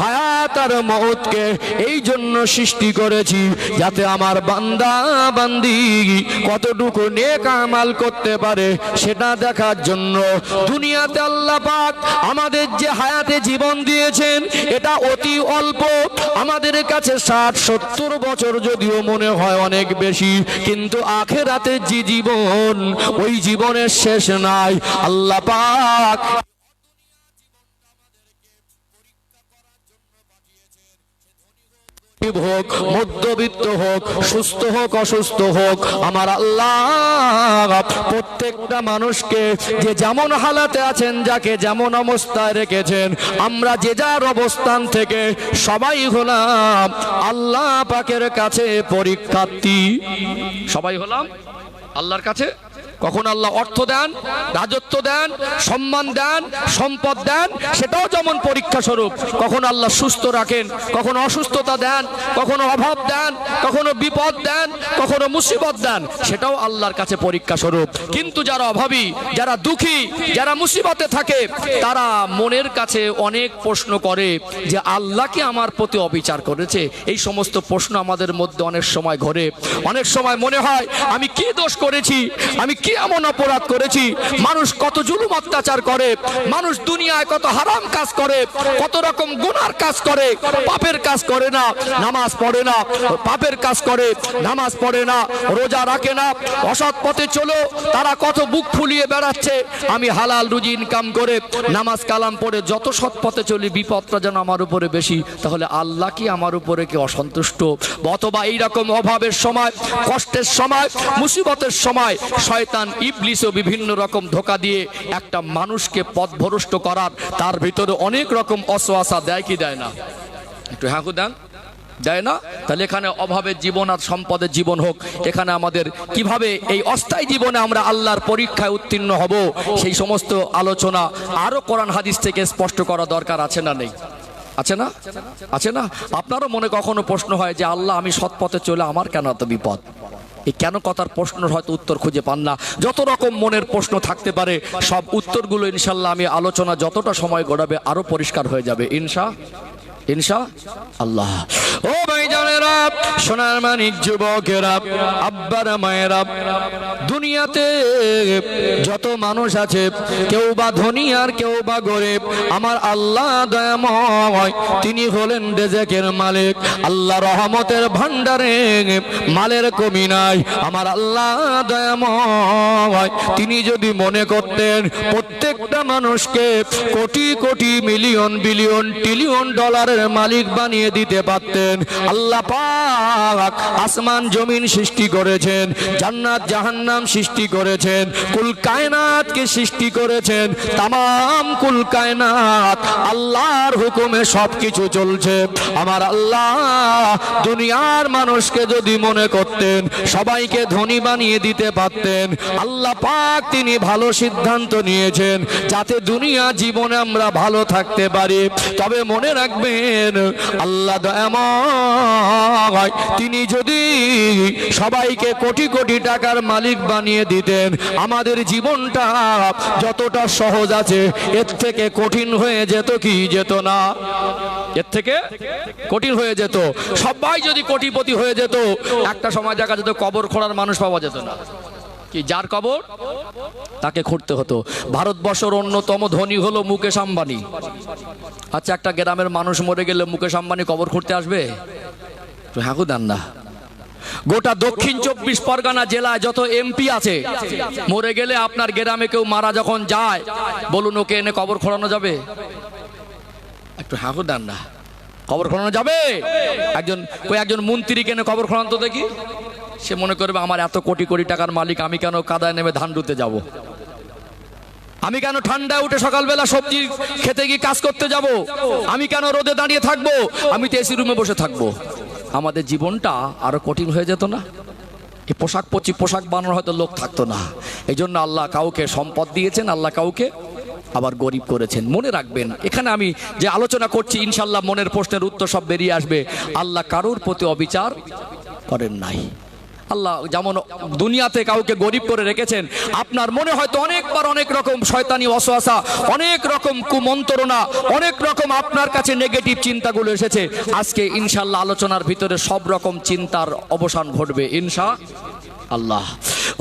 হায়াত আর মউতকে এই জন্য সৃষ্টি করেছি যাতে আমার বান্দা বান্দি কতটুকু নেক আমাল করতে পারে সেটা দেখার জন্য। দুনিয়াতে আল্লাহ পাক আমাদের যে হায়াতে জীবন দিয়েছেন এটা অতি অল্প। আমাদের কাছে 60-70 বছর যদিও মনে হয় অনেক বেশি, কিন্তু আখিরাতে যে জীবন, ওই জীবনের শেষ নাই। আল্লাহ পাক হোক, মধ্যবিত্ত হোক, সুস্থ হোক, অসুস্থ হোক, আমার আল্লাহ প্রত্যেকটা মানুষকে যে যেমন হালাতে আছেন, যাকে যেমন অবস্থায় রেখেছেন, আমরা যে যার অবস্থান থেকে সবাই হলাম আল্লাহ পাকের কাছে পরীক্ষার্থী। সবাই হলাম আল্লাহর কাছে। কখন আল্লাহ অর্থ দেন, রাজত্ব দেন, সম্মান দেন, সম্পদ দেন, সেটাও যেমন পরীক্ষা স্বরূপ। কখন আল্লাহ সুস্থ রাখেন, কখনো অসুস্থতা দেন, কখনো অভাব দেন, কখনো বিপদ দেন, কখনো মুসিবত দেন, সেটাও আল্লাহর কাছে পরীক্ষা স্বরূপ। কিন্তু যারা অভাবী, যারা দুঃখী, যারা মুসিবতে থাকে, তারা মনের কাছে অনেক প্রশ্ন করে যে আল্লাহ কি আমার প্রতি অবিচার করেছে? এই সমস্ত প্রশ্ন আমাদের মধ্যে অনেক সময় ঘরে। অনেক সময় মনে হয় আমি কি দোষ করেছি, আমি কি কি এমন অপরাধ করেছি? মানুষ কত জুলুম অত্যাচার করে, মানুষ দুনিয়ায় কত হারাম কাজ করে, কত রকম গুনার কাজ করে, পাপের কাজ করে না, নামাজ পড়ে না, পাপের কাজ করে, নামাজ পড়ে না, রোজা রাখে না, অসৎ পথে চলো, তারা কত বুক ফুলিয়ে বেড়াচ্ছে। আমি হালাল রুজি ইনকাম করে নামাজ কালাম পড়ে যত সৎ পথে চলি, বিপদটা যেন আমার উপরে বেশি। তাহলে আল্লাহ কি আমার উপরে কি অসন্তুষ্ট? অথবা এইরকম অভাবের সময়, কষ্টের সময়, মুসিবতের সময় শয়তান ইবলিসও বিভিন্ন রকম ধোঁকা দিয়ে একটা মানুষকে পথভ্রষ্ট করার, তার ভিতরে অনেক রকম অসওয়াসা দেয় কি দেয় না? একটু হ্যাঁ দেন, দেয় না? তাহলে এখানে অভাবের জীবন আর সম্পদের জীবন হোক, এখানে আমাদের কিভাবে এই অস্থায়ী জীবনে আমরা আল্লাহর পরীক্ষায় উত্তীর্ণ হব, সেই সমস্ত আলোচনা আরো কোরআন হাদিস থেকে স্পষ্ট করা দরকার আছে না নেই? আছে না? আছে না? আপনারও মনে কখনো প্রশ্ন হয় যে আল্লাহ আমি সৎ পথে চলে আমার কেন এত বিপদ? এই কেন কথার প্রশ্ন হয়তো উত্তর খুঁজে পান না। যত রকম মনের প্রশ্ন থাকতে পারে সব উত্তরগুলো ইনশাল্লাহ আমি আলোচনা যতটা সময় গড়াবে আরো পরিষ্কার হয়ে যাবে ইনশা আল্লাহ। ও ভাইজানেরা, সোনার মানিক যুবকেরা, আব্বারা মায়েরা, দুনিয়াতে যত মানুষ আছে কেউ বা ধনী আর কেউ বা গরিব, আমার আল্লাহ দয়াময়, তিনি হলেন রিজেকের মালিক। আল্লাহ রহমতের ভান্ডারে মালের কমি নাই। আমার আল্লাহ দয়াময়, তিনি যদি মনে করতেন প্রত্যেকটা মানুষকে crore crore million billion trillion ডলারের মালিক বানিয়ে দিতে পারতেন। আল্লাহ পাক আসমান জমিন সৃষ্টি করেছেন, জান্নাত জাহান্নাম সৃষ্টি করেছেন, কুল কায়নাতকে সৃষ্টি করেছেন। তামাম কুল কায়নাত আল্লাহর হুকুমে সবকিছু চলছে। আমার আল্লাহ দুনিয়ার মানুষকে যদি মনে করতেন সবাইকে ধনী বানিয়ে দিতে পারতেন। আল্লাহ পাক তিনি ভালো সিদ্ধান্ত নিয়েছেন যাতে দুনিয়া জীবনে আমরা ভালো থাকতে পারি। তবে মনে রাখবেন আল্লাহ দয়াময়, তিনি যদি সবাইকে কোটি কোটি টাকার মালিক বানিয়ে দিতেন, আমাদের জীবনটা যতটা সহজ আছে এর থেকে কঠিন হয়ে যেত কি যেত না? এর থেকে কঠিন হয়ে যেত। সবাই যদি কোটিপতি হয়ে যেত, একটা সময় দেখা যেত কবর খোঁড়ার মানুষ পাওয়া যেত না। কি যার কবর তাকে খুঁড়তে হতো। ভারতবর্ষের অন্যতম ধনী হলো মুকেশ আম্বানি। আচ্ছা, একটা গ্রামের মানুষ মরে গেলে মুকেশ আম্বানি কবর খুঁড়তে আসবে? হ্যাঁ দেন না। গোটা দক্ষিণ 24 পরগনা জেলায় যত এমপি আছে, মরে গেলে আপনার গ্রামে কেউ মারা যখন যায়, বলুন ওকে এনে কবর খোঁড়ানো যাবে? একটু হ্যাঁ দেন না। কবর খোঁড়ানো যাবে? একজন মন্ত্রীকে এনে কবর খোঁড়ান তো দেখি। সে মনে করবে আমার এত কোটি কোটি টাকার মালিক, আমি কেন কাদায় নেমে ধান রুতে যাব? আমি কেন ঠান্ডায় উঠে সকালবেলা সবজি খেতে গিয়ে কাজ করতে যাব? আমি কেন রোদে দাঁড়িয়ে থাকবো? আমি তো এসি রুমে বসে থাকবো। আমাদের জীবনটা আরো কঠিন হয়ে যেত না? এই পোশাক বানানোর হয়তো লোক থাকতো না। এই জন্য আল্লাহ কাউকে সম্পদ দিয়েছেন, আল্লাহ কাউকে আবার গরিব করেছেন। মনে রাখবেন, এখানে আমি যে আলোচনা করছি ইনশাল্লাহ মনের প্রশ্নের উত্তর সব বেরিয়ে আসবে। আল্লাহ কারোর প্রতি অবিচার করেন নাই। আল্লাহ যেমন দুনিয়াতে কাউকে গরিব করে রেখেছেন, আপনার মনে হয়তো অনেকবার অনেক রকম শয়তানি ওয়াসওয়াসা, অনেক রকম কুমন্ত্রণা, অনেক রকম আপনার কাছে নেগেটিভ চিন্তাগুলো এসেছে। আজকে ইনশাআল্লাহ আলোচনার ভিতরে সব রকম চিন্তার অবসান ঘটবে ইনশাআল্লাহ।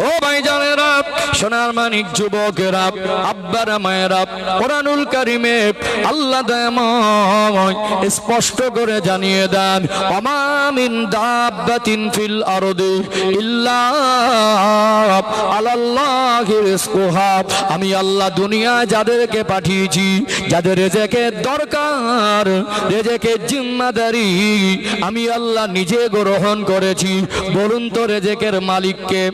ও ভাইজানেরা, সোনার মানিক যুবকেরা, আব্বারা মায়েরা, কোরআনুল কারিমে আল্লাহ দয়াময় স্পষ্ট করে জানিয়ে দেন, ওমা মিন দাব্বাতিন ফিল আরদি ইল্লা আলাল্লাহি রিজকুহা। আমি আল্লাহ দুনিয়ায় যাদেরকে পাঠিয়েছি, যাদের রিজেকের দরকার, রিজেকের জিম্মাদারি আমি আল্লাহ নিজে গ্রহণ করেছি। বলুন তো রিজেকের মালিককে?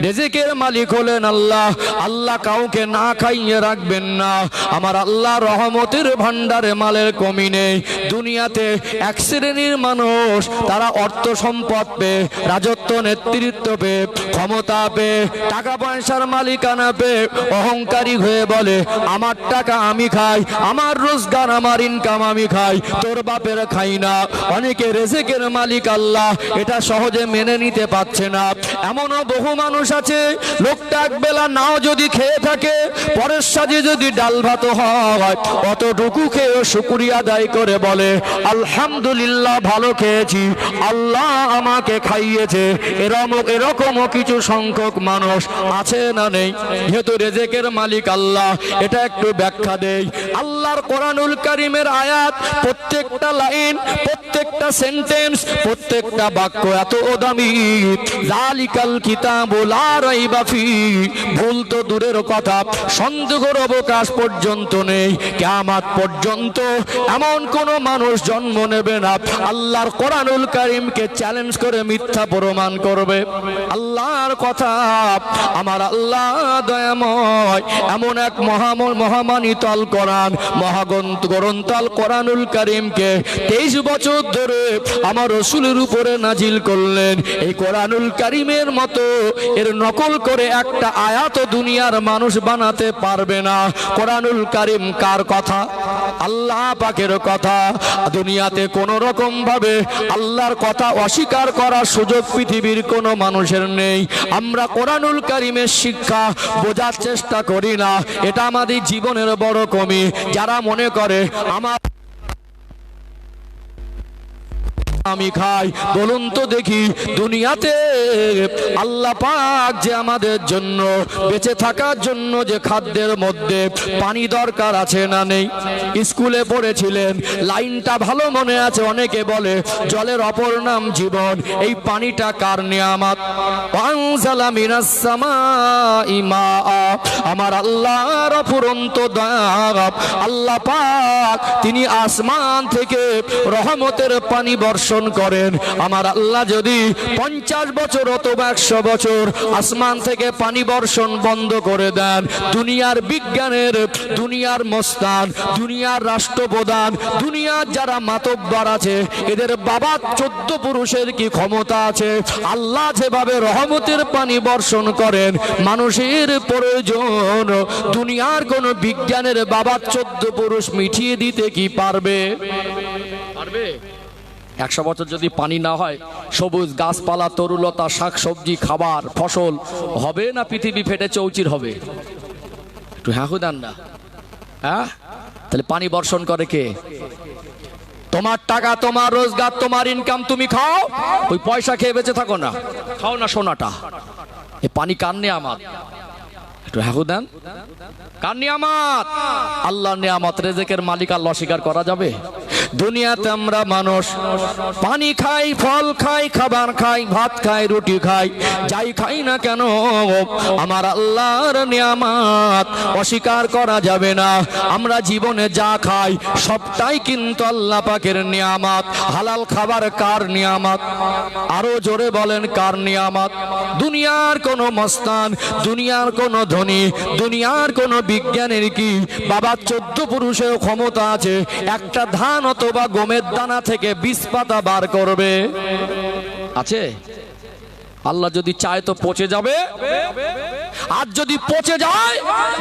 রিজিকের মালিক হলেন আল্লাহ। আল্লাহ কাউকে না খাইয়ে রাখবেন না। আমার আল্লাহ রহমতের ভান্ডারে মালের কমি নেই। দুনিয়াতে এক শ্রেণীর মানুষ, তারা অর্থ সম্পদ পেয়ে, রাজত্ব নেতৃত্ব পেয়ে, ক্ষমতা পেয়ে, টাকা পয়সার মালিকানা পেয়ে অহংকারী হয়ে বলে আমার টাকা আমি খাই, আমার রোজগার আমার ইনকাম আমি খাই, তোর বাপের খাই না। অনেকে রিজিকের মালিক আল্লাহ এটা সহজে মেনে নিতে পারছে না। এমনও বহু মানুষ মানুষ আছে লোকটা একবেলা নাও যদি খেয়ে থাকে, পরের সাজে যদি ডাল ভাত হয়, অতটুকু খেয়ে শুকরিয়া আদায় করে বলে আলহামদুলিল্লাহ ভালো খেয়েছি, আল্লাহ আমাকে খাইয়েছে। এরকমও কিছু সংখ্যক মানুষ আছে না নেই? যেহেতু রেজেকের মালিক আল্লাহ, এটা একটু ব্যাখ্যা দেই। আল্লাহর কোরআনুল কারীমের আয়াত, প্রত্যেকটা লাইন, প্রত্যেকটা সেন্টেন্স, প্রত্যেকটা বাক্য এত দামি। যালিকাল কিতাবু লা রাইবা ফীহি, ভুল তো দূরের কথা, সন্দেহের অবকাশ পর্যন্ত নেই। কিয়ামত পর্যন্ত এমন কোন মানুষ জন্ম নেবে না আল্লাহর কোরআনুল কারীমকে চ্যালেঞ্জ করে মিথ্যা প্রমাণ করবে। আল্লাহর কথা, আমার আল্লাহ দয়াময়, এমন এক মহামানিত আল কোরআন, মহাগ্রন্থ আল কোরআনুল কারীমকে 23 বছর ধরে আমার রাসূলের উপরে নাজিল করলেন। এই কোরআনুল কারীমের মতো এর নকল করে একটা আয়াত দুনিয়ার মানুষ বানাতে পারবে না। কোরআনুল কারীম কার কথা? আল্লাহ পাকের কথা। দুনিয়াতে কোন রকম ভাবে আল্লাহর কথা অস্বীকার করার সুযোগ পৃথিবীর কোন মানুষের নেই। আমরা কোরআনুল কারীমের শিক্ষা বোঝার চেষ্টা করি না, এটা আমাদের জীবনের বড় কমি। যারা মনে করে আমার আমি খাই, বলুন তো দেখি দুনিয়াতে আল্লাহ পাক যে আমাদের জন্য বেঁচে থাকার জন্য যে খাদ্যের মধ্যে পানি দরকার আছে না নেই? স্কুলে পড়েছিলেন, লাইনটা ভালো মনে আছে। অনেকে বলে জলের অপর নাম জীবন। এই পানিটা কার নিয়ামত? আনজালা মিনাস সামাই মাআ, আমার আল্লাহর অফুরন্ত দয়া। আল্লাহ পাক তিনি আসমান থেকে রহমতের পানি বর্ষণ করেন। আমার আল্লাহ যদি 50 বছর অথবা 100 বছর আসমান থেকে পানি বর্ষণ বন্ধ করে দেন, দুনিয়ার বিজ্ঞানের, দুনিয়ার মস্তান, দুনিয়ার রাষ্ট্রপ্রধান, দুনিয়ার যারা মাতব্বর আছে, এদের বাবা 14 পুরুষের কি ক্ষমতা আছে? আল্লাহ যেভাবে রহমতের পানি বর্ষণ করেন, মানুষের প্রয়োজন দুনিয়ার কোন বিজ্ঞানের বাবা 14 পুরুষ মিটিয়ে দিতে কি পারবে? পারবে? 100 বছর যদি পানি না হয়, সবুজ গাছপালা, তরুলতা, শাক সবজি, খাবার, ফসল হবে না? পৃথিবী ফেটে চৌচির হবে? একটু হ্যাঁ দেন না। হ্যাঁ, তাহলে পানি বর্ষণ করে কে? তোমার টাকা, তোমার রোজগার, তোমার ইনকাম, তুমি খাও, ওই পয়সা খেয়ে বেঁচে থাকো না, খাও না সোনাটা। এ পানি কার নিয়ামত? একটু হ্যাঁ দেন। কার নিয়ামত? আল্লাহর নিয়ামত। রেজেকের মালিক আল্লাহ স্বীকার করা যাবে? দুনিয়াতে আমরা মানুষ পানি খাই, ফল খাই, খাবার খাই, ভাত খাই, রুটি খাই, যাই খাই না কেন আমার আল্লাহর নিয়ামত অস্বীকার করা যাবে না। আমরা জীবনে যা খাই সবটাই কিন্তু আল্লাহ পাকের নিয়ামত। হালাল খাবার কার নিয়ামত? আরো জোরে বলেন, কার নিয়ামত? দুনিয়ার কোন মস্তান, দুনিয়ার কোন ধনী, দুনিয়ার কোন বিজ্ঞানের কি বাবা 14 পুরুষের ক্ষমতা আছে একটা ধান অথবা গমের দানা থেকে 20 পাতা বার করবে? আছে? আল্লাহ যদি চায় তো পচে যাবে। আর যদি পচে যায়,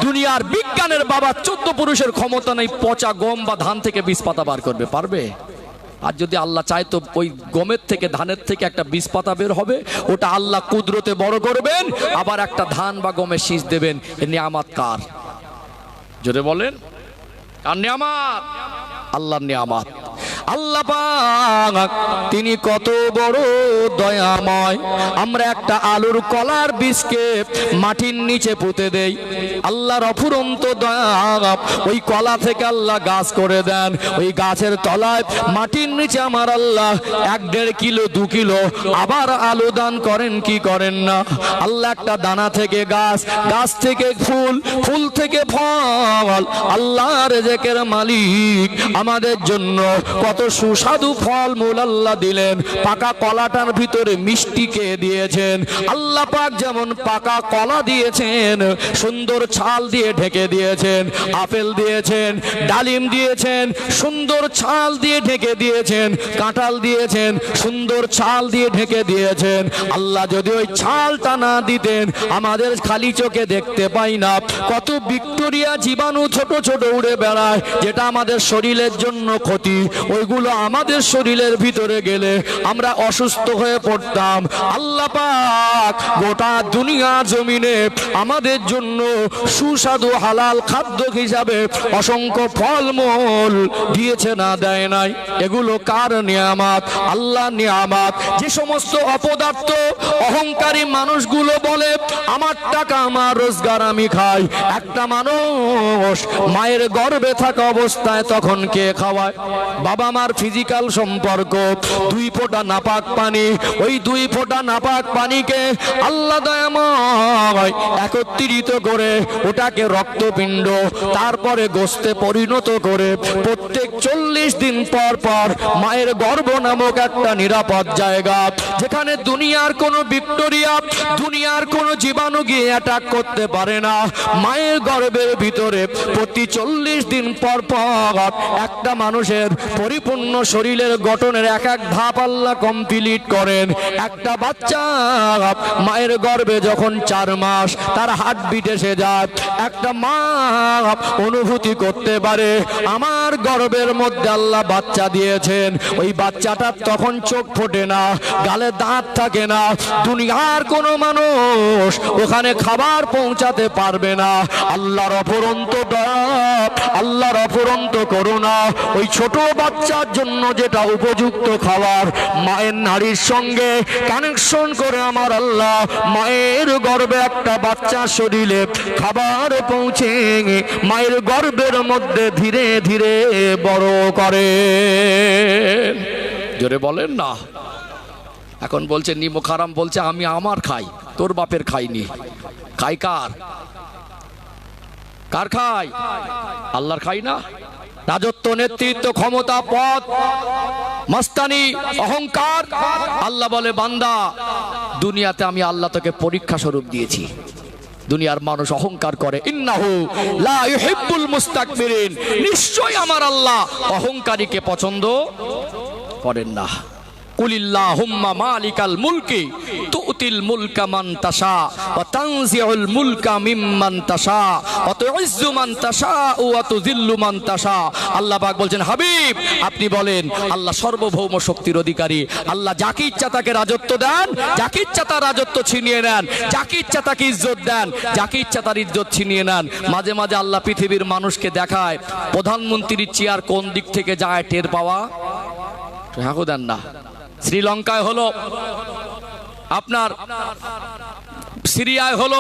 দুনিয়ার বিজ্ঞানের বাবা 14 পুরুষের ক্ষমতা নেই পচা গম বা ধান থেকে 20 পাতা বার করবে? পারবে? আর যদি আল্লাহ চায় তো ওই গমের থেকে, ধানের থেকে একটা 20 পাতা বের হবে, ওটা আল্লাহ কুদরতে বড় করবেন, আবার একটা ধান বা গমের শীষ দেবেন। এ নিয়ামত কার? জোরে বলেন, কার নিয়ামত? আল্লাহর নিয়ামত। আল্লাহ পাক তিনি কত বড় দয়াময়। আমরা একটা আলুর কলার বীজকে মাটির নিচে পুঁতে দেই, আল্লাহর অফুরন্ত দয়া। ওই কলা থেকে আল্লাহ গাছ করে দেন, ওই গাছের তলায় মাটির নিচে আমার আল্লাহ 1-1.5 কিলো 2 কিলো আবার আলু দান করেন কি করেন না? আল্লাহ একটা দানা থেকে গাছ, গাছ থেকে ফুল, ফুল থেকে ফল। আল্লাহ রেজেকের মালিক আমাদের জন্য কত সুস্বাদু ফল মূল আল্লাহ দিলেন। পাকা কলাটার ভিতরে মিষ্টি কে দিয়েছেন? আল্লাহ পাক যেমন পাকা কলা দিয়েছেন, সুন্দর ছাল দিয়ে ঢেকে দিয়েছেন, আপেল দিয়েছেন, ডালিম দিয়েছেন, সুন্দর ছাল দিয়ে ঢেকে দিয়েছেন, কাঁঠাল দিয়েছেন, সুন্দর ছাল দিয়ে ঢেকে দিয়েছেন। আল্লাহ যদি ওই ছালটা না দিতেন, আমাদের খালি চোখে দেখতে পাই না কত ব্যাকটেরিয়া, জীবাণু ছোট ছোট উড়ে বেড়ায়, যেটা আমাদের শরীরের জন্য ক্ষতি। ওই ওইগুলো আমাদের শরীরের ভিতরে গেলে আমরা অসুস্থ হয়ে পড়তাম। আল্লাহ পাক গোটা দুনিয়া জমিনে আমাদের জন্য সুস্বাদু হালাল খাদ্য হিসাবে অসংখ্য ফলমূল দিয়েছে, না দেয় নাই? এগুলো কার নিয়ামত? আল্লাহ নিয়ামত। যে সমস্ত অপদার্থ অহংকারী মানুষগুলো বলে আমার টাকা আমার রোজগার আমি খাই, একটা মানুষ মায়ের গর্ভে থাকা অবস্থায় তখন কে খাওয়ায়? বাবা মার ফিজিক্যাল সম্পর্ক, 2 ফোঁটা নাপাক পানি, ওই 2 ফোঁটা নাপাক পানিকে আল্লাহ দয়াময় একত্রিত করে ওটাকে রক্তপিণ্ড, তারপরে গোস্তে পরিণত করে প্রত্যেক 40 দিন পর পর মায়ের গর্ভ নামক একটা নিরাপদ জায়গা, যেখানে দুনিয়ার কোনো ভিক্টোরিয়া, দুনিয়ার কোনো জীবাণু গিয়ে অ্যাটাক করতে পারে না, মায়ের গর্ভের ভিতরে প্রতি 40 দিন পর পর একটা মানুষের পরিপূর্ণ শরীরের গঠনের এক এক ধাপ আল্লাহ কমপ্লিট করেন। একটা বাচ্চা মায়ের গর্ভে যখন 4 মাস তার হার্টবিট এসে যায়, একটা মা অনুভূতি করতে পারে আমার গর্ভের মধ্যে আল্লাহ বাচ্চা দিয়েছেন। ওই বাচ্চাটার তখন চোখ ফোটে না, গালে দাঁত থাকে না, দুনিয়ার কোনো মানুষ ওখানে খাবার পৌঁছাতে পারবে না। আল্লাহর অফুরন্ত দয়া, আল্লাহর অফুরন্ত করুণা, ওই ছোট বাচ্চার জন্য যেটা উপযুক্ত খাবার মায়ের নাড়ির সঙ্গে কানেকশন করে আমার আল্লাহ মায়ের গর্ভে একটা বাচ্চা শরীরে খাবার পৌঁছে মায়ের গর্ভের মধ্যে ধীরে ধীরে বড় করে। জোরে বলেন না। এখন বলছে নিমক হারাম, বলছে আমি আমার খাই, তোর বাপের খাইনি। খাই কার? কার খাই? আল্লাহর খাই না? রাজত্ব, নেতৃত্ব, ক্ষমতা, পদ, মস্তানি, অহংকার। আল্লাহ বলে বান্দা দুনিয়াতে আমি আল্লাহ তোকে পরীক্ষা স্বরূপ দিয়েছি। দুনিয়ার মানুষ অহংকার করে, ইন্নাহু লা ইউহিব্বুল মুস্তাকবিরিন, নিশ্চয় আমার আল্লাহ অহংকারীকে পছন্দ করেন না। কুলিল্লাহুম্মা মালিকাল মুলকি তুতিল মুলকা মান তাশা ওয়া তানজিউল মুলকা মিম্মান তাশা ওয়া তুইজ্জু মান তাশা ওয়া তুযিল্লু মান তাশা। আল্লাহ পাক বলছেন হাবিব আপনি বলেন আল্লাহ সর্বভৌম শক্তির অধিকারী। আল্লাহ যাকে ইচ্ছা তাকে রাজত্ব দেন, যাকে ইচ্ছা তার রাজত্ব ছিনিয়ে নেন, যাকে ইচ্ছা তাকে ইজ্জত দেন, যাকে ইচ্ছা তার ইজ্জত ছিনিয়ে নেন। মাঝে মাঝে আল্লাহ পৃথিবীর মানুষকে দেখায় প্রধানমন্ত্রীর চেয়ার কোন দিক থেকে যায় টের পাওয়া হাঁকু দেন না। শ্রীলঙ্কায় হলো, আপনার সিরিয়ায় হলো,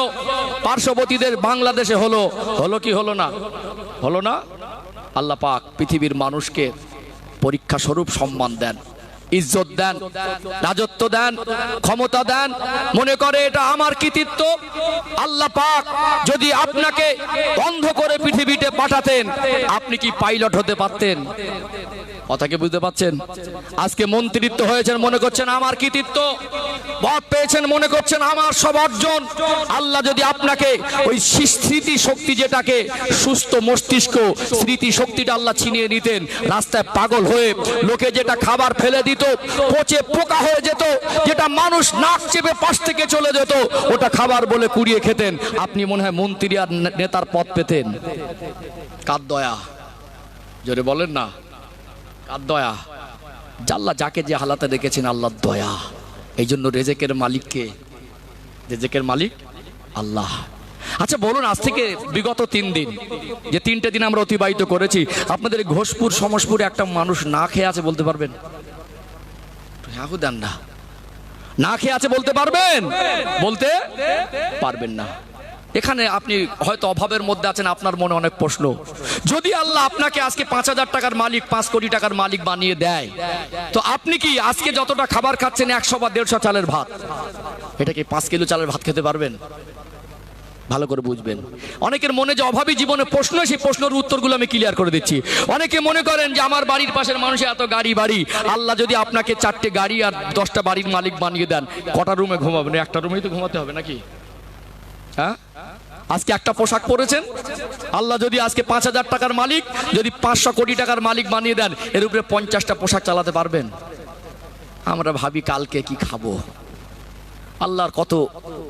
পার্শ্ববর্তীদের বাংলাদেশে হলো, হলো কি হলো না? হলো না? আল্লাহ পাক পৃথিবীর মানুষকে পরীক্ষা স্বরূপ সম্মান দেন, ইজ্জত দেন, রাজত্ব দেন, ক্ষমতা দেন, মনে করে এটা আমার কৃতিত্ব। আল্লাহ পাক যদি আপনাকে বন্ধ করে পৃথিবীতে পাঠাতেন, আপনি কি পাইলট হতে পারতেন? কথাকে বুঝতে পাচ্ছেন? আজকে মন্ত্রিত্ব হয়েছেন মনে করছেন আমার কৃতিত্ব, পদ পেয়েছেন মনে করছেন আমার সব অর্জন। আল্লাহ যদি আপনাকে ওই স্মৃতি শক্তি, যেটাকে সুস্থ মস্তিষ্ক স্মৃতি শক্তিটা আল্লাহ ছিনিয়ে নিতেন, রাস্তায় পাগল হয়ে লোকে যেটা খাবার ফেলে দিত, পচে পোকা হয়ে যেত, যেটা মানুষ নাক চেপে পাশ থেকে চলে যেত, ওটা খাবার বলে কুড়িয়ে খেতেন, আপনি মনে হয় মন্ত্রী আর নেতার পদ পেতেন? কার দয়া? জোরে বলেন না। কার দয়া? আল্লাহ যাকে যে হালাতে রেখেছেন আল্লাহর দয়া। এই জন্য রেজেকের মালিককে, রেজেকের মালিক আল্লাহ। আচ্ছা বলুন, আজ থেকে বিগত 3 দিন, যে 3টে দিন আমরা অতিবাহিত করেছি, আপনাদের ঘোষপুর সমসপুরে একটা মানুষ না খেয়ে আছে বলতে পারবেন? দেন না। না খেয়ে আছে বলতে পারবেন? বলতে পারবেন না। এখানে আপনি হয়তো অভাবের মধ্যে আছেন, আপনার মনে অনেক প্রশ্ন। যদি আল্লাহ আপনাকে আজকে 5,000 টাকার মালিক, 5 কোটি টাকার মালিক বানিয়ে দেয়, তো আপনি কি আজকে যতটা খাবার খাচ্ছেন 100 বা 150 চালের ভাত, এটা কি 5 কিলো চালের ভাত খেতে পারবেন? ভালো করে বুঝবেন। অনেকের মনে যে অভাবী জীবনে প্রশ্ন, সেই প্রশ্নের উত্তরগুলো আমি ক্লিয়ার করে দিচ্ছি। অনেকে মনে করেন যে আমার বাড়ির পাশের মানুষের এত গাড়ি বাড়ি, আল্লাহ যদি আপনাকে 4টে গাড়ি আর 10টা বাড়ির মালিক বানিয়ে দেন, কটা রুমে ঘুমাবেন? একটা রুমেই তো ঘুমাতে হবে নাকি? হ্যাঁ, আজকে একটা পোশাক পরেছেন, আল্লাহ যদি আজকে 5,000 টাকার মালিক, যদি 500 কোটি টাকার মালিক বানিয়ে দেন, এর উপরে 50টা পোশাক চালাতে পারবেন? আমরা ভাবি কালকে কি খাবো। আল্লাহর কত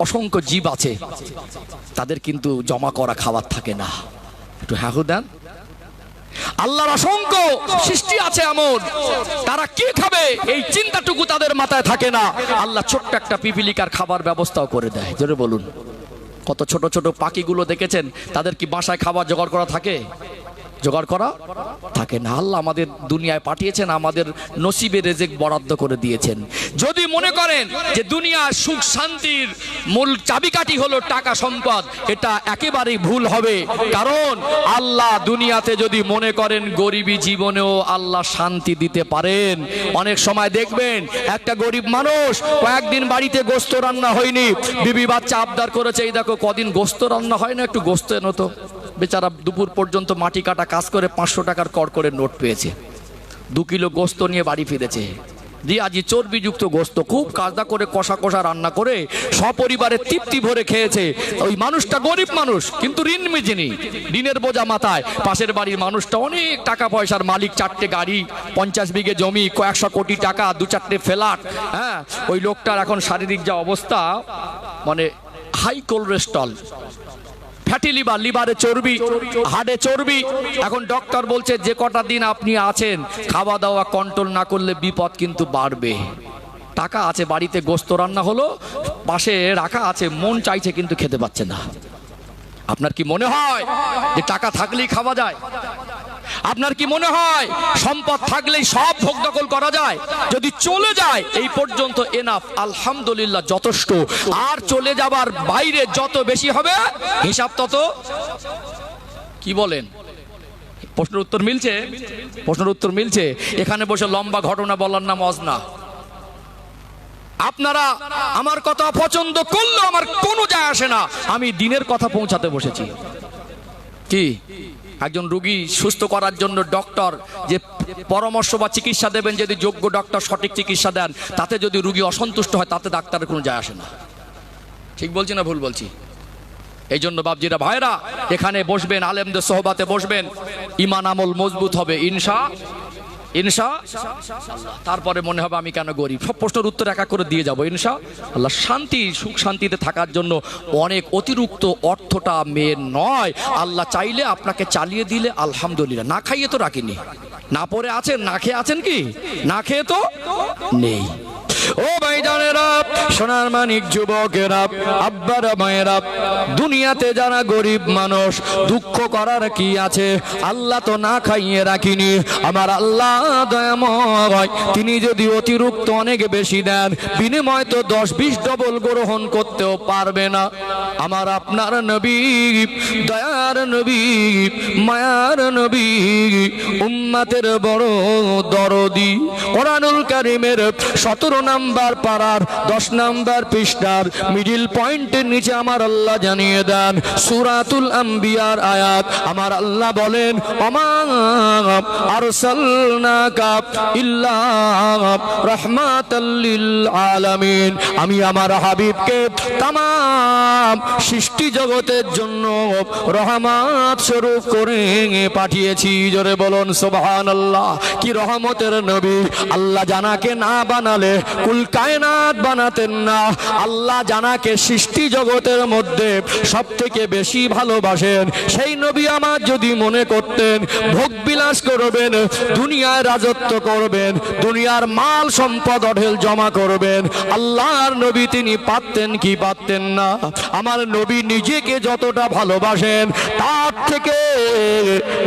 অসংখ্য জীব আছে, তাদের কিন্তু জমা করা খাবার থাকে না। একটু হ্যাঁ দেন। আল্লাহর অসংখ্য সৃষ্টি আছে এমন, তারা কি খাবে এই চিন্তাটুকু তাদের মাথায় থাকে না। আল্লাহ ছোট্ট একটা পিপিলিকার খাবার ব্যবস্থাও করে দেয়। জোরে বলুন, কত ছোট ছোট পাখিগুলো দেখেছেন, তাদের কি বাসায় খাবার জোগাড় করা থাকে? জোগাড় করা থাকে না। আল্লাহ আমাদের দুনিয়ায় পাঠিয়েছেন, আমাদের নসিবে রেজেক বরাদ্দ করে দিয়েছেন। যদি মনে করেন যে দুনিয়ার সুখ শান্তির মূল চাবিকাঠি হলো টাকা সম্পদ, এটা একেবারেই ভুল হবে। কারণ আল্লাহ দুনিয়াতে যদি মনে করেন গরিবী জীবনেও আল্লাহ শান্তি দিতে পারেন। অনেক সময় দেখবেন একটা গরিব মানুষ কয়েকদিন বাড়িতে গোস্ত রান্না হয়নি, বিবি বাচ্চা আবদার করেছে, এই দেখো কদিন গোস্ত রান্না হয় না, একটু গোস্ত এনো তো। বেচারা দুপুর পর্যন্ত মাটি কাটা কাজ করে 500 টাকার কর করে নোট পেয়েছে, 2 কিলো গোস্ত নিয়ে বাড়ি ফিরেছে। রিয়াজি চর্বিযুক্ত গোস্ত খুব কাজদা করে কষা কষা রান্না করে সপরিবারে তৃপ্তি ভরে খেয়েছে। ওই মানুষটা গরিব মানুষ, কিন্তু ঋণ মেজেনি, ঋণের বোঝা মাথায়। পাশের বাড়ির মানুষটা অনেক টাকা পয়সার মালিক, 4টে গাড়ি, 50 বিঘে জমি, কয়েকশো কোটি টাকা, 2-4টে ফ্ল্যাট। হ্যাঁ, ওই লোকটার এখন শারীরিক যা অবস্থা, মানে হাই কোলেস্ট্রল, ফ্যাটি লিভার, লিভারে চর্বি, হাড়ে চর্বি। এখন ডক্টর বলছে যে কটা দিন আপনি আছেন খাওয়া দাওয়া কন্ট্রোল না করলে বিপদ কিন্তু বাড়বে। টাকা আছে বাড়িতে, গোস্ত রান্না হলো, পাশে রাখা আছে, মন চাইছে কিন্তু খেতে পাচ্ছে না। আপনার কি মনে হয় যে টাকা থাকলেই খাওয়া যায়? আপনার কি মনে হয় সম্পদ থাকলেই সব ভোগ দখল করা যায়? যদি চলে যায় এই পর্যন্ত এনাফ, আলহামদুলিল্লাহ, যথেষ্ট। আর চলে যাবার বাইরে যত বেশি হবে হিসাব তত। কি বলেন? প্রশ্নের উত্তর মিলছে? প্রশ্নের উত্তর মিলছে? এখানে বসে লম্বা ঘটনা বলার নাম ওয়াজ না। আপনারা আমার কথা পছন্দ করলেও আমার কোনো যায় আসে না, আমি দিনের কথা পৌঁছাতে বসেছি। কি একজন রোগী সুস্থ করার জন্য ডক্টর যে পরামর্শ বা চিকিৎসা দেবেন, যদি যোগ্য ডক্টর সঠিক চিকিৎসা দেন, তাতে যদি রোগী অসন্তুষ্ট হয় তাতে ডাক্তারের কোনো যায় আসে না। ঠিক বলছি না ভুল বলছি? এই জন্য বাপজিরা ভাইরা এখানে বসবেন, আলেমদের সোহবাতে বসবেন, ঈমান আমল মজবুত হবে তারপরে মনে হবে আমি কেন গরিব। সব প্রশ্নের উত্তর একা করে দিয়ে যাবো ইনশাআল্লাহ। শান্তি, সুখ শান্তিতে থাকার জন্য অনেক অতিরিক্ত অর্থটা মেয়ের নয়। আল্লাহ চাইলে আপনাকে চালিয়ে দিলে আলহামদুলিল্লাহ। না খাইয়ে তো রাখিনি, না পরে আছেন, না খেয়ে আছেন, কি না খেয়ে তো নেই। ও ভাইজানেরা, সোনার মানিক যুবকেরা, আব্বারা মায়েরা, দুনিয়াতে যারা গরিব মানুষ, দুঃখ করার কি আছে? আল্লাহ তো না খাইয়ে রাখিনি। আমার আল্লাহ দয়াময়, তিনি যদি অতিরিক্ত অনেক বেশি দেন, বিনিময় তো 10-20 ডবল গ্রহণ করতেও পারবে না। আমার আপনার নবী, দয়ার নবী, মায়ার নবী, উম্মতের বড় দরদি, কোরআনুল কারীমের 17 নাম্বার পারার 10 নাম্বার পৃষ্ঠার মিডিল পয়েন্টের নিচে আমার আল্লাহ জানিয়ে দেন, সূরাতুল আম্বিয়ার আয়াত। আমার আল্লাহ বলেন, ওমা আরসালনাকা ইল্লা রাহমাতাল লিল আলামিন। আমি আমার হাবিবকে তামাম সৃষ্টি জগতের জন্য রহমত স্বরূপ করে পাঠিয়েছি। জোরে বলুন সুবহানাল্লাহ। কি রহমতের নবী! আল্লাহ জানাকে না বানালে কুল কায়নাত বানাতেন না। আল্লাহ জানাকে সৃষ্টি জগতের মধ্যে সব থেকে বেশি ভালোবাসেন। সেই নবী আমার যদি মনে করতেন ভোগ বিলাস করবেন, দুনিয়ায় রাজত্ব করবেন, দুনিয়ার মাল সম্পদ অঢেল জমা করবেন, আল্লাহর নবী তিনি পারতেন কি পারতেন না? আমার নবী নিজেকে যতটা ভালোবাসেন তার থেকে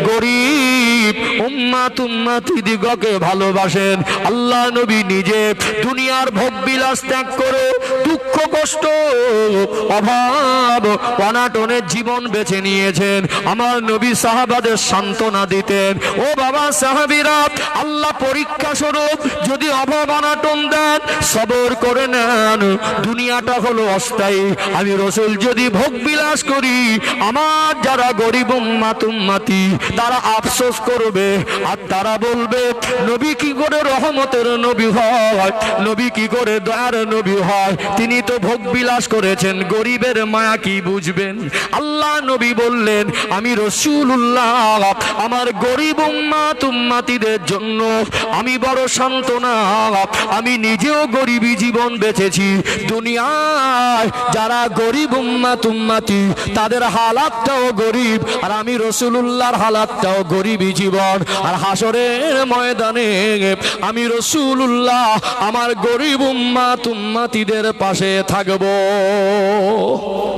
গরিব উম্মতি দিগকে ভালোবাসেন। আল্লাহ নবী নিজে দুনিয়ার ভোগ বিলাস ত্যাগ করে দুঃখ কষ্ট অভাব অনাটনের জীবন বেছে নিয়েছেন। আমার নবী সাহাবাদের সান্ত্বনা দিতেন, ও বাবা সাহাবীরা, আল্লাহ পরীক্ষা স্বরূপ যদি অভাব অনাটন দেন, সবর করে নেন। দুনিয়াটা হলো অস্থায়ী। আমি রাসূল যদি ভোগ বিলাস করি, আমার যারা গরিব উম্মতি তারা আফসোস করবে, আর তারা বলবে নবী কি করে রহমতের নবী হয়, নবী কি করে দয়ার নবী হয়। তিনি তো ভোগ বিলাস করেছেন, গরিবের মায়া কি বুঝবেন? আল্লাহ নবী বললেন, আমি রাসূলুল্লাহ আমার গরিব উম্মাত উম্মাতীদের জন্য আমি বড় সান্ত্বনা। আমি নিজেও গরিবী জীবন বেঁচেছি। দুনিয়ায় যারা গরিব উম্মাত উম্মাতী তাদের হালাতটাও গরিব, আর আমি রাসূলুল্লাহর হালাতটাও গরিবী জীবন। আর হাসরের ময়দানে আমি রাসূলুল্লাহ আমার গরিব উম্মাত উম্মাতীদের পাশে থাকবো।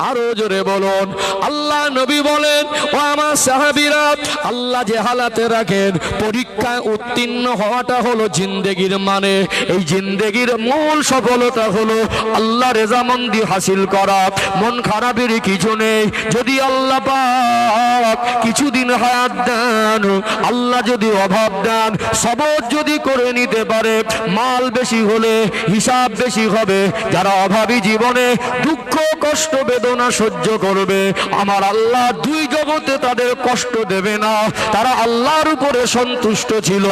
আরো জোরে বলুন, আল্লাহ নবী বলেন, ও আমার সাহাবীরা, আল্লাহ যে হালাতে রাখেন, পরীক্ষায় উত্তীর্ণ হওয়াটা হলো জিন্দেগির মানে। এই জিন্দেগির মূল সফলতা হলো আল্লাহ রেজামন্দি হাসিল করা। মন খারাপের কিছু নেই। যদি আল্লাহ পাক কিছুদিন হায়াত দেন, আল্লাহ যদি অভাব দেন, সবর যদি করে নিতে পারে, মাল বেশি হলে হিসাব বেশি হবে। যারা অভাবী জীবনে দুঃখ কষ্ট বেদনা সহ্য করবে, আমার আল্লাহ দুই জগতে তাদের কষ্ট দেবে না। তারা আল্লাহর উপরে সন্তুষ্ট ছিল।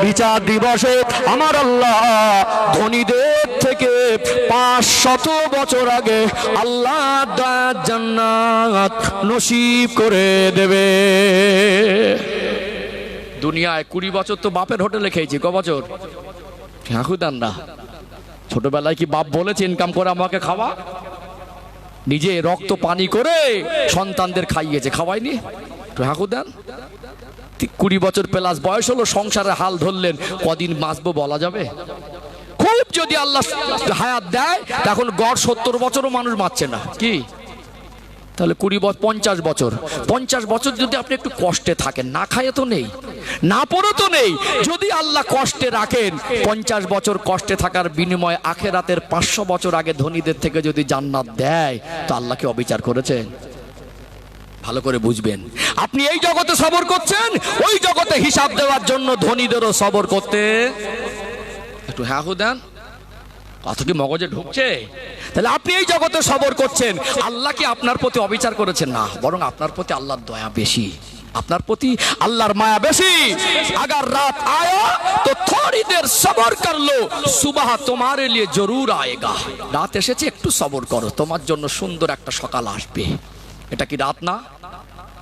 বিচার দিবসে আমার আল্লাহ ধনীদের থেকে 500 বছর আগে আল্লাহ জান্নাত নসিব করে দেবে। দুনিয়ায় 20 বছর তো বাপের হোটেলে খেয়েছি। ক বছর? হাঁকুদান না। ছোটবেলায় কি বাপ বলেছে ইনকাম করে আমাকে খাওয়া? নিজে রক্ত পানি করে সন্তানদের খাইয়েছে, খাওয়াইনি? হাঁকুদান। 20 বছর প্লাস বয়স হলো, সংসারে হাল ধরলেন, কদিন বাঁচবো বলা যাবে? খুব যদি আল্লাহ হায়াত দেয়, তখন গড় 70 বছরও মানুষ বাঁচছে না। কি তাহলে 20 বছর 50 বছর যদি আপনি একটু কষ্টে থাকেন, না খায় তো নেই, না পড়ে তো নেই। যদি আল্লাহ কষ্টে রাখেন, 50 বছর কষ্টে থাকার বিনিময়ে আখেরাতের 500 বছর আগে ধনীদের থেকে যদি জান্নাত দেয়, তো আল্লাহকে অবিচার করেছেন? ভালো করে বুঝবেন। আপনি এই জগতে সবর করছেন, ওই জগতে হিসাব দেওয়ার জন্য ধনীদেরও সবর করতে। একটু হ্যাঁ দেন, কথা কি মগজে ঢুকছে? তাহলে আপনি এই জগতে সবর করছেন, আল্লাহ কি আপনার প্রতি অবিচার করেছেন? না, বরং আপনার প্রতি আল্লাহর দয়া বেশি, আপনার প্রতি আল্লাহর মায়া বেশি। अगर रात आया तो थोड़ी देर सबर कर लो, सुबह तुम्हारे लिए जरूर आएगा। রাত এসেছে, একটু সবর করো, তোমার জন্য সুন্দর একটা সকাল আসবে। এটা কি রাত না?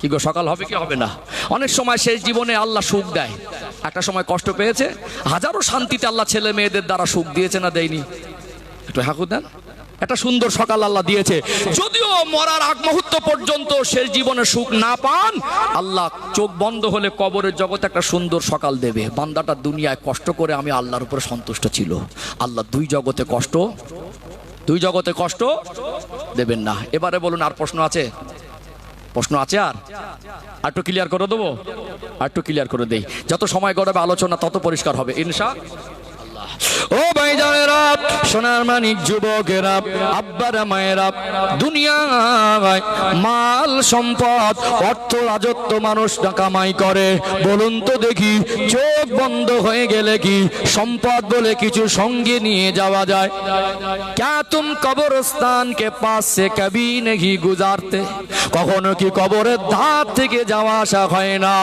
কি গো, সকাল হবে কি হবে না? অনেক সময় শেষ জীবনে আল্লাহ সুখ দেয়। একটা সময় কষ্ট পেয়েছে, হাজারো শান্তিতে আল্লাহ ছেলে মেয়েদের দ্বারা সুখ দিয়েছে না দেয়নি? একটু হাঁকু দেন। একটা সুন্দর সকাল আল্লাহ দিয়েছে। যদিও মরার আগ মুহূর্ত পর্যন্ত শেষ জীবনে সুখ না পান, আল্লাহ চোখ বন্ধ হলে কবরের জগতে একটা সুন্দর সকাল দেবে। বান্দাটা দুনিয়ায় কষ্ট করে আমি আল্লাহর উপরে সন্তুষ্ট ছিল, আল্লাহ দুই জগতে কষ্ট দেবেন না। এবারে বলুন, আর প্রশ্ন আছে? প্রশ্ন আছে? আর একটু ক্লিয়ার করে দেবো, আর একটু ক্লিয়ার করে দেই। যত সময় গড়াবে আলোচনা তত পরিষ্কার হবে ইনশাআল্লাহ। ও ভাইজানেরা, সোনার মানিক যুবকেরা, আব্বারা মায়েরা, দুনিয়ায় মাল সম্পদ অর্থ রাজত্ব মানুষটা কামাই করে। বলুন তো দেখি, চোখ বন্ধ হয়ে গেলে কি সম্পদ বলে কিছু সঙ্গে নিয়ে যাওয়া যায়? ক্যা তুম কবরস্থান কে পাস সে কবি নেহি গুজারতে? কখনো কি কবরের ধার থেকে যাওয়া আসা হয় না?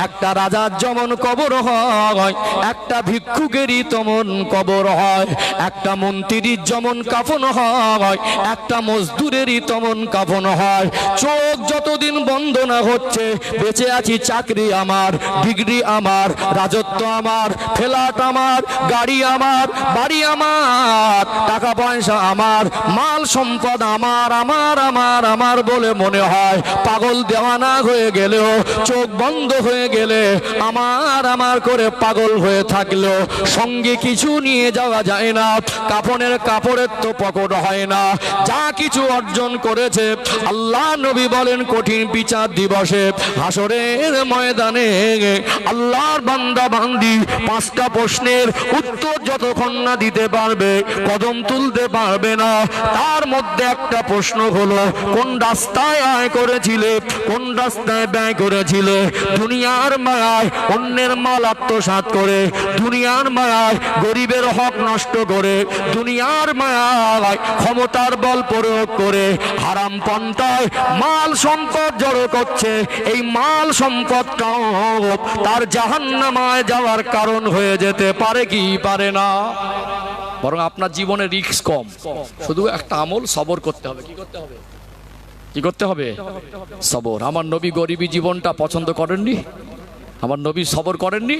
একটা রাজার যেমন কবর হয়, একটা ভিক্ষুকেরই তেমন কবর হয়, একটা মন্ত্রীর যেমন কাফন হয়, একটা মজদুরেরই তেমন কাফন হয়। চোখ যতদিন বন্ধ না হচ্ছে, বেঁচে আছি, চাকরি আমার, ডিগ্রি আমার, রাজত্ব আমার, ফ্ল্যাট আমার, গাড়ি আমার, বাড়ি আমার, টাকা পয়সা আমার, মাল সম্পদ আমার, আমার আমার আমার বলে মনে হয়। পাগল দেওয়ানা হয়ে গেলেও, চোখ বন্ধ হয়ে গেলে আমার আমার করে পাগল হয়ে থাকলেও সঙ্গে কিছু নিয়ে যাওয়া যায় না। কাফনের কাপড়ের তো পকেট হয় না। যা কিছু অর্জন করেছে, আল্লাহ নবী বলেন কঠিন বিচার দিবসে হাসরের ময়দানে আল্লাহর বান্দা বান্দি 5টা প্রশ্নের উত্তর যতক্ষণ না দিতে পারবে, কদম তুলতে পারবে না। তার মধ্যে একটা প্রশ্ন হলো, কোন রাস্তায় আয় করেছিলে, কোন রাস্তায় ব্যয় করেছিলে? দুনিয়ার মায়ায় অন্যের মাল আত্মসাৎ করে, দুনিয়ার মায়ায় গরিবের হক নষ্ট করে, দুনিয়ার মায়ায় ক্ষমতার বল প্রয়োগ করে হারাম পন্থায় মাল সম্পদ জড়ো করছে। এই মাল সম্পদটাও তার জাহান্নামায় যাওয়ার কারণ হয়ে যেতে পারে কি পারে না? বরং আপনার জীবনে রিস্ক কম। শুধু একটা আমল, সবর করতে হবে। কি করতে হবে? কি করতে হবে? সবর। আমার নবী গরিবী জীবনটা পছন্দ করেননি? আমার নবী সবর করেননি?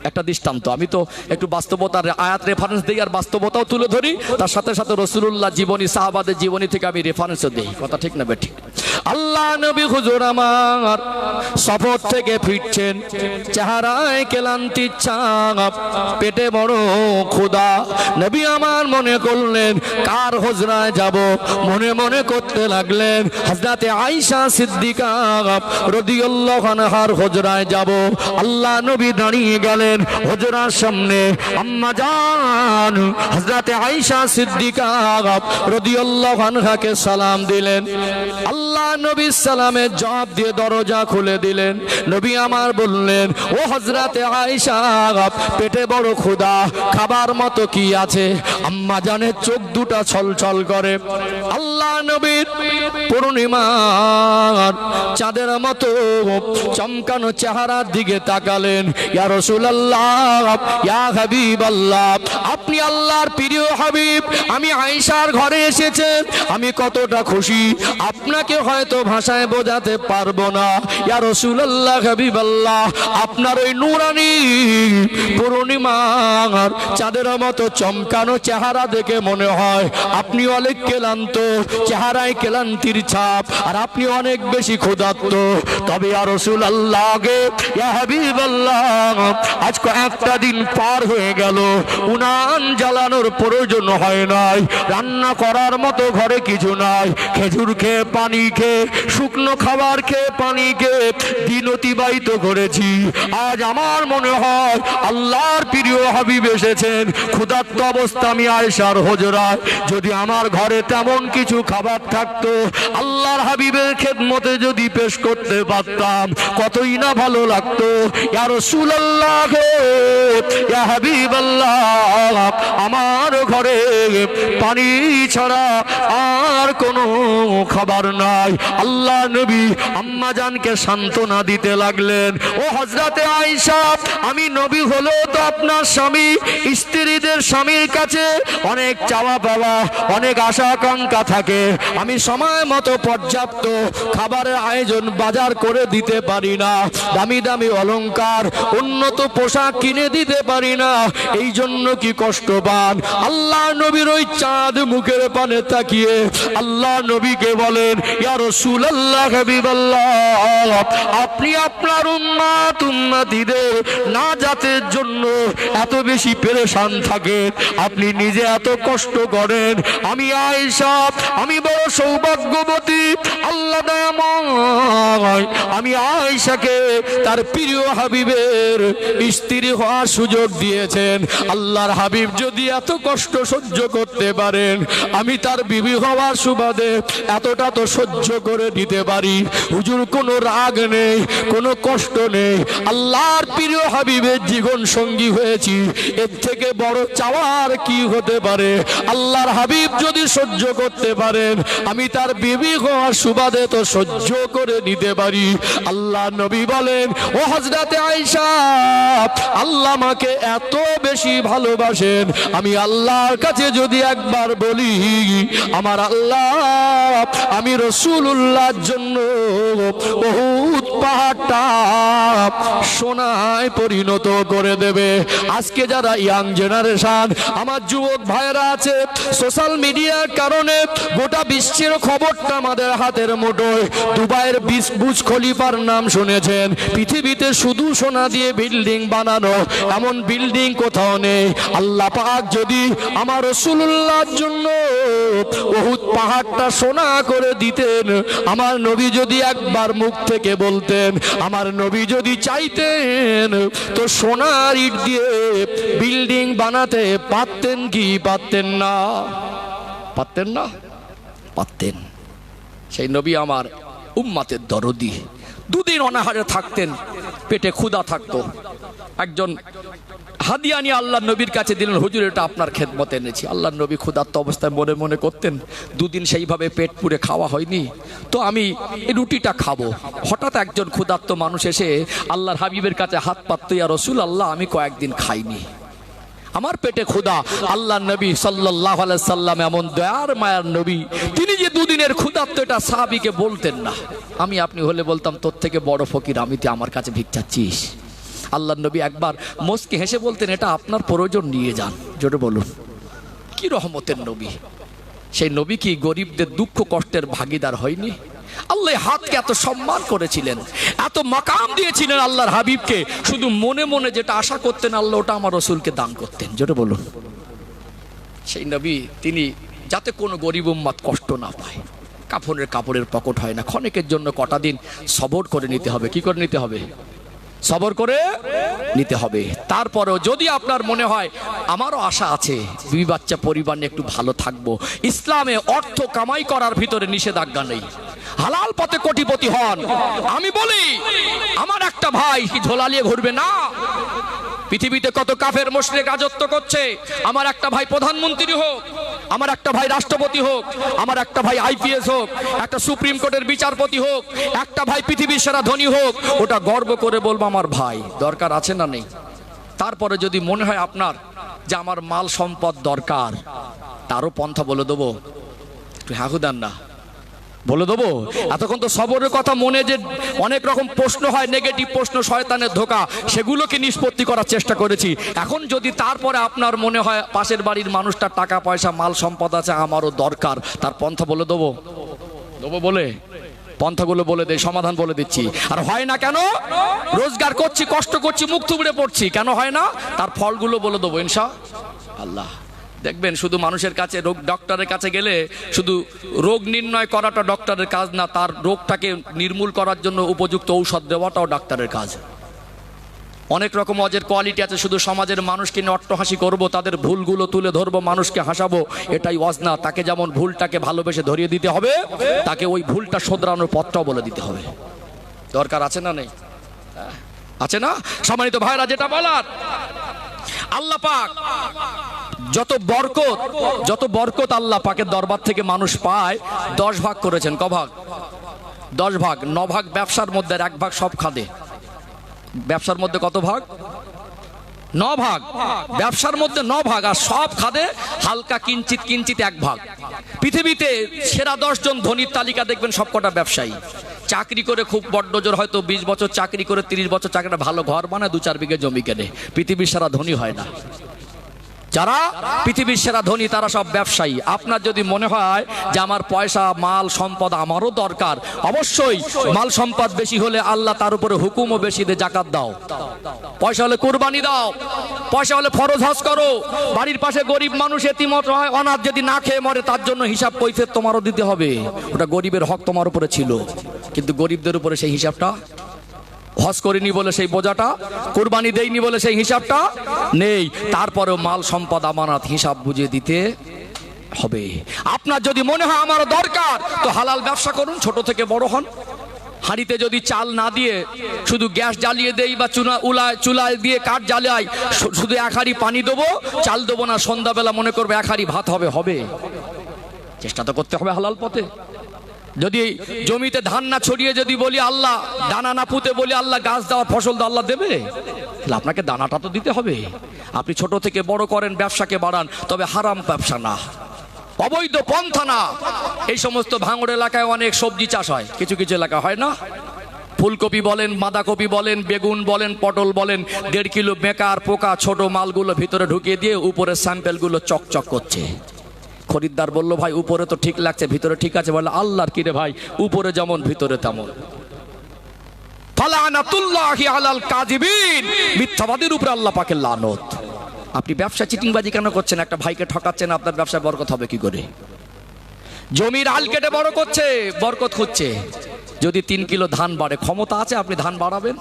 একটা দৃষ্টান্ত, আমি তো একটু বাস্তবতার আয়াত রেফারেন্স দিই আর বাস্তবতাও তুলে ধরি, তার সাথে সাথে রাসূলুল্লাহ জীবনী, সাহাবাদের জীবনী থেকে আমি রেফারেন্সও দিই। কথা ঠিক না বেঠিক? আল্লাহ নবী হুজুর আমার সফর থেকে ফিরছেন, চেহারায় ক্লান্তি ছাপ, পেটে বড় ক্ষুধা। নবী আমার মনে করলেন কার হুজরায় যাব, মনে মনে করতে লাগলেন হযরতে আয়েশা সিদ্দিকা রাদিয়াল্লাহু আনহার হুজরায় যাব। আল্লাহ নবী দাঁড়িয়ে গেলেন হুজরার সামনে। আম্মা জান হযরতে আয়েশা সিদ্দিকা রাদিয়াল্লাহু আনহাকে সালাম দিলেন। আল্লাহ নবী সালামের জবাব দিয়ে দরজা খুলে দিলেন। নবী আমার বললেন, ও হযরতে আয়েশা, পেটে বড় ক্ষুধা, খাবার মতো কি আছে? আম্মা জানের চোখ দুটা ছলছল করে। আল্লাহ নবীর পূর্ণিমার চাঁদের মতো চমকানো চেহারার দিকে তাকালেন। ইয়া রাসূলুল্লাহ, ইয়া হাবিবাল্লাহ, আপনি আল্লাহর প্রিয় হাবিব, আমি আয়েশার ঘরে এসেছেন, আমি কতটা খুশি আপনাকে হয়তো ভাষায় বোঝাতে পারবো না। ইয়া রাসূলুল্লাহ, হাবিবাল্লাহ, আপনার ওই নূরানি পূর্ণিমার চাঁদের মতো চমকানো চেহারা দেখে মনে হয় আপনি অনেক ক্লান্ত, চেহারায় ক্লান্তির ছাপ, আর আপনি অনেক বেশি ক্ষুধার্ত। তবে ইয়া রাসূলুল্লাহ, ইয়া হাবিবাল্লাহ, আজ কয়েকটা দিন পার হয়ে গেল, উনান জ্বালানোর প্রয়োজন হয় নাই, রান্না করার মতো ঘরে কিছু নাই, খেজুর খেয়ে পানি খেয়ে, শুকনো খাবার খেয়ে পানি খেয়ে দিন অতিবাহিত করেছি। আজ আমার মনে হয় আল্লাহর প্রিয় হাবিব এসেছেন, ক্ষুধার্ত অবস্থা আমি আয়েশার হুজরায়, যদি আমার ঘরে তেমন কিছু খাবার থাকতো, আল্লাহর হাবিবের খেদমতে যদি পেশ করতে পারতাম, কতই না ভালো লাগতো। ইয়া রাসূলুল্লাহ, ইয়া হাবিবাল্লাহ, আমার ঘরে পানি ছাড়া আর কোনো খাবার নাই। আল্লাহ নবী আম্মা জানকে সান্ত্বনা দিতে লাগলেন, ও হযরতে আয়েশা, আমি নবী হলো তো আপনার স্বামী, স্ত্রীদের স্বামীর কাছে অনেক চাওয়া পাওয়া, অনেক আশা আকাঙ্ক্ষা থাকে, আমি সময় মতো পর্যাপ্ত খাবারের আয়োজন বাজার করে দিতে পারি না, দামি দামি অলংকার, উন্নত পোশাক কিনে দিতে পারি না, এই জন্য কি কষ্ট পান? আল্লাহ নবীর ওই চাঁদ মুখের পানে তাকিয়ে আল্লাহ নবীকে বলেন, ইয়া রাসূলুল্লাহ, হাবিবাল্লাহ, আপনি আপনার উম্মতিদের নাজাতের জন্য এত বেশি পেরেশান থাকেন, আপনি নিজে এত কষ্ট করেন, আমি আয়েশা, আমি বড় সৌভাগ্যবতী, আল্লাহ দয়াময়, আমি আয়েশাকে তার প্রিয় হাবিবের স্ত্রী হওয়ার সুযোগ দিয়েছেন। আল্লাহর হাবিব যদি এত কষ্ট সহ্য করতে পারেন, আমি তার বিবি হওয়ার সুবাদে এতটা তো সহ্য করে দিতে পারি। হুজুর, কোনো রাগ নেই, কোনো কষ্ট নেই, আল্লাহর প্রিয় হাবিবের জীবন সঙ্গী হয়েছি, এর থেকে বড় চাওয়ার কি হতে পারে? আল্লাহর হাবিব যদি সহ্য করতে পারেন, আমি তার বিবি হওয়ার সুবাদে তো সহ্য করে নিতে পারি। আল্লাহ নবী বলেন, ও হযরতে আয়েশা, আল্লাহ আমাকে এত বেশি ভালোবাসেন, আমি আল্লাহর কাছে যদি একবার বলি, আমার আল্লাহ আমি রাসূলুল্লাহর জন্য উহুদ পাহাড়টা সোনায় পরিণত করে দেবে। আজকে যারা ইয়াং জেনারেশন, আমার যুবক ভাইরা আছে, সোশ্যাল মিডিয়ার কারণে গোটা বিশ্বের খবরটা আমাদের হাতের মুঠোয়। দুবাইয়ের বুর্জ খলিফার নাম শুনেছেন, পৃথিবীতে শুধু সোনা দিয়ে বিল্ডিং বানানো এমন বিল্ডিং কোথাও নেই। আল্লাহ পাক যদি আমার রাসূলুল্লাহর জন্য উহুদ পাহাড়টা সোনা করে দিতেন, আমার নবী যদি একবার মুখ থেকে বলতেন, আমার নবী যদি চাইতেন, তো সোনার ইট দিয়ে বিল্ডিং বানাতে পারতেন কি পারতেন না? পারতেন না? পারতেন। সেই নবী আমার উম্মতের দরদি, দুদিন অনাহারে থাকতেন, পেটে ক্ষুধা থাকতো। একজন হাদিয়া নিয়ে আল্লাহ নবীর কাছে দিলেন, হুজুর এটা আপনার খেদমতে এনেছি। আল্লাহ নবী ক্ষুধার্ত অবস্থায় মনে মনে করতেন, দুদিন সেইভাবে পেট পুরে খাওয়া হয়নি, তো আমি এই রুটিটা খাবো। হঠাৎ একজন ক্ষুধার্ত মানুষ এসে আল্লাহর হাবিবের কাছে হাত পাততো, ইয়া রাসূলুল্লাহ, আমি কয়েকদিন খাইনি, আমার পেটে ক্ষুধা। আল্লাহ নবী সাল্লাল্লাহু আলাইহি সাল্লাম এমন দয়ার মায়ার নবী, তিনি যে দুদিনের ক্ষুধার্ত এটা সাহাবীকে বলতেন না। আমি আপনি হলে বলতাম তোর থেকে বড় ফকির আমি, তুই আমার কাছে ভিক চাচ্ছিস। আল্লাহ নবী একবার মুস্কি হেসে বলতেন, এটা আপনার প্রয়োজন নিয়ে যান। জোরে বলুন, কি রহমতের নবী! সেই নবী কি গরিবদের দুঃখ কষ্টের ভাগিদার হয়নি? আল্লাহ হাতকে এত সম্মান করেছিলেন, এত মাকাম দিয়েছিলেন আল্লাহর হাবিবকে, শুধু মনে মনে যেটা আশা করতেন আল্লাহ ওটা আমার রসুলকে দান করতেন। জোরে বলুন, সেই নবী তিনি যাতে কোনো গরিব উম্মাত কষ্ট না পায়। কাপড়ের পকেট হয় না, ক্ষণিকের জন্য কটা দিন সবর করে নিতে হবে। কি করে নিতে হবে? সবর করে নিতে হবে। তারপরেও যদি আপনার মনে হয় আমারও আশা আছে, দুই বাচ্চা পরিবার নিয়ে একটু ভালো থাকবো, ইসলামে অর্থ কামাই করার ভিতরে নিষেধাজ্ঞা নেই। হালাল পথে কোটিপতি হন। আমি বলি আমার একটা ভাই ঝোলালিয়ে ঘুরবে না। পৃথিবীতে কত কাফের মুশরিক রাজত্ব করছে, আমার একটা ভাই প্রধানমন্ত্রী হোক, আমার একটা ভাই রাষ্ট্রপতি হোক, আমার একটা ভাই আইপিএস হোক, একটা সুপ্রিম কোর্টের বিচারপতি হোক, একটা ভাই পৃথিবীর সেরা ধনী হোক, ওটা গর্ব করে বলবো আমার ভাই। দরকার আছে না নেই? তারপরে যদি মনে হয় আপনার যে আমার মাল সম্পদ দরকার, তারও পন্থা বলে দেবো। একটু হাহুদান না, বলে দেবো। এতক্ষণ তো সবরের কথা মনে যে অনেক রকম প্রশ্ন হয়, নেগেটিভ প্রশ্ন, শয়তানের ধোঁকা, সেগুলোকে নিষ্পত্তি করার চেষ্টা করেছি। এখন যদি তারপরে আপনার মনে হয় পাশের বাড়ির মানুষটার টাকা পয়সা মাল সম্পদ আছে, আমারও দরকার, তার পন্থা বলে দেবো। বলে পন্থাগুলো বলে দেয়, সমাধান বলে দিচ্ছি। আর হয় না কেন? রোজগার করছি, কষ্ট করছি, মুখ থুবড়ে পড়ছি, কেন হয় না? তার ফলগুলো বলে দেবো ইনশাআল্লাহ। দেখবেন শুধু মানুষের কাছে ডক্টরের কাছে গেলে শুধু রোগ নির্ণয় করাটা ডক্টরের কাজ না, তার রোগটাকে নির্মূল করার জন্য উপযুক্ত ঔষধ দেওয়াটাও ডাক্তারের কাজ। অনেক রকম অজের কোয়ালিটি আছে, শুধু সমাজের মানুষকে নিয়ে অট্টহাসি করবো, তাদের ভুলগুলো তুলে ধরবো, মানুষকে হাসাবো, এটাই ওয়াজ না। তাকে যেমন ভুলটাকে ভালোবেসে ধরিয়ে দিতে হবে, তাকে ওই ভুলটা শোধরানোর পথটাও বলে দিতে হবে। দরকার আছে না নেই? আছে না? সম্মানিত ভাইরা, যেটা বলার, আল্লাহ পাক যত বরকত আল্লাহ পাকের দরবার থেকে মানুষ পায় 10 ভাগ করেছেন। ক ভাগ? 10 ভাগ। 9 ভাগ ব্যবসার মধ্যে, আর 1 ভাগ সব খাদে। ব্যবসার মধ্যে কত ভাগ? 9 ভাগ। ব্যবসার মধ্যে 9 ভাগ, আর সব খাদে হালকা কিঞ্চিত 1 ভাগ। পৃথিবীতে সেরা 10 জন ধনীর তালিকা দেখবেন সবকটা ব্যবসায়ী। চাকরি করে খুব বড্ড জোর, হয়তো 20 বছর চাকরি করে, 30 বছর চাকরিটা ভালো ঘর বানায়, 2-4 বিঘে জমি কেনে, পৃথিবীর সেরা ধনী হয় না। যারা পৃথিবীর সেরা ধনী তারা সব ব্যবসায়ী। আপনার যদি মনে হয় যে আমার পয়সা মাল সম্পদ আমারও দরকার, অবশ্যই মাল সম্পদ বেশি হলে আল্লাহ তার উপরে হুকুমও বেশি দে, জাকাত দাও। পয়সা হলে কুরবানি দাও, পয়সা হলে ফরজ হজ করো। বাড়ির পাশে গরিব মানুষ এতিমত হয়, অনাথ যদি না খেয়ে মরে, তার জন্য হিসাব কৈফিয়ত তোমারও দিতে হবে। ওটা গরিবের হক তোমার উপরে ছিল, কিন্তু গরিবদের উপরে সেই হিসাবটা, হজ করিনি বলে সেই বোঝাটা, কুরবানি দেইনি বলে সেই হিসাবটা নেই। তারপরেও মাল সম্পদ আমানত, হিসাব বুঝিয়ে দিতে হবে। আপনার যদি মনে হয় আমারও দরকার, তো হালাল ব্যবসা করুন, ছোট থেকে বড় হন। হাঁড়িতে যদি চাল না দিয়ে শুধু গ্যাস জ্বালিয়ে দেই, বা চুলায় দিয়ে কাঠ জ্বালাই, শুধু 1 হাঁড়ি পানি দেবো, চাল দেবো না, সন্ধ্যাবেলা মনে করবে 1 হাঁড়ি ভাত হবে। চেষ্টা তো করতে হবে হালাল পথে। যদি জমিতে ধান না ছড়িয়ে যদি বলি আল্লাহ, দানা না পুঁতে বলি আল্লাহ গাছ দেওয়ার ফসল তো আল্লাহ দেবে, তাহলে আপনাকে দানাটা তো দিতে হবে। আপনি ছোট থেকে বড় করেন, ব্যবসাকে বাড়ান, তবে হারাম ব্যবসা না, অবৈধ পন্থা না। এই সমস্ত ভাঙড় এলাকায় অনেক সবজি চাষ হয়, কিছু কিছু এলাকা হয় না। ফুলকপি বলেন, বাঁধাকপি বলেন, বেগুন বলেন, পটল বলেন, 1.5 কিলো বেকার পোকা ছোট মালগুলো ভিতরে ঢুকিয়ে দিয়ে উপরের স্যাম্পেলগুলো চকচক করছে। খরিদ্দার বলল, ভাই উপরে তো ঠিক লাগছে, ভিতরে ঠিক আছে? বলে, আল্লাহর কি রে ভাই, উপরে যেমন ভিতরে তেমন। ফালানাতুল্লাহি আলাল কাযিবিন, মিথ্যাবাদীর উপরে আল্লাহ পাকের লানত। আপনি ব্যবসা চিটিংবাজি কেন করছেন? একটা ভাইকে ঠকাচ্ছেন, আপনার ব্যবসায় বরকত হবে কি করে? জমির আল কেটে বড় করছে, বরকত খুঁজছে। যদি 3 কিলো ধান বাড়ে, ক্ষমতা আছে আপনি ধান বাড়াবেন?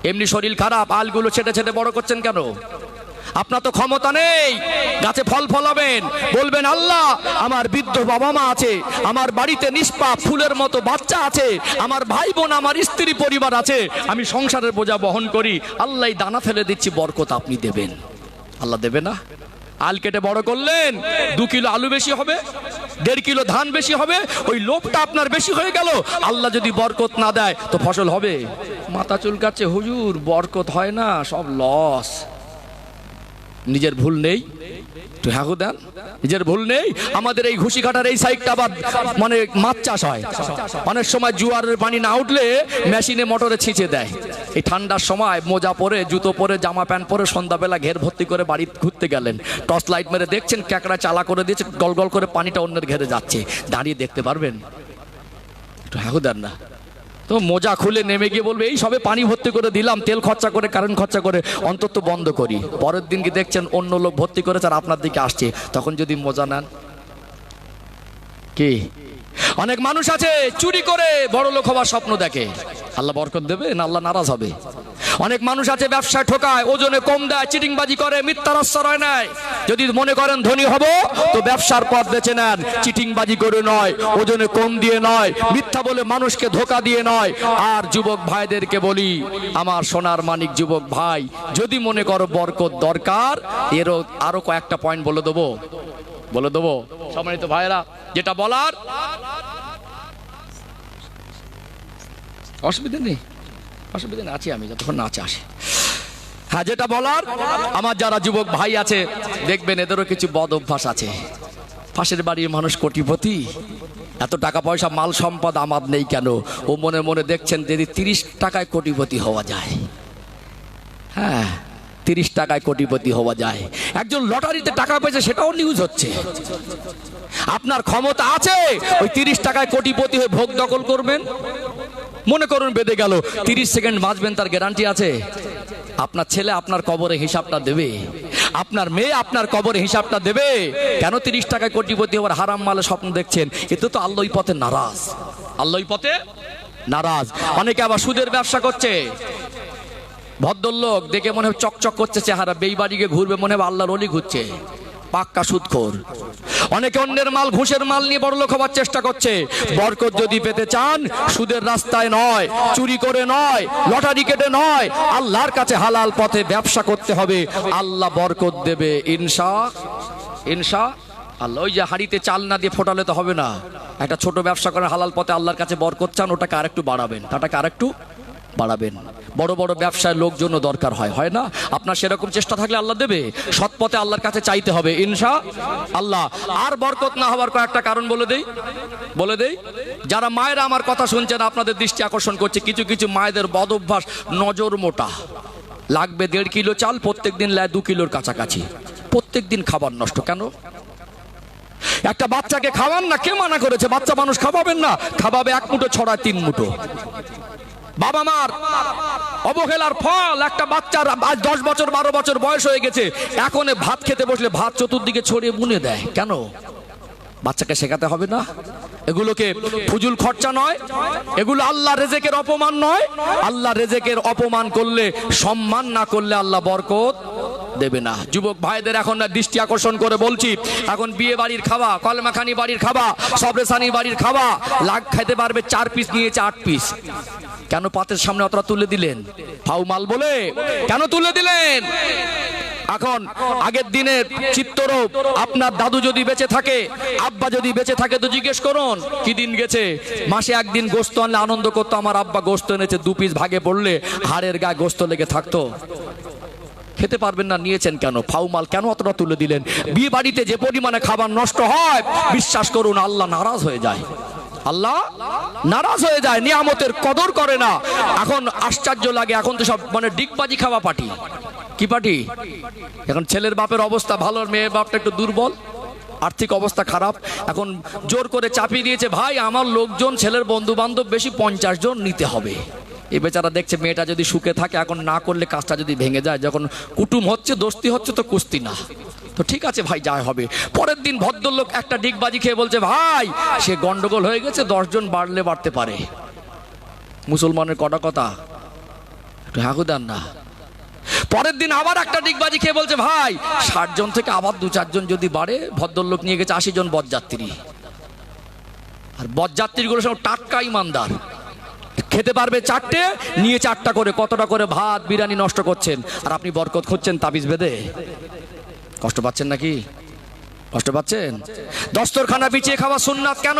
এমনি শরীর খারাপ, আলগুলো ছেটে বড় করছেন কেন? আপনার তো ক্ষমতা নেই। গাছে ফল ফলাবেন, বলবেন আল্লাহ আমার বৃদ্ধ বাবা মা আছে, আমার বাড়িতে নিষ্পাপ ফুলের মতো বাচ্চা আছে, আমার ভাই বোন, আমার স্ত্রী পরিবার আছে, আমি সংসারের বোঝা বহন করি, আল্লাহ দানা ফেলে দিচ্ছি, বরকত আপনি দেবেন। আল্লাহ দেবে না? আল কেটে বড় করলেন, 2 কিলো আলু বেশি হবে, 1.5 কিলো ধান বেশি হবে, ওই লোভটা আপনার বেশি হয়ে গেল। আল্লাহ যদি বরকত না দেয় তো ফসল হবে? মাথা চুলকাচ্ছে, হুজুর বরকত হয় না, সব লস। নিজের ভুল নেই? একটু হ্যাঁ দেন, নিজের ভুল নেই? আমাদের এই ঘুষিঘাটার এই সাইডটা আবার মানে মাছ চাষ হয়, অনেক সময় জোয়ারের পানি না উঠলে মেশিনে মোটরে ছিঁচে দেয়। এই ঠান্ডার সময় মোজা পরে, জুতো পরে, জামা প্যান্ট পরে সন্ধ্যাবেলা ঘের ভর্তি করে বাড়ি ঘুরতে গেলেন, টর্চ লাইট মেরে দেখছেন ক্যাকড়া চালা করে দিয়েছে, গল গল করে পানিটা অন্যের ঘেরে যাচ্ছে, দাঁড়িয়ে দেখতে পারবেন? একটু হ্যাঁ দেন না? তো মোজা খুলে নেমে গিয়ে বলবে এই সবে পানি ভর্তি করে দিলাম, তেল খরচা করে, কারেন্ট খরচা করে, অন্তত বন্ধ করি। পরের দিন কি দেখছেন অন্য লোক ভর্তি করেছে আর আপনার দিকে আসছে, তখন যদি মোজা নেন কি? অনেক মানুষ আছে চুরি করে বড় লোক হওয়ার স্বপ্ন দেখে, আল্লাহ বরকত দেবে না আল্লাহ নারাজ হবে? অনেক মানুষ আছে ব্যবসায় ঠকায়, ওজনে কম দেয়, চিটিংবাজি করে, মিথ্যার আশ্রয় নেয়। যদি মনে করেন ধনী হব তো ব্যবসার পথ বেছে নেন, চিটিংবাজি করে নয়, ওজনে কম দিয়ে নয়, মিথ্যা বলে মানুষকে ধোকা দিয়ে নয়। আর যুবক ভাইদেরকে বলি, আমার সোনার মানিক যুবক ভাই, যদি মনে করো বরকত দরকার, এরও আরো কয়েকটা পয়েন্ট বলে দেবো সম্মানিত ভাইরা। যেটা বলার, অসুবিধা নেই আছি আমি যতক্ষণ নাচে আসে। হ্যাঁ, যেটা বলার, আমার যারা যুবক ভাই আছে দেখবেন এদেরও কিছু বদ অভ্যাস আছে। পাশের বাড়ির মানুষ কোটিপতি, এত টাকা পয়সা মাল সম্পদ আমার নেই কেন? ও মনে মনে দেখছেন যদি 30 টাকায় কোটিপতি হওয়া যায়, হ্যাঁ 30 টাকায় কোটিপতি হওয়া যায়। একজন লটারিতে টাকা পেয়েছে, সেটাও নিউজ হচ্ছে। আপনার ক্ষমতা আছে, ওই 30 টাকায় কোটিপতি হয়ে ভোগ দখল করবেন? মনে করুন বেঁধে গেল, 30 সেকেন্ড বাঁচবেন তার গ্যারান্টি আছে? আপনার ছেলে আপনার কবরে হিসাবটা দেবে, আপনার মেয়ে আপনার কবরে হিসাবটা দেবে। কেন 30 টাকায় কোটিপতি হওয়ার হারাম মালে স্বপ্ন দেখছেন? এতে তো আল্লাহই পথে নারাজ। অনেকে আবার সুদের ব্যবসা করছে, ভদ্রলোক দেখে মনে হয় চকচক করছে চেহারা, বেইবাড়িকে ঘুরবে মনে হয় আল্লাহর ওলি ঘুরছে, পাক্কা সুদখোর। অনেকে অন্যের মাল, ঘুষের মাল নিয়ে বড়লোক হবার চেষ্টা করছে। বরকত যদি পেতে চান, সুদের রাস্তায় নয়, চুরি করে নয়, লটারি কেটে নয়, আল্লাহর কাছে হালাল পথে ব্যবসা করতে হবে, আল্লাহ বরকত দেবে ইনশা আল্লাহ। ওই যে হাড়িতে চাল না দিয়ে ফোটালে তো হবে না। একটা ছোট ব্যবসা করেন হালাল পথে, আল্লাহর কাছে বরকত চান, ওটাকে আরেকটু বাড়াবেন। বড় বড় ব্যবসায় লোকজনও দরকার হয় না? আপনার সেরকম চেষ্টা থাকলে আল্লাহ দেবে। সৎ পথে আল্লাহর কাছে চাইতে হবে ইনশা আল্লাহ। আর বরকত না হওয়ার কয়েকটা কারণ বলে দেই। যারা মায়েরা আমার কথা শুনছেন, আপনাদের দৃষ্টি আকর্ষণ করছে, কিছু কিছু মায়েদের বদ অভ্যাস, নজর মোটা। লাগবে 1.5 কিলো চাল, প্রত্যেক দিন লেয় 2 কিলোর কাছাকাছি, প্রত্যেক দিন খাবার নষ্ট। কেন? একটা বাচ্চাকে খাওয়ান না, কে মানা করেছে? বাচ্চা মানুষ খাওয়াবেন না, খাওয়াবে 1 মুঠো ছড়ায় 3 মুঠো। বাবা মার অবহেলার ফল। একটা বাচ্চার আজ 10 বছর 12 বছর বয়স হয়ে গেছে, এখন ভাত খেতে বসলে ভাত চতুর্দিকে ছড়িয়ে বুনে দেয়। কেন? বাচ্চাকে শেখাতে হবে না? এগুলোকে ফুজুল খরচা নয়, এগুলো আল্লাহ রেজেকের অপমান নয়। আল্লাহ রেজেকের অপমান করলে, সম্মান না করলে আল্লাহ বরকত দেবে না। যুবক ভাইদের এখন দৃষ্টি আকর্ষণ করে বলছি, এখন বিয়ে বাড়ির খাওয়া, কলমাখানি বাড়ির খাওয়া, সবরেসানি বাড়ির খাওয়া, লাগ খেতে পারবে 4 পিস নিয়েছে 8 পিস। কেন পাতের সামনে অতটা তুলে দিলেন? ফাউ মাল বলে কেন তুলে দিলেন? এখন আগের দিনের চিত্তরূপ, আপনার দাদু যদি বেঁচে থাকে, আব্বা যদি বেঁচে থাকে, তো জিজ্ঞেস করুন কি দিন গেছে। মাসে একদিন গোস্ত আনলে আনন্দ করতো, আমার আব্বা গোস্ত এনেছে, 2 পিস ভাগে পড়লে হাড়ের গায়ে গোস্ত লেগে থাকতো। খেতে পারবেন না, নিয়েছেন কেন? ফাউ মাল কেন অতটা তুলে দিলেন? বিয়ে বাড়িতে যে পরিমাণে খাবার নষ্ট হয়, বিশ্বাস করুন আল্লাহ নারাজ হয়ে যায়। নিয়ামতের কদর করে না। এখন আশ্চর্য লাগে, এখন তো সব মানে ডিগবাজি খাওয়া পার্টি। কি পার্টি? এখন ছেলের বাপের অবস্থা ভালো, মেয়ের বাপটা একটু দুর্বল, আর্থিক অবস্থা খারাপ। এখন জোর করে চাপিয়ে দিয়েছে, ভাই আমার লোকজন, ছেলের বন্ধু বান্ধব বেশি, 50 জন নিতে হবে। এই বেচারা দেখছে মেয়েটা যদি সুখে থাকে, এখন না করলে কাজটা যদি ভেঙে যায়, যখন কুটুম হচ্ছে, দোস্তি হচ্ছে, তো কুস্তি না, তো ঠিক আছে ভাই যা হবে। পরের দিন ভদ্রলোক একটা ডিগবাজি খেয়ে বলছে, ভাই সে গন্ডগোল হয়ে গেছে, 10 জন বাড়লে বাড়তে পারে। মুসলমানের কটা কথা, একটু হাঁকু দেন না। পরের দিন আবার একটা ডিগবাজি খেয়ে বলছে, ভাই 60 জন থেকে আবার 2-4 জন যদি বাড়ে। ভদ্রলোক নিয়ে গেছে 80 জন বরযাত্রী, আর বরযাত্রীগুলো সব টাটকা ইমানদার, খেতে পারবে 4টে, নিয়ে 4টা করে, কতটা করে ভাত বিরিয়ানি নষ্ট করছেন, আর আপনি বরকত খুঁজছেন তাবিজ বেঁধে। কষ্ট পাচ্ছেন নাকি? কষ্ট পাচ্ছেন? দস্তরখানা বিছিয়ে খাওয়া সুন্নাত কেন?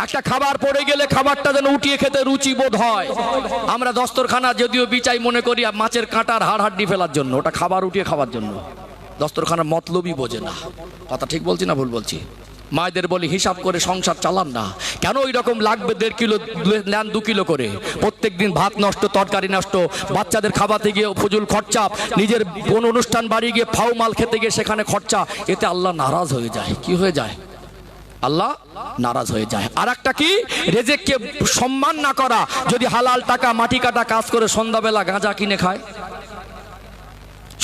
একটা খাবার পড়ে গেলে খাবারটা যেন উঠিয়ে খেতে রুচি বোধ হয়। আমরা দস্তরখানা যদিও বিছাই মনে করি মাছের কাঁটার হাড় হাড্ডি ফেলার জন্য, ওটা খাবার উঠিয়ে খাওয়ার জন্য। দস্তরখানার মতলবই বোঝে না। কথা ঠিক বলছি না ভুল বলছি? মায়েদের বলি হিসাব করে সংসার চালান না। কেন ওই রকম লাগবে 1.5 কিলো নেন 2 কিলো করে? প্রত্যেক দিন ভাত নষ্ট, তরকারি নষ্ট, বাচ্চাদের খাওয়াতে গিয়ে ফজুল খরচা, নিজের কোন অনুষ্ঠান বাড়ি গিয়ে ফাউ মাল খেতে গিয়ে সেখানে খরচা, এতে আল্লাহ নারাজ হয়ে যায়। কি হয়ে যায়? আল্লাহ নারাজ হয়ে যায়। আর একটা কি, রেজেককে সম্মান না করা। যদি হালাল টাকা মাটি কাটা কাজ করে সন্ধ্যাবেলা গাঁজা কিনে খায়,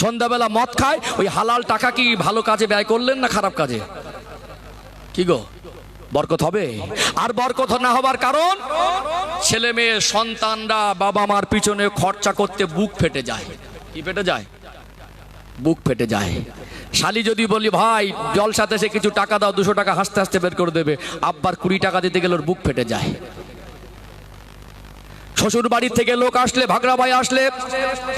সন্ধ্যাবেলা মদ খায়, ওই হালাল টাকা কি ভালো কাজে ব্যয় করলেন না খারাপ কাজে? কি গো, বরকত হবে? আর বরকত না হবার কারণ, ছেলে মেয়ে সন্তানরা বাবা মার পিছনে খরচা করতে বুক ফেটে যায়। কি ফেটে যায়? বুক ফেটে যায়। শালি যদি বলি ভাই জলসাতে সে কিছু টাকা দাও, 200 টাকা হাসতে হাসতে বের করে দেবে, আব্বার 20 টাকা দিতে গেলে ওর বুক ফেটে যায়। শ্বশুর বাড়ির থেকে লোক আসলে, ভাগরা ভাই আসলে,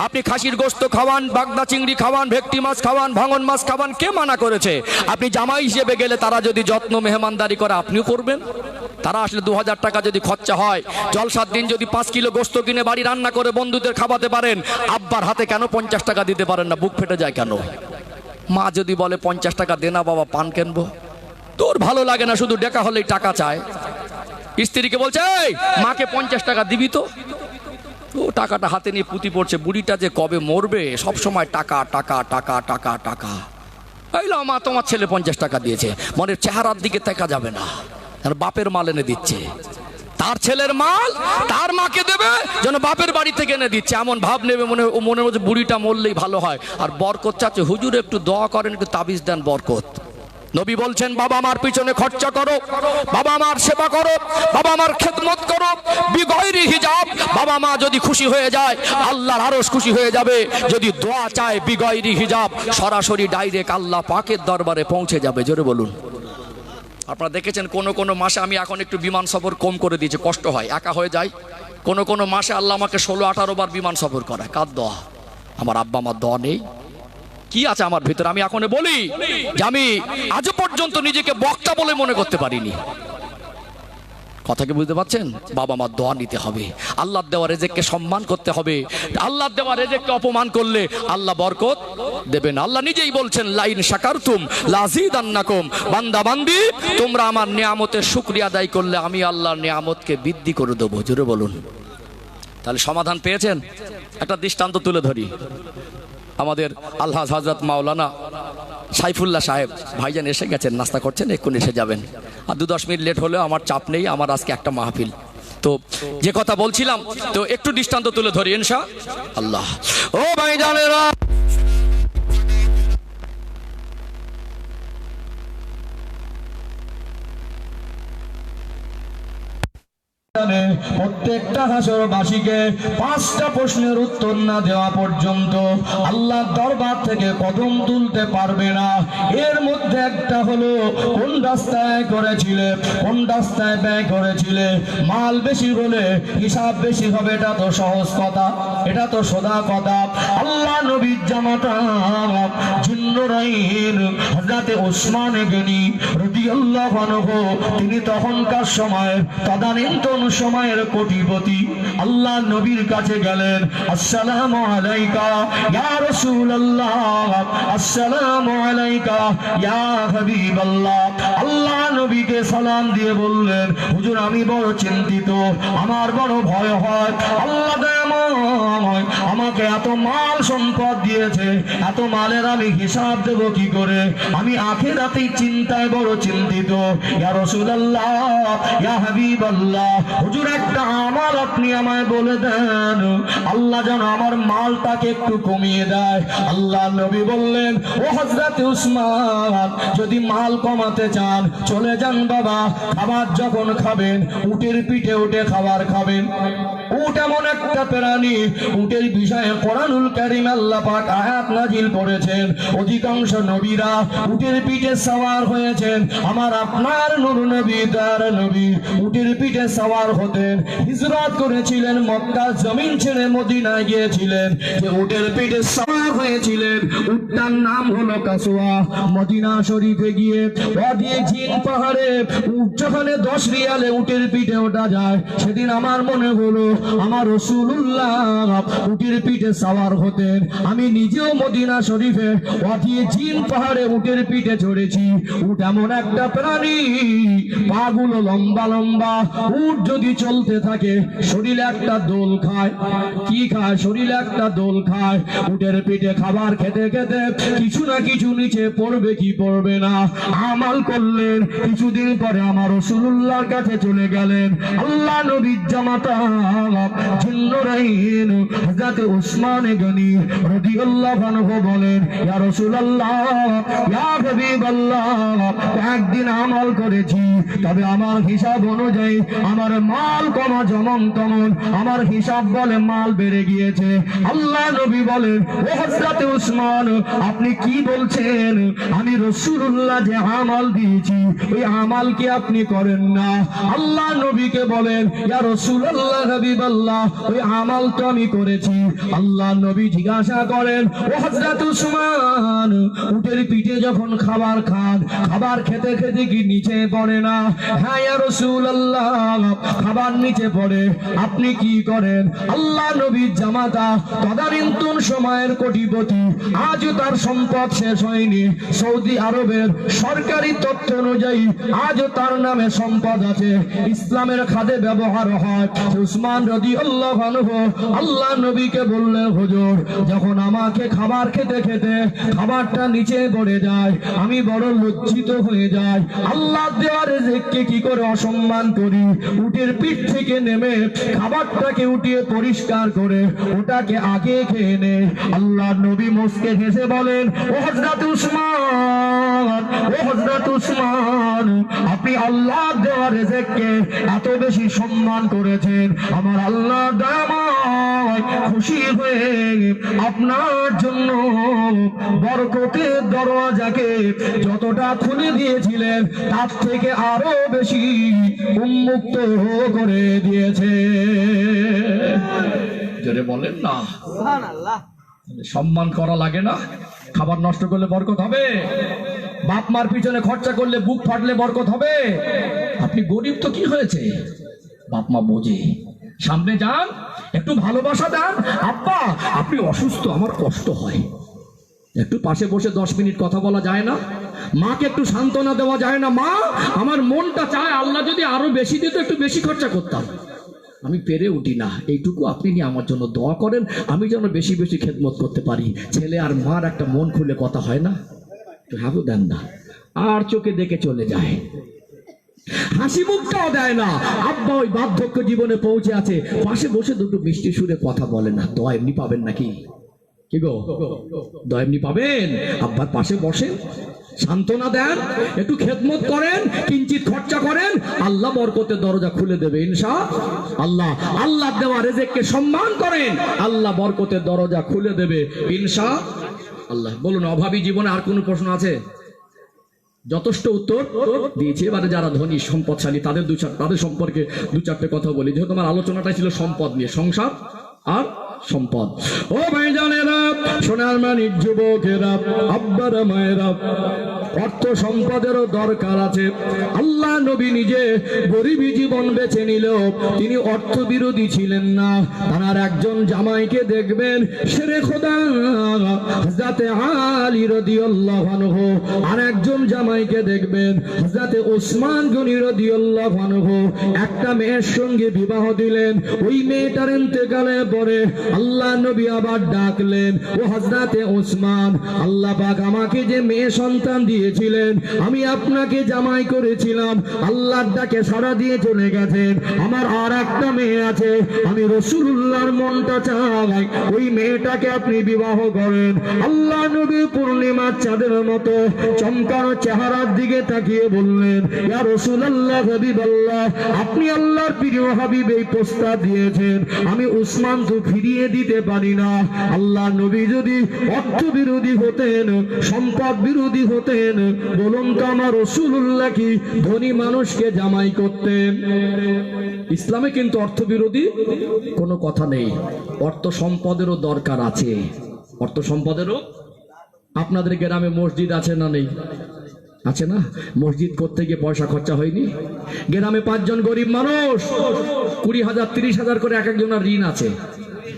আপনি খাসির গোস্ত খাওয়ান, বাগদা চিংড়ি খাওয়ান, ভেটকি মাছ খাওয়ান, ভাঙন মাছ খাওয়ান, কে মানা করেছে? আপনি জামাই হিসেবে গেলে তারা যদি যত্ন মেহমানদারি করে আপনিও করবেন। তারা আসলে 2000 টাকা যদি খরচা হয়, জলসার দিন যদি 5 কিলো গোস্ত কিনে বাড়ি রান্না করে বন্ধুদের খাওয়াতে পারেন, আব্বার হাতে কেন 50 টাকা দিতে পারেন না? বুক ফেটে যায় কেন? মা যদি বলে 50 টাকা দে না বাবা, পান কিনবো, তোর ভালো লাগে না, শুধু ডেকা হলেই টাকা চায়। স্ত্রীকে বলছে এই মাকে 50 টাকা দিবি তো, ও টাকাটা হাতে নিয়ে পুঁতি পড়ছে, বুড়িটা যে কবে মরবে, সব সময় টাকা টাকা টাকা টাকা টাকা। এই লো মা, তোমার ছেলে 50 টাকা দিয়েছে, মনের চেহারার দিকে দেখা যাবে না, বাপের মাল এনে দিচ্ছে। তার ছেলের মাল তার মাকে দেবে, যেন বাপের বাড়ি থেকে এনে দিচ্ছে, এমন ভাব নেবে মনে হচ্ছে বুড়িটা মরলেই ভালো হয়। আর বরকত চাচ্ছে, হুজুর একটু দোয়া করেন, একটু তাবিজ দেন বরকত। নবী বলছেন বাবা মার পিছনে খরচা করো, বাবা মার সেবা করো, বাবা মার খেদমত করো বিগয়রি হিজাব। বাবা মা যদি খুশি হয়ে যায়, আল্লাহর আরশ খুশি হয়ে যাবে। যদি দোয়া চায় বিগয়রি হিজাব, সরাসরি ডাইরেক্ট আল্লাহ পাকের দরবারে পৌঁছে যাবে। জোরে বলুন। আপনারা দেখেছেন কোন কোন মাসে, আমি এখন একটু বিমান সফর কম করে দিয়েছি, কষ্ট হয়, একা হয়ে যায়। কোন মাসে আল্লাহ আমাকে 16-18 বার বিমান সফর করায়। কার দোয়া? আমার আব্বা আমার দোয়া নেই? কি আছে আমার ভিতরে? আমি এখন বলি যে আমি আজ পর্যন্ত নিজেকে বক্তা বলে মনে করতে পারিনি। কথা কি বুঝতে পারছেন? বাবা মার দোয়া নিতে হবে, আল্লাহর দেওয়া রেজেককে সম্মান করতে হবে। আল্লাহর দেওয়া রেজেককে অপমান করলে আল্লাহ বরকত দেবেন। আল্লাহ নিজেই বলছেন লাইন শাকারতুম লাযিদান্নাকুম, বান্দা বান্দি তোমরা আমার নিয়ামতের শুকরিয়া আদায় করলে আমি আল্লাহর নিয়ামতকে বৃদ্ধি করে দেবো। জোরে বলুন। তাহলে সমাধান পেয়েছেন? একটা দৃষ্টান্ত তুলে ধরি। আমাদের আল্লাহ হযরত মাওলানা সাইফুল্লাহ সাহেব ভাইজান এসে গেছেন, নাস্তা করছেন, এক্ষুনি এসে যাবেন। আর 2-10 মিনিট লেট হলেও আমার চাপ নেই, আমার আজকে একটা মাহফিল। তো যে কথা বলছিলাম, তো একটু দৃষ্টান্ত তুলে ধরি ইনশাআল্লাহ। ও ভাইজানেরা, প্রত্যেকটা হাসরবাসীকে 5টা প্রশ্নের উত্তর না দেওয়া পর্যন্ত আল্লাহর দরবার থেকে কদম তুলতে পারবে না। এর মধ্যে একটা হলো কোন রাস্তায় করেছিলে, কোন রাস্তায় ব্যয় করেছিলে। মাল বেশি হলে হিসাব বেশি হবে, এটা তো সহজ কথা, এটা তো সোজা কথা। আল্লাহ নবীর জামাতা জিন্নুরাইন হযরত ওসমান গনি রাদিয়াল্লাহু আনহু, তিনি তখনকার সময় তদানীন্তন সময়ের কোটিপতি। আল্লাহ নবীর কাছে গেলেন, আসসালামু আলাইকা ইয়া রাসূলুল্লাহ, আসসালামু আলাইকা ইয়া হাবিবাল্লাহ। আল্লাহ নবীকে সালাম দিয়ে বললেন, হুজুর আমি বড় চিন্তিত, আমার বড় ভয় হয়। আল্লাহ আমাকে এত মাল সম্পদ দিয়েছে, এত মালের আমি হিসাব দেব কি করে? আমি আখিরাতের চিন্তায় বড় চিন্তিত। ইয়া রাসূলুল্লাহ ইয়া হাবিবাল্লাহ, হুজুর একটা আমল আপনি আমায় বলে দেন, আল্লাহ যেন আমার মালটাকে একটু কমিয়ে দেয়। আল্লাহ নবী বললেন, ও হযরত উসমান, যদি মাল কমাতে চান চলে যান বাবা, খাবার যখন খাবেন উটের পিঠে উঠে খাবার খাবেন। উট এমন একটা প্রাণী, উটের বিষয়ে কোরআনুল কারীম আল্লাহ পাক আয়াত নাজিল করেছেন। অধিকাংশ নবীরা উটের পিঠে সওয়ার হয়েছেন। আমার আপনার নূর নবী তার নবী উটের পিঠে সওয়ার হতেন, হিজরত করেছিলেন, মক্কা জমিন ছেড়ে মদিনায় গিয়েছিলেন, যে উটের পিঠে সওয়ার হয়েছিলেন। উটটার নাম হলো কাসওয়া। মদিনা শরীফে গিয়ে ওয়াদি জিন পাহাড়ে উট যেখানে 10 রিয়ালে উটের পিঠে ওঠা যায়, সেদিন আমার মনে হলো আমার রাসূলুল্লাহ উটের পিঠে সাওয়ার হতেন। আমি নিজেও মদিনা শরীফে ওয়াদিয়ে জিন পাহাড়ে উটের পিঠে চড়েছি। উট এমন একটা প্রাণী, পাগুলো লম্বা লম্বা। উট যদি চলতে থাকে শরীরে একটা দোল খায়। কি খায়? শরীরে একটা দোল খায়। উটের পিঠে খাবার খেতে খেতে কিছু না কিছু নিচে পড়বে কি পড়বে না। আমাল করলেন, কিছুদিন পরে আমার রাসূলুল্লাহর কাছে চলে গেলেন। আল্লাহ নবীর জামাতা জিন্নুরাইন হযরত উসমান গনি রাদিয়াল্লাহু আনহু বলেন, ইয়া রাসূলুল্লাহ, ইয়া হাবিবাল্লাহ, একদিন আমল করেছি, তবে আমার হিসাব অনুযায়ী আমার মাল কমা যেমন তেমন, আমার হিসাব বলে মাল বেড়ে গিয়েছে। আল্লাহ নবী বলেন, ও হযরত উসমান, আপনি কি বলছেন? আমি রাসূলুল্লাহ যে আমল দিয়েছি ওই আমল কি আপনি করেন না? আল্লাহ নবীকে বলেন, ইয়া রাসূলুল্লাহ হাবিবাল্লাহ, ওই আমল তো আমি করেছি। আল্লাহ নবী জিজ্ঞাসা করেন, ও হযরত উসমান, উটের পিঠে যখন খাবার খান, খাবার খেতে খেতে কি নিচে পড়ে না? হ্যাঁ ইয়া রাসূলুল্লাহ, খাবার নিচে পড়ে। আপনি কি করেন? আল্লাহ নবীর জামাতা তদানীন্তন সময়ের কোটিপতি, আজও তার সম্পদ শেষ হয়নি। সৌদি আরবের সরকারি তথ্য অনুযায়ী আজও তার নামে সম্পদ আছে, ইসলামের খাদে ব্যবহার হয়। উসমান রাদিয়াল্লাহু আনহু আল্লাহ নবীকে বললেন, হুজুর, যখন আমাকে খাবার খেতে খেতে খাবারটা নিচে পড়ে যায়, আমি বড় লজ্জিত হয়ে যাই। আল্লাহ দেওয়া রিজিককে কি করে অসম্মান করি? উটের পিঠ থেকে নেমে খাবারটাকে উঠিয়ে পরিষ্কার করে ওটাকে আগে খেয়ে নে। আল্লাহ নবী মুস্কে হেসে বলেন, ও হযরত উসমান, ও হযরত উসমান, আপনি আল্লাহ দেওয়া রিজিককে এত বেশি সম্মান করেছেন। আমার আল্লাহ দয়াময় খুশি হয়ে আপনার জন্য বরকতের দরওয়াজাকে যতটা খুলে দিয়েছিলেন তার থেকে আরো বেশি উন্মুক্ত করে দিয়েছে। জোরে বলেন না সুবহানাল্লাহ। সম্মান করা লাগে না? খাবার নষ্ট করলে বরকত হবে? বাপ মার পিছনে খরচা করলে বুক ফাটলে বরকত হবে? আপনি গরিব তো কি হয়েছে, বাপ মা বোঝে। সামনে যান, একটু ভালোবাসা দেন। আব্বা আপনি অসুস্থ, আমার কষ্ট হয়, একটু পাশে বসে 10 মিনিট কথা বলা যায় না? মাকে একটু সান্ত্বনা দেওয়া যায় না? মা, আমার মনটা চায় আল্লাহ যদি আরো বেশি দিত, একটু বেশি খরচা করতাম, আমি পেরে উঠি না। এইটুকু আপনি নিয়ে আমার জন্য দোয়া করেন, আমি যেন বেশি বেশি খেদমত করতে পারি। ছেলে আর মার একটা মন খুলে কথা হয় না? একটু হাবু দেন না, আর চোখে দেখে চলে যায়, হাসি মুখটাও দেয় না। আব্বা ওই বার্ধক্য জীবনে পৌঁছে আছে, পাশে বসে দুটো মিষ্টি সুরে কথা বলে না। দোয়া এমনি পাবেন নাকি? কি গো, দোয়া এমনি পাবেন? আব্বার পাশে বসেন, সান্ত্বনা দেন, একটু খেদমত করেন, কিঞ্চিত খরচা করেন, আল্লাহ বরকতের দরজা খুলে দেবে ইনশাআল্লাহ। আল্লাহ দেওয়া রিজিককে সম্মান করেন, আল্লাহ বরকতের দরজা খুলে দেবে ইনশাআল্লাহ। বলুন, অভাবী জীবনে আর কোনো প্রশ্ন আছে? যথেষ্ট উত্তর দিয়েছি। এবারে যারা ধনী সম্পদশালী তাদের সম্পর্কে 2-4টে কথা বলি, যেহেতু আমার আলোচনাটা ছিল সম্পদ নিয়ে, সংসার আর সম্পদ। ও ভাইজানেরা, সোনার মানিক যুবকেরা, আব্বারা মায়েরা, অর্থ সম্পদেরও দরকার আছে। আল্লাহ নবী নিজে গরিবী জীবন বেছে নিলেও তিনি অর্থ বিরোধী ছিলেন না। তার একজন জামাইকে দেখবেন, শেরে খোদা হযরত আলী রাদিয়াল্লাহু আনহু, আর একজন জামাইকে দেখবেন হযরত ওসমান গনি রাদিয়াল্লাহু আনহু। একটা মেয়ের সঙ্গে বিবাহ দিলেন, ওই মেয়েটার ইন্তেকালের পরে আল্লাহ নবী আবার ডাকলেন, ও হযরত ওসমান, আল্লাহ পাক আমাকে যে মেয়ে সন্তান দিয়েছিলেন, আমি আপনাকে জামাই করেছিলাম, আল্লাহর ডাকে সাড়া দিয়ে চলে গেছেন। আমার আর একটা মেয়ে আছে, আমি রাসূলুল্লাহর মনটা চাই ওই মেয়েটাকে আপনি বিবাহ করেন। আল্লাহ নবী পূর্ণিমার চাঁদের মতো চমকানো চেহারার দিকে তাকিয়ে বললেন, ইয়া রাসূলুল্লাহ, হাবিবাল্লাহ, আপনি আল্লাহর প্রিয় হাবিব এই প্রস্তাব দিয়েছেন, আমি উসমান তো ফিরিয়ে দিতে পারি না। আল্লাহ নবী যদি অর্থ বিরোধী হতেন, সম্পদ বিরোধী হতেন, বলুন তো আমার রাসূলুল্লাহ কি ধনী মানুষকে জামাই করতেন? ইসলামে কিন্তু অর্থ বিরোধী কোনো কথা নেই। অর্থ সম্পদেরও দরকার আছে, অর্থ সম্পদেরও। আপনাদের গ্রামে মসজিদ আছে না নেই? আছে না? মসজিদ করতে গিয়ে পয়সা খরচা হয়নি? গ্রামে 5 জন গরিব মানুষ 20,000 30,000 করে এক একজনের ঋণ আছে।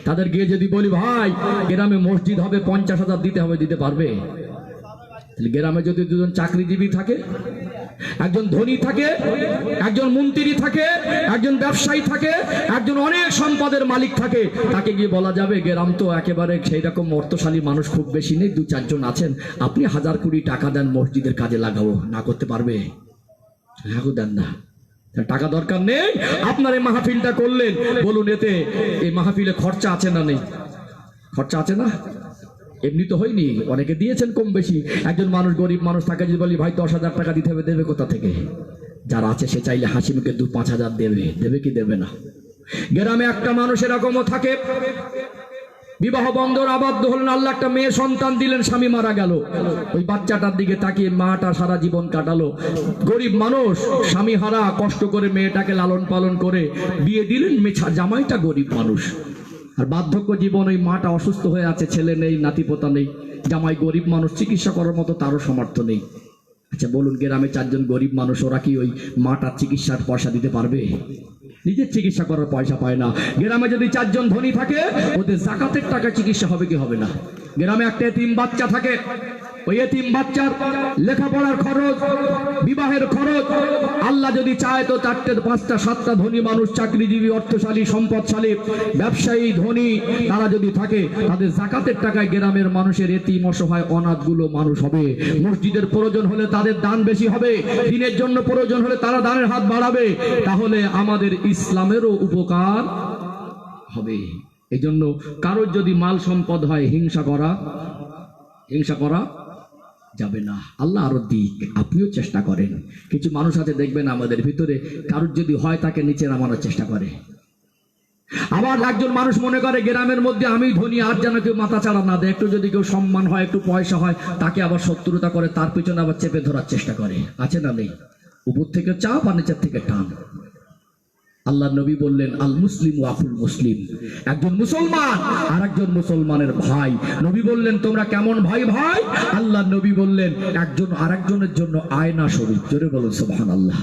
তাদের গিয়ে যদি বলি ভাই গ্রামে মসজিদ হবে 50,000 দিতে হবে, দিতে পারবে? গ্রামে যদি দুজন চাকরিজীবী থাকে, একজন ধনী থাকে, একজন মন্ত্রী থাকে, একজন ব্যবসায়ী থাকে, একজন অনেক সম্পদের মালিক থাকে, তাকে গিয়ে বলা যাবে গ্রাম তো একেবারে সেই রকম অর্থশালী মানুষ খুব বেশি নেই, 2-4 জন আছেন, আপনি 1000 কোটি টাকা দেন মসজিদের কাজে লাগাবো, না করতে পারবে? হ্যাঁ দেন না, টাকা দরকার নেই। আপনার এই মাহফিলটা করলেন, বলুন এতে এই মাহফিলে খরচা আছে না নেই? খরচা আছে না? এমনি তো হয়নি, অনেকে দিয়েছেন কম বেশি। একজন মানুষ গরিব মানুষ থাকে, যদি বলি ভাই 10,000 টাকা দিতে হবে, দেবে কোথা থেকে? যারা আছে সে চাইলে হাসি মুখে 2-5,000 দেবে, দেবে কি দেবে না? গ্রামে একটা মানুষ এরকমও থাকে, বিবাহ বন্ধন আবদ্ধ হলেন, আল্লাহ একটা মেয়ে সন্তান দিলেন, স্বামী মারা গেল, ওই বাচ্চাটার দিকে তাকিয়ে মাটা সারা জীবন কাটালো। গরিব মানুষ, স্বামী হারা, কষ্ট করে মেয়েটাকে লালন পালন করে বিয়ে দিলেন, জামাইটা গরিব মানুষ, আর বার্ধক্য জীবন, ওই মাটা অসুস্থ হয়ে আছে, ছেলে নেই, নাতিপোতা নেই, জামাই গরিব মানুষ, চিকিৎসা করার মতো তারও সামর্থ্য নেই। আচ্ছা বলুন, গ্রামে 4 জন গরিব মানুষ, ওরা কি ওই মাটার চিকিৎসার পয়সা দিতে পারবে? নিজের চিকিৎসা করার পয়সা পায় না। গ্রামে যদি 4 জন ধনী থাকে, ওদের জাকাতের টাকা চিকিৎসা হবে কি হবে না? গ্রামে একটা এতিম বাচ্চা থাকে, ওই এতিম বাচ্চার লেখাপড়ার খরচ, বিবাহের খরচ, আল্লাহ যদি চায় তো 4টে 5টা 7টা ধনী মানুষ, চাকরিজীবী, অর্থশালী, সম্পদশালী, ব্যবসায়ী, ধনী, তারা যদি থাকে, তাদের জাকাতের টাকায় গ্রামের মানুষের এতিম অসহায় অনাথগুলো মানুষ হবে। মসজিদের প্রয়োজন হলে তাদের দান বেশি হবে, দিনের জন্য প্রয়োজন হলে তারা দানের হাত বাড়াবে, তাহলে আমাদের ইসলামেরও উপকার হবে। এই জন্য কারোর যদি মাল সম্পদ হয়, হিংসা করা যাবে না। আল্লাহ আরো দিক, আপনিও চেষ্টা করেন। কিছু মানুষ আছে দেখবেন আমাদের ভিতরে, কারোর যদি হয় তাকে নিচে নামানোর চেষ্টা করে। আবার একজন মানুষ মনে করে গ্রামের মধ্যে আমি ধনী, আর যেন কেউ মাথা চাড়া না দেয়, একটু যদি কেউ সম্মান হয়, একটু পয়সা হয়, তাকে আবার শত্রুতা করে, তার পিছনে আবার চেপে ধরার চেষ্টা করে। আছে না নেই? উপর থেকে চাপ আর নিচের থেকে টান। আল্লাহ নবী বললেন আল মুসলিম আখুল মুসলিম, একজন মুসলমান আর একজন মুসলমানের ভাই। নবী বললেন তোমরা কেমন ভাই ভাই? আল্লাহ নবী বললেন একজন আরেকজনের জন্য আয়না স্বরূপ। জোরে বলুন সুবহানাল্লাহ।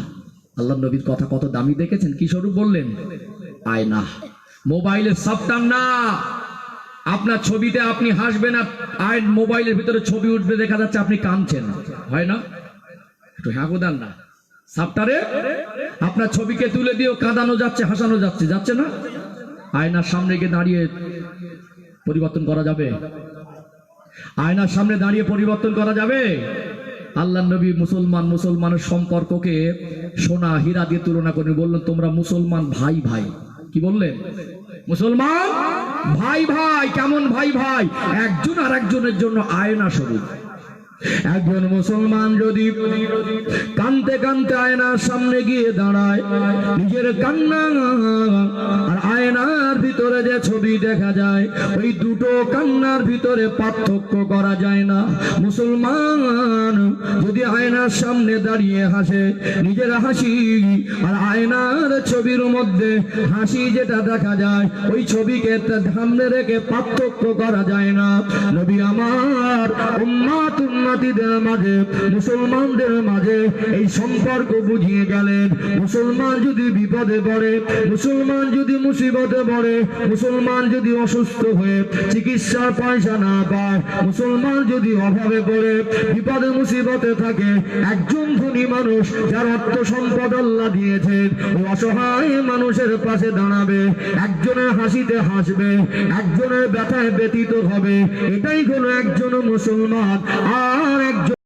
আল্লাহ নবীর কথা কত দামি দেখেছেন, কি স্বরূপ বললেন? আয়না। মোবাইলের সফটওয়্যার না, আপনার ছবিতে আপনি হাসবেন, মোবাইলের ভিতরে ছবি উঠবে, দেখা যাচ্ছে আপনি কাঁদছেন, হয় না? একটু হ্যাঁ দেন না। সাপটারে আপনার ছবিকে তুলে দিয়েও কাঁদানো যাচ্ছে, হাসানো যাচ্ছে, যাচ্ছে না? আয়নার সামনে গিয়ে দাঁড়িয়ে পরিবর্তন করা যাবে? আয়নার সামনে দাঁড়িয়ে পরিবর্তন করা যাবে? আল্লাহ নবী মুসলমানের সম্পর্ককে সোনা হীরা দিয়ে তুলনা করে বললেন তোমরা মুসলমান ভাই ভাই। কি বললেন? মুসলমান ভাই ভাই। কেমন ভাই ভাই? একজন আর একজনের জন্য আয়না স্বরূপ। একজন মুসলমান যদি কানতে কানতে আয়নার সামনে গিয়ে দাঁড়ায়, নিজের কান্না আর আয়নার ভিতরে যে ছবি দেখা যায়, ওই দুটো কান্নার ভিতরে পার্থক্য করা যায় না। মুসলমান যদি আয়নার সামনে দাঁড়িয়ে হাসে, নিজের হাসি আর আয়নার ছবির মধ্যে হাসি যেটা দেখা যায়, ওই ছবিকে সামনে রেখে পার্থক্য করা যায় না। নবী আমার উম্মতের মাঝে, মুসলমানদের মাঝে এই সম্পর্ক বুঝিয়ে গেলেন। মুসলমান যদি বিপদে পড়ে, মুসলমান যদি মুসিবতে পড়ে, মুসলমান যদি অসুস্থ হয়ে চিকিৎসার পয়সা না পায়, মুসলমান যদি অভাবে পড়ে বিপদে মুসিবতে থাকে, একজন ধনী মানুষ যার অর্থ সম্পদ আল্লাহ দিয়েছেন, ওই অসহায় মানুষের পাশে দাঁড়াবে, একজনের হাসিতে হাসবে, একজনের ব্যথায় ব্যতীত হবে। এটাই হলো একজন মুসলমান। আর একজন